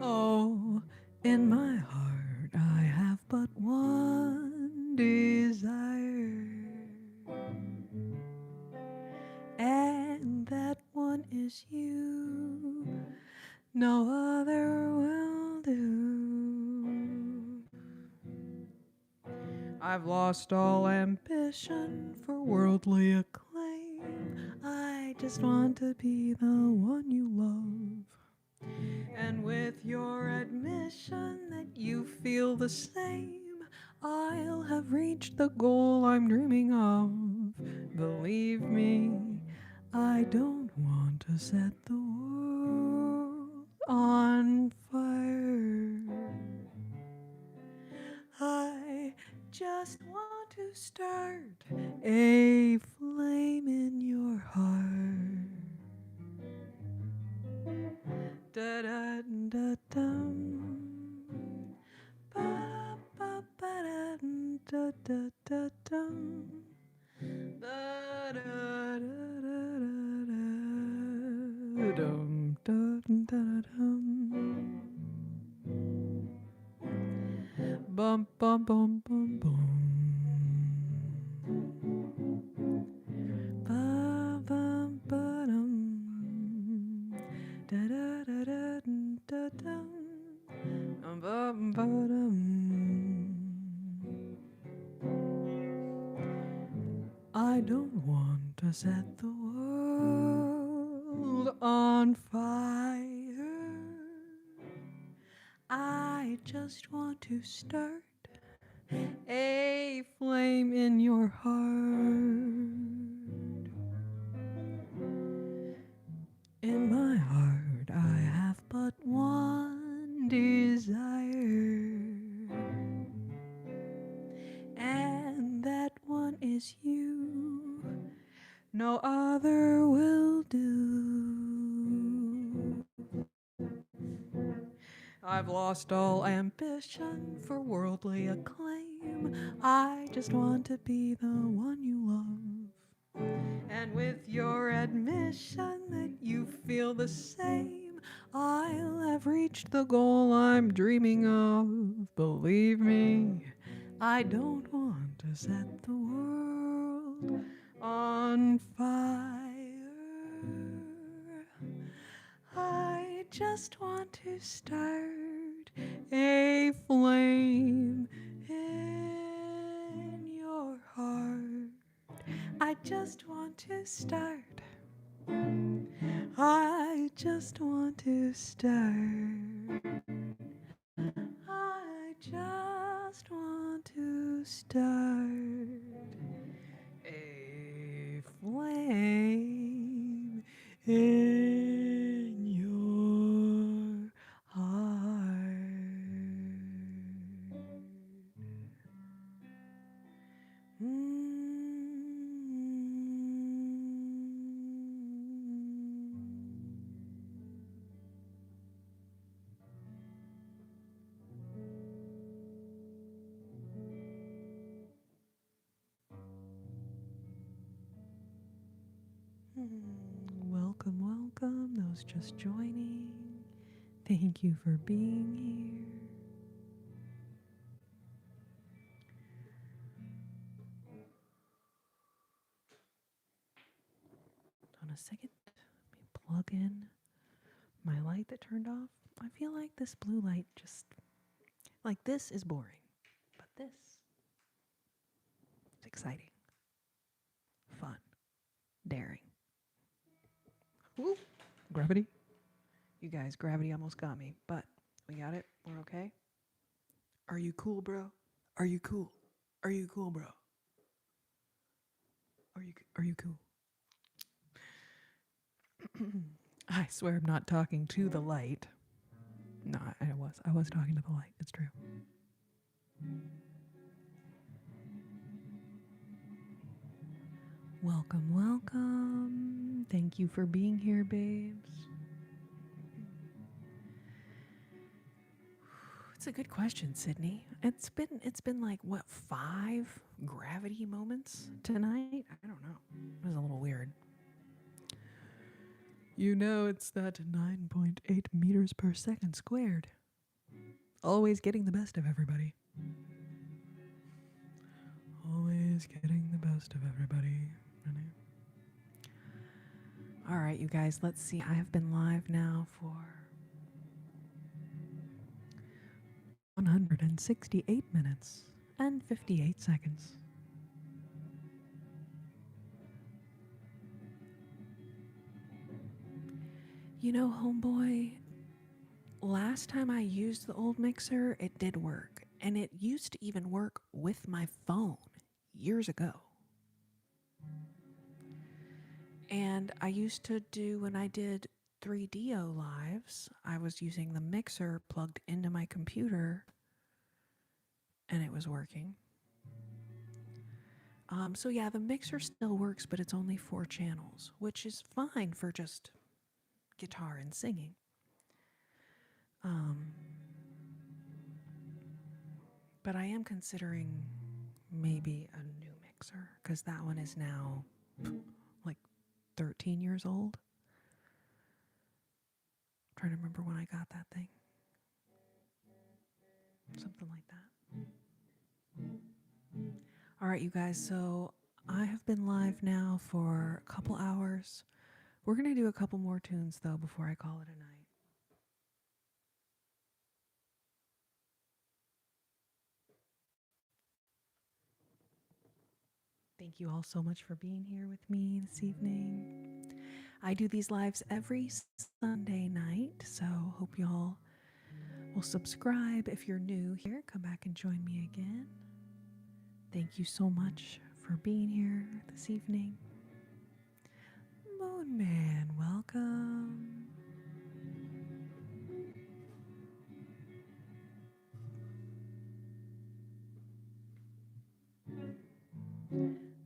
Oh, in my heart I have but one desire, and that one is you. no other will do. I've lost all ambition for worldly acclaim. I just want to be the one you love. And with your admission that you feel the same, I'll have reached the goal I'm dreaming of. Believe me, I don't want to set the world on fire. I just want to start a flame in your heart. Da da da dum. Ba ba ba da da da da dum. Da da da da da dum da da dum. Bum bum bum bum bum. Ba bum ba dum. Da da da da da dum. Bum ba dum. I don't want to set the world on fire. I just want to start a flame in your heart. In my heart, I have but one desire, and that one is you. No other will do. I've lost all ambition for worldly acclaim. I just want to be the one you love. And with your admission that you feel the same, I'll have reached the goal I'm dreaming of. Believe me, I don't want to set the world on fire. I just want to start a flame in your heart. I just want to start. I just want to start. I just want to start a flame in your heart. Welcome, welcome, those just joining. Thank you for being here. On a second, let me plug in my light that turned off. I feel like this blue light just, like this is boring, but this is exciting, fun, daring. Woo! Gravity. You guys, gravity almost got me, but we got it. We're okay. Are you cool, bro? Are you cool? Are you cool, bro? Are you cool? I swear I'm not talking to the light. No, I was talking to the light. It's true. Welcome, welcome. Thank you for being here, babes. It's a good question, Sydney. It's been like what, 5 gravity moments tonight? I don't know. It was a little weird. You know, it's that 9.8 meters per second squared. Always getting the best of everybody. Always getting the best of everybody. All right, you guys, let's see. I have been live now for 168 minutes and 58 seconds. You know, homeboy, last time I used the old mixer, it did work. And it used to even work with my phone years ago. And I used to do, when I did 3DO lives, I was using the mixer plugged into my computer and it was working. So yeah, the mixer still works, but it's only 4 channels, which is fine for just guitar and singing. But I am considering maybe a new mixer because that one is now like 13 years old. I'm trying to remember when I got that thing. Something like that. All right, you guys, so I have been live now for a couple hours. We're going to do a couple more tunes, though, before I call it a night. Thank you all so much for being here with me this evening. I do these lives every Sunday night, so hope y'all will subscribe. If you're new here, come back and join me again. Thank you so much for being here this evening. Moon Man, welcome.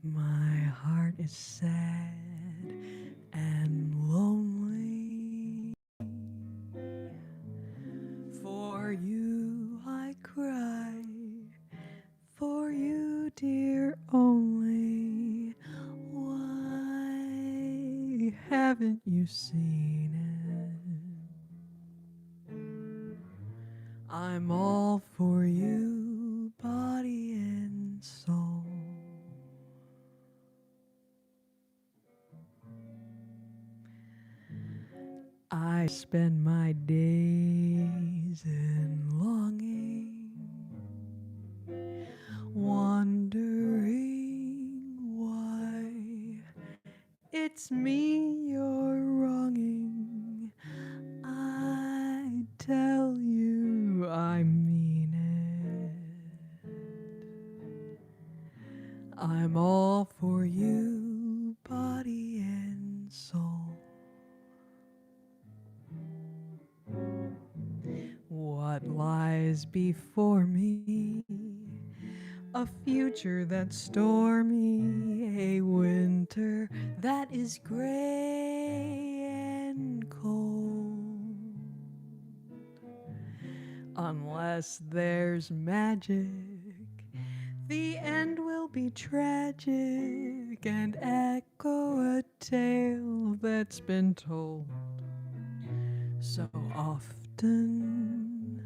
My heart is sad and lonely. For you I cry, for you, dear, only. Why haven't you seen it? I'm all for you, body and soul. I spend my days in longing, wondering why it's me you're wronging. I tell you I mean it. I'm all for you, body and soul. What lies before me? A future that's stormy, a winter that is gray and cold. Unless there's magic, the end will be tragic and echo a tale that's been told so often.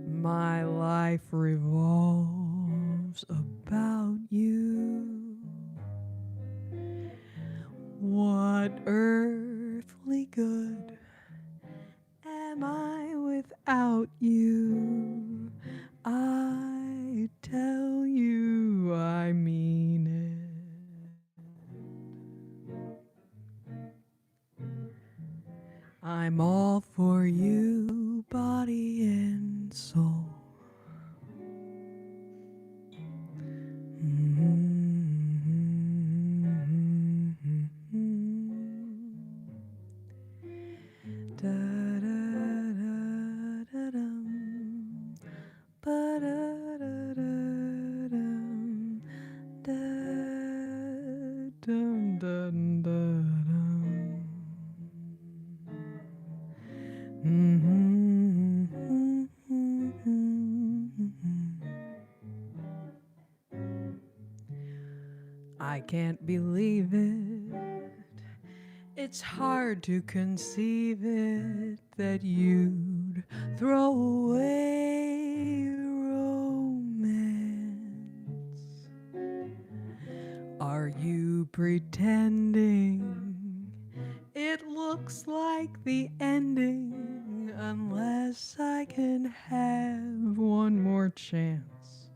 My life revolves about you. What earthly good am I without you? I tell you I mean it. I'm all for you, body and soul. I can't believe it. It's hard to conceive it that you'd throw away romance. Are you pretending it looks like the ending unless I can have one more chance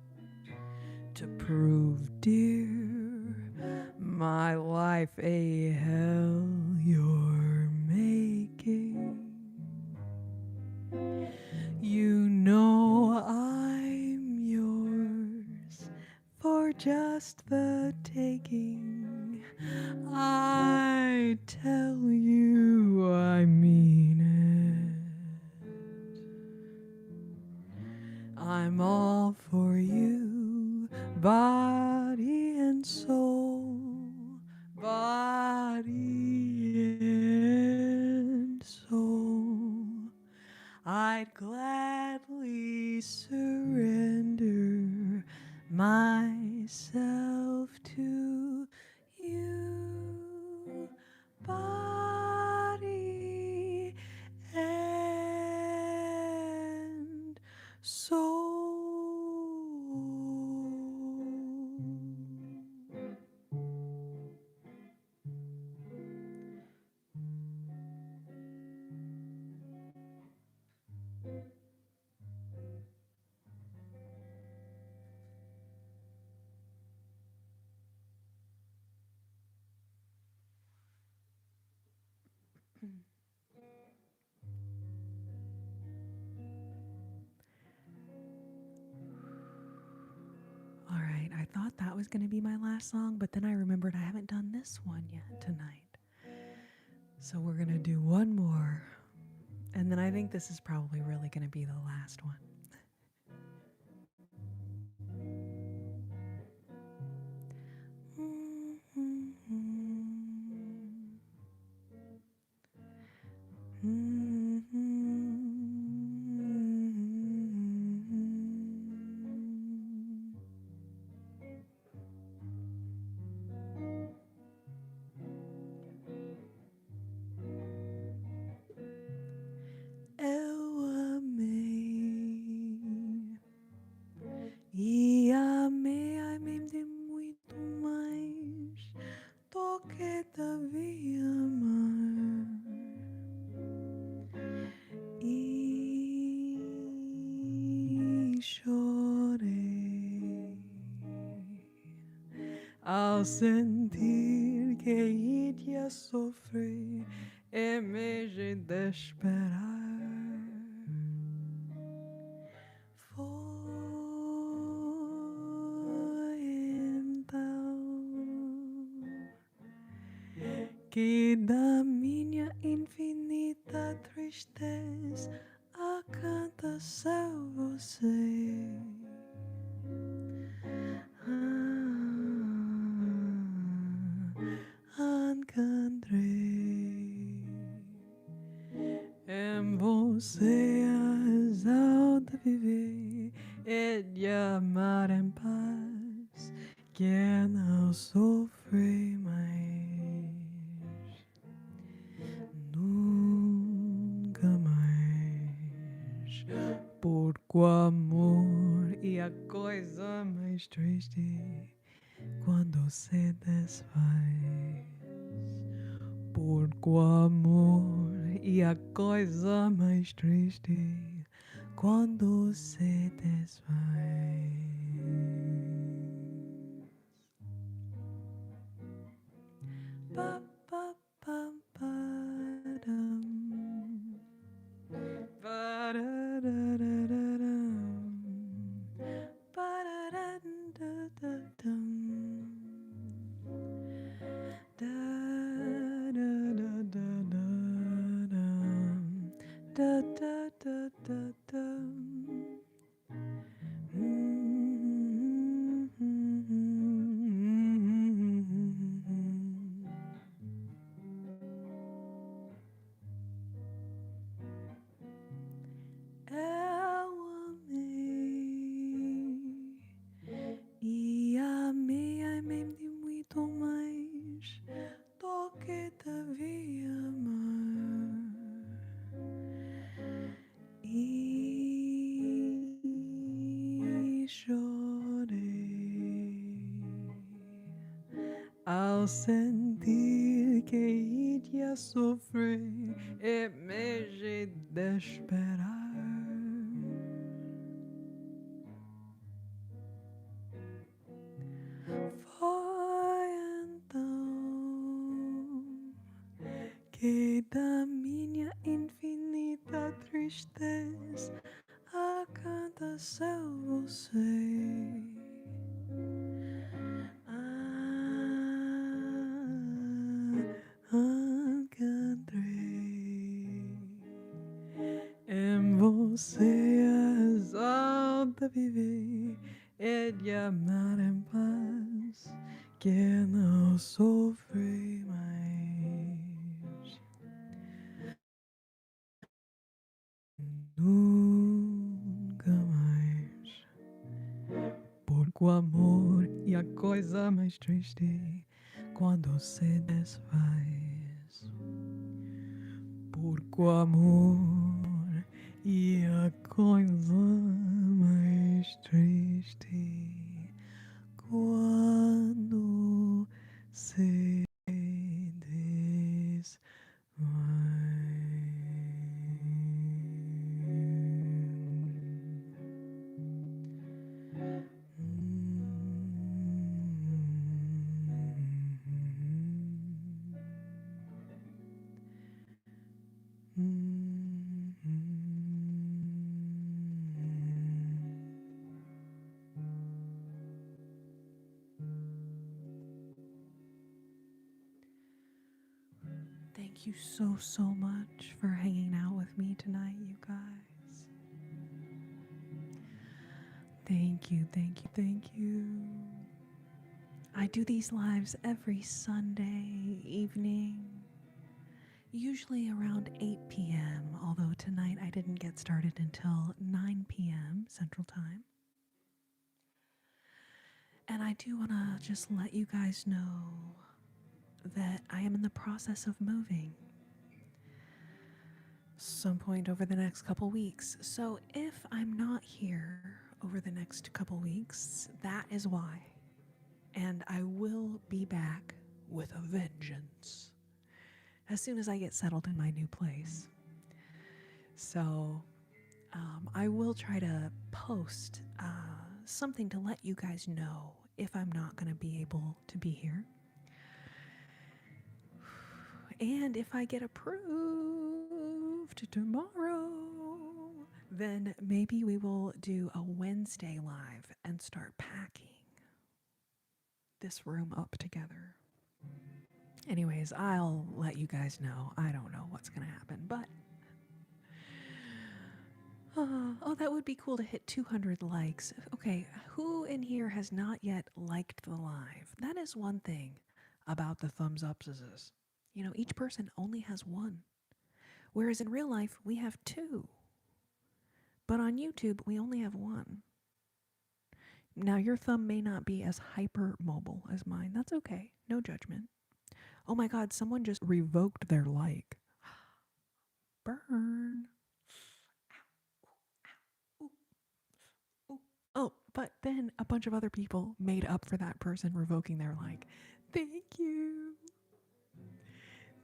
to prove, dear, my life a hell you're making. You know I'm yours for just the taking. I tell you I mean it. I'm all for you, body and soul, body and soul. I'd gladly surrender myself to you, body and soul. All right, I thought that was going to be my last song, but then I remembered I haven't done this one yet tonight. So we're going to do one more, and then I think this is probably really going to be the last one. Eu amei e amei, amei de muito mais do que devia amar. E chorei ao sentir que iria sofrer em vez de esperar. Foi então que da minha infinita tristeza aconteceu você. Encontrei em você a razão de viver e de amar em paz, que não sofre mais, nunca mais. Porque o amor é a coisa mais triste quando se desfaz. Porque o amor é a coisa mais triste quando se desfaz. Pa, pa, pa, padam. Ba-da-da-da-da-dam. Ba-da-da-da-da-dam. Da-da-da-da-dam. Da-da-da-da-dam. Eu amei e amei, amei de muito mais do que devia amar. E chorei ao sentir que ella sofre e me de esperar. Foi então que da minha infinita tristeza aconteceu você. Encontrei em você as alta viver e de amar em paz que não sofre mais. Nunca mais. Porque o amor e a coisa mais triste quando se desfaz. Porque o amor e a coisa mais triste quando se desfaz. Thank you so much for hanging out with me tonight, you guys. Thank you, thank you, thank you. I do these lives every Sunday evening, usually around 8 p.m., although tonight I didn't get started until 9 p.m. Central Time. And I do want to just let you guys know that I am in the process of moving some point over the next couple weeks. So if I'm not here over the next couple weeks, that is why. And I will be back with a vengeance as soon as I get settled in my new place. So I will try to post something to let you guys know if I'm not going to be able to be here. And if I get approved tomorrow, then maybe we will do a Wednesday live and start packing this room up together. Anyways, I'll let you guys know. I don't know what's going to happen, but oh, that would be cool to hit 200 likes. Okay, who in here has not yet liked the live? That is one thing about the thumbs ups is this. You know, each person only has one. Whereas in real life, we have two. But on YouTube, we only have one. Now, your thumb may not be as hyper mobile as mine. That's okay. No judgment. Oh my God, someone just revoked their like. Burn. Ooh, ooh. Oh, but then a bunch of other people made up for that person revoking their like. Thank you.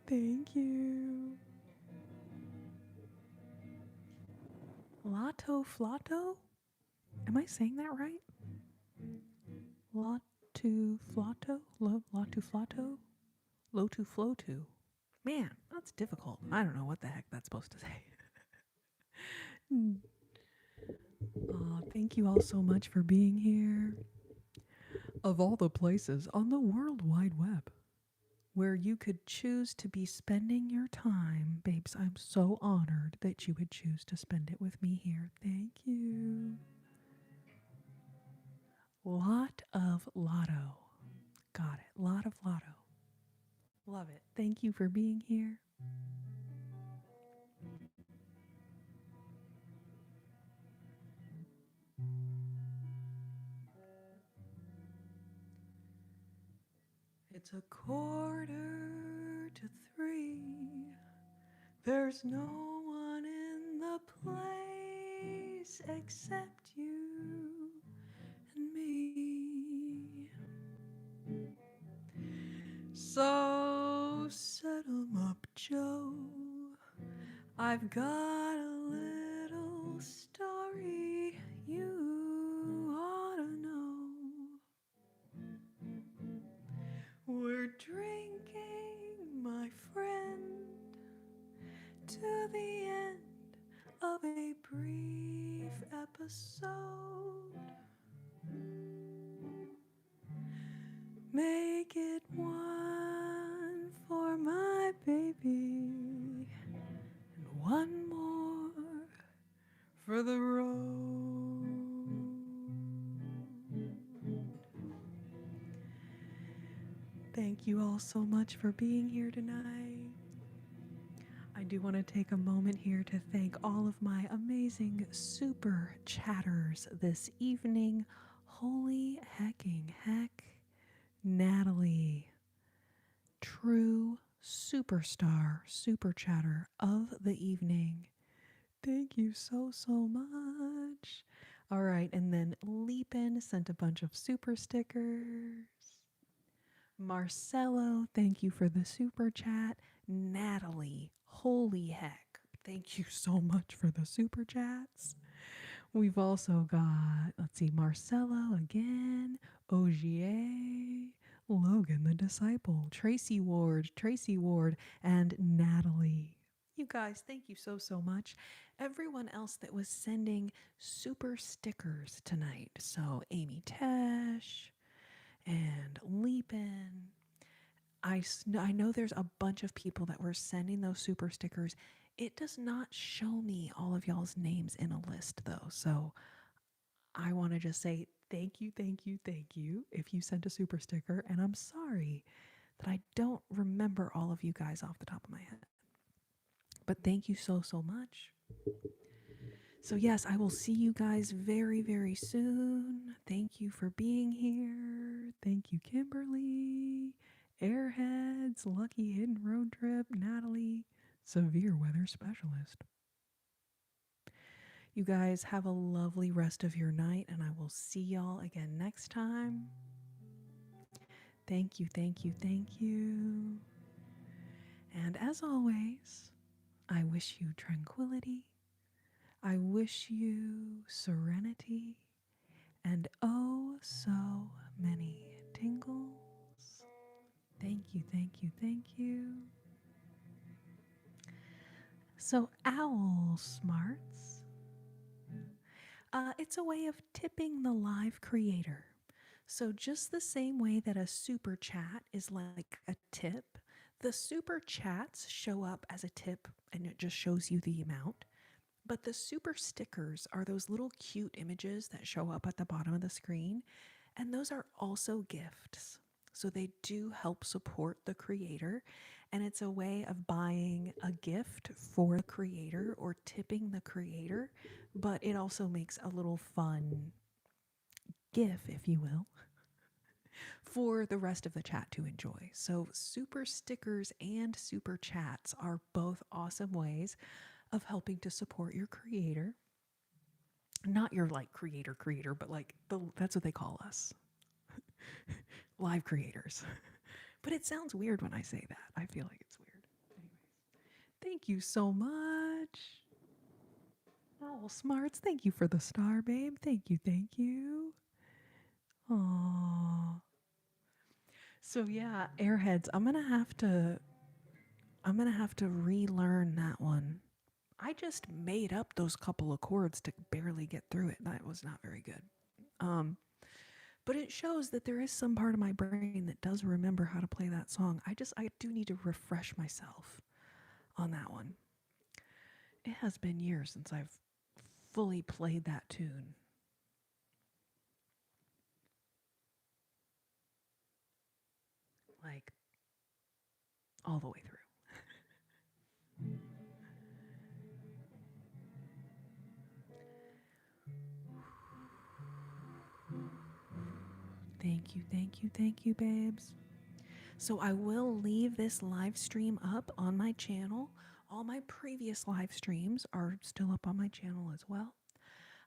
Thank you. Lato Flato? Am I saying that right? Latu Flato? Latu Flato? Lotu Flotu? Man, that's difficult. I don't know what the heck that's supposed to say. Thank you all so much for being here. Of all the places on the World Wide Web where you could choose to be spending your time, babes, I'm so honored that you would choose to spend it with me here. Thank you. Lot of Lotto. Got it. Lot of Lotto. Love it. Thank you for being here. It's 2:45. There's no one in the place except you and me. So settle my I've got a little story you ought to know. We're drinking, my friend, to the end of a brief episode. Make it one for my baby and one more for the road. Thank you all so much for being here tonight. I do want to take a moment here to thank all of my amazing super chatters this evening. Holy hecking heck, Natalie, true superstar super chatter of the evening. Thank you so much. All right, and then Leapin sent a bunch of super stickers. Marcelo, thank you for the super chat. Natalie, holy heck, thank you so much for the super chats. We've also got, let's see, Marcelo again, Ogier, Logan the Disciple, Tracy Ward, and Natalie. You guys, thank you so much. Everyone else that was sending super stickers tonight. So Amy Tesh and Leapin. I know there's a bunch of people that were sending those super stickers. It does not show me all of y'all's names in a list though. So I want to just say thank you if you sent a super sticker. And I'm sorry that I don't remember all of you guys off the top of my head. But thank you so much. So, yes, I will see you guys very soon. Thank you for being here. Thank you, Kimberly, Airheads, Lucky Hidden Road Trip, Natalie, Severe Weather Specialist. You guys have a lovely rest of your night, and I will see y'all again next time. Thank you. And as always, I wish you tranquility. I wish you serenity and oh so many tingles. Thank you. So, owl smarts. It's a way of tipping the live creator. So, just the same way that a super chat is like a tip, the super chats show up as a tip and it just shows you the amount. But the super stickers are those little cute images that show up at the bottom of the screen, and those are also gifts. So they do help support the creator, and it's a way of buying a gift for the creator or tipping the creator, but it also makes a little fun GIF, if you will, for the rest of the chat to enjoy. So super stickers and super chats are both awesome ways of helping to support your creator. Not your like creator, but like that's what they call us. Live creators. But it sounds weird when I say that. I feel like it's weird. Anyways, thank you so much. Owl Smarts, thank you for the star, babe. Thank you. Aww. So yeah, Airheads, I'm gonna have to relearn that one. I just made up those couple of chords to barely get through it. That was not very good. But it shows that there is some part of my brain that does remember how to play that song. I do need to refresh myself on that one. It has been years since I've fully played that tune. Like, all the way through. Thank you, babes. So I will leave this live stream up on my channel. All my previous live streams are still up on my channel as well.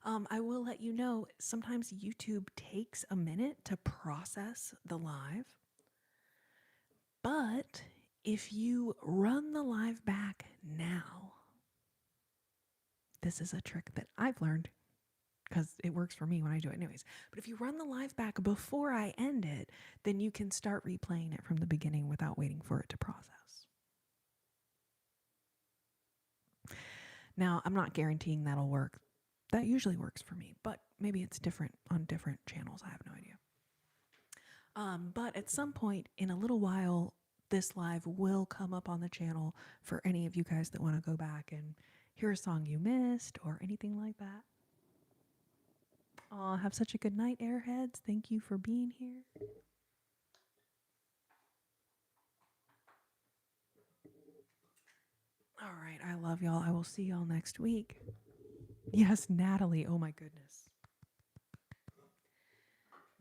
I will let you know, sometimes YouTube takes a minute to process the live. But if you run the live back now, this is a trick that I've learned because it works for me when I do it anyways. But if you run the live back before I end it, then you can start replaying it from the beginning without waiting for it to process. Now, I'm not guaranteeing that'll work. That usually works for me, but maybe it's different on different channels. I have no idea. But at some point in a little while, this live will come up on the channel for any of you guys that want to go back and hear a song you missed or anything like that. Have such a good night, Airheads. Thank you for being here. All right, I love y'all. I will see y'all next week. Yes, Natalie. Oh my goodness.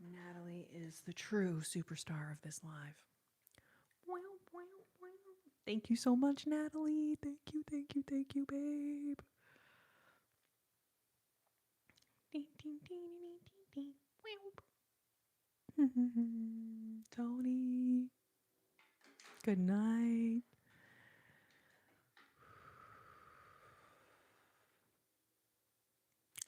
Natalie is the true superstar of this live. Thank you so much, Natalie. Thank you, babe. Tony. Good night.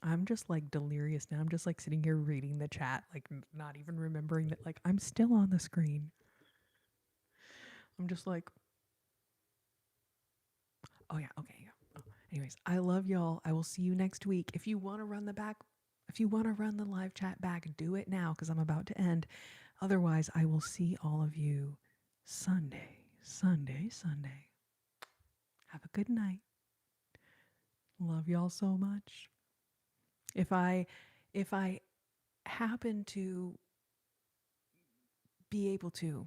I'm just like delirious now. I'm just like sitting here reading the chat, like not even remembering that like I'm still on the screen. I'm just like, oh yeah, okay, yeah. Oh. Anyways, I love y'all. I will see you next week. If you want to run the live chat back, do it now because I'm about to end. Otherwise, I will see all of you Sunday. Have a good night. Love y'all so much. If I happen to be able to,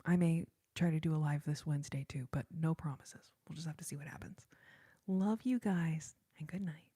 I may try to do a live this Wednesday too, but no promises. We'll just have to see what happens. Love you guys and good night.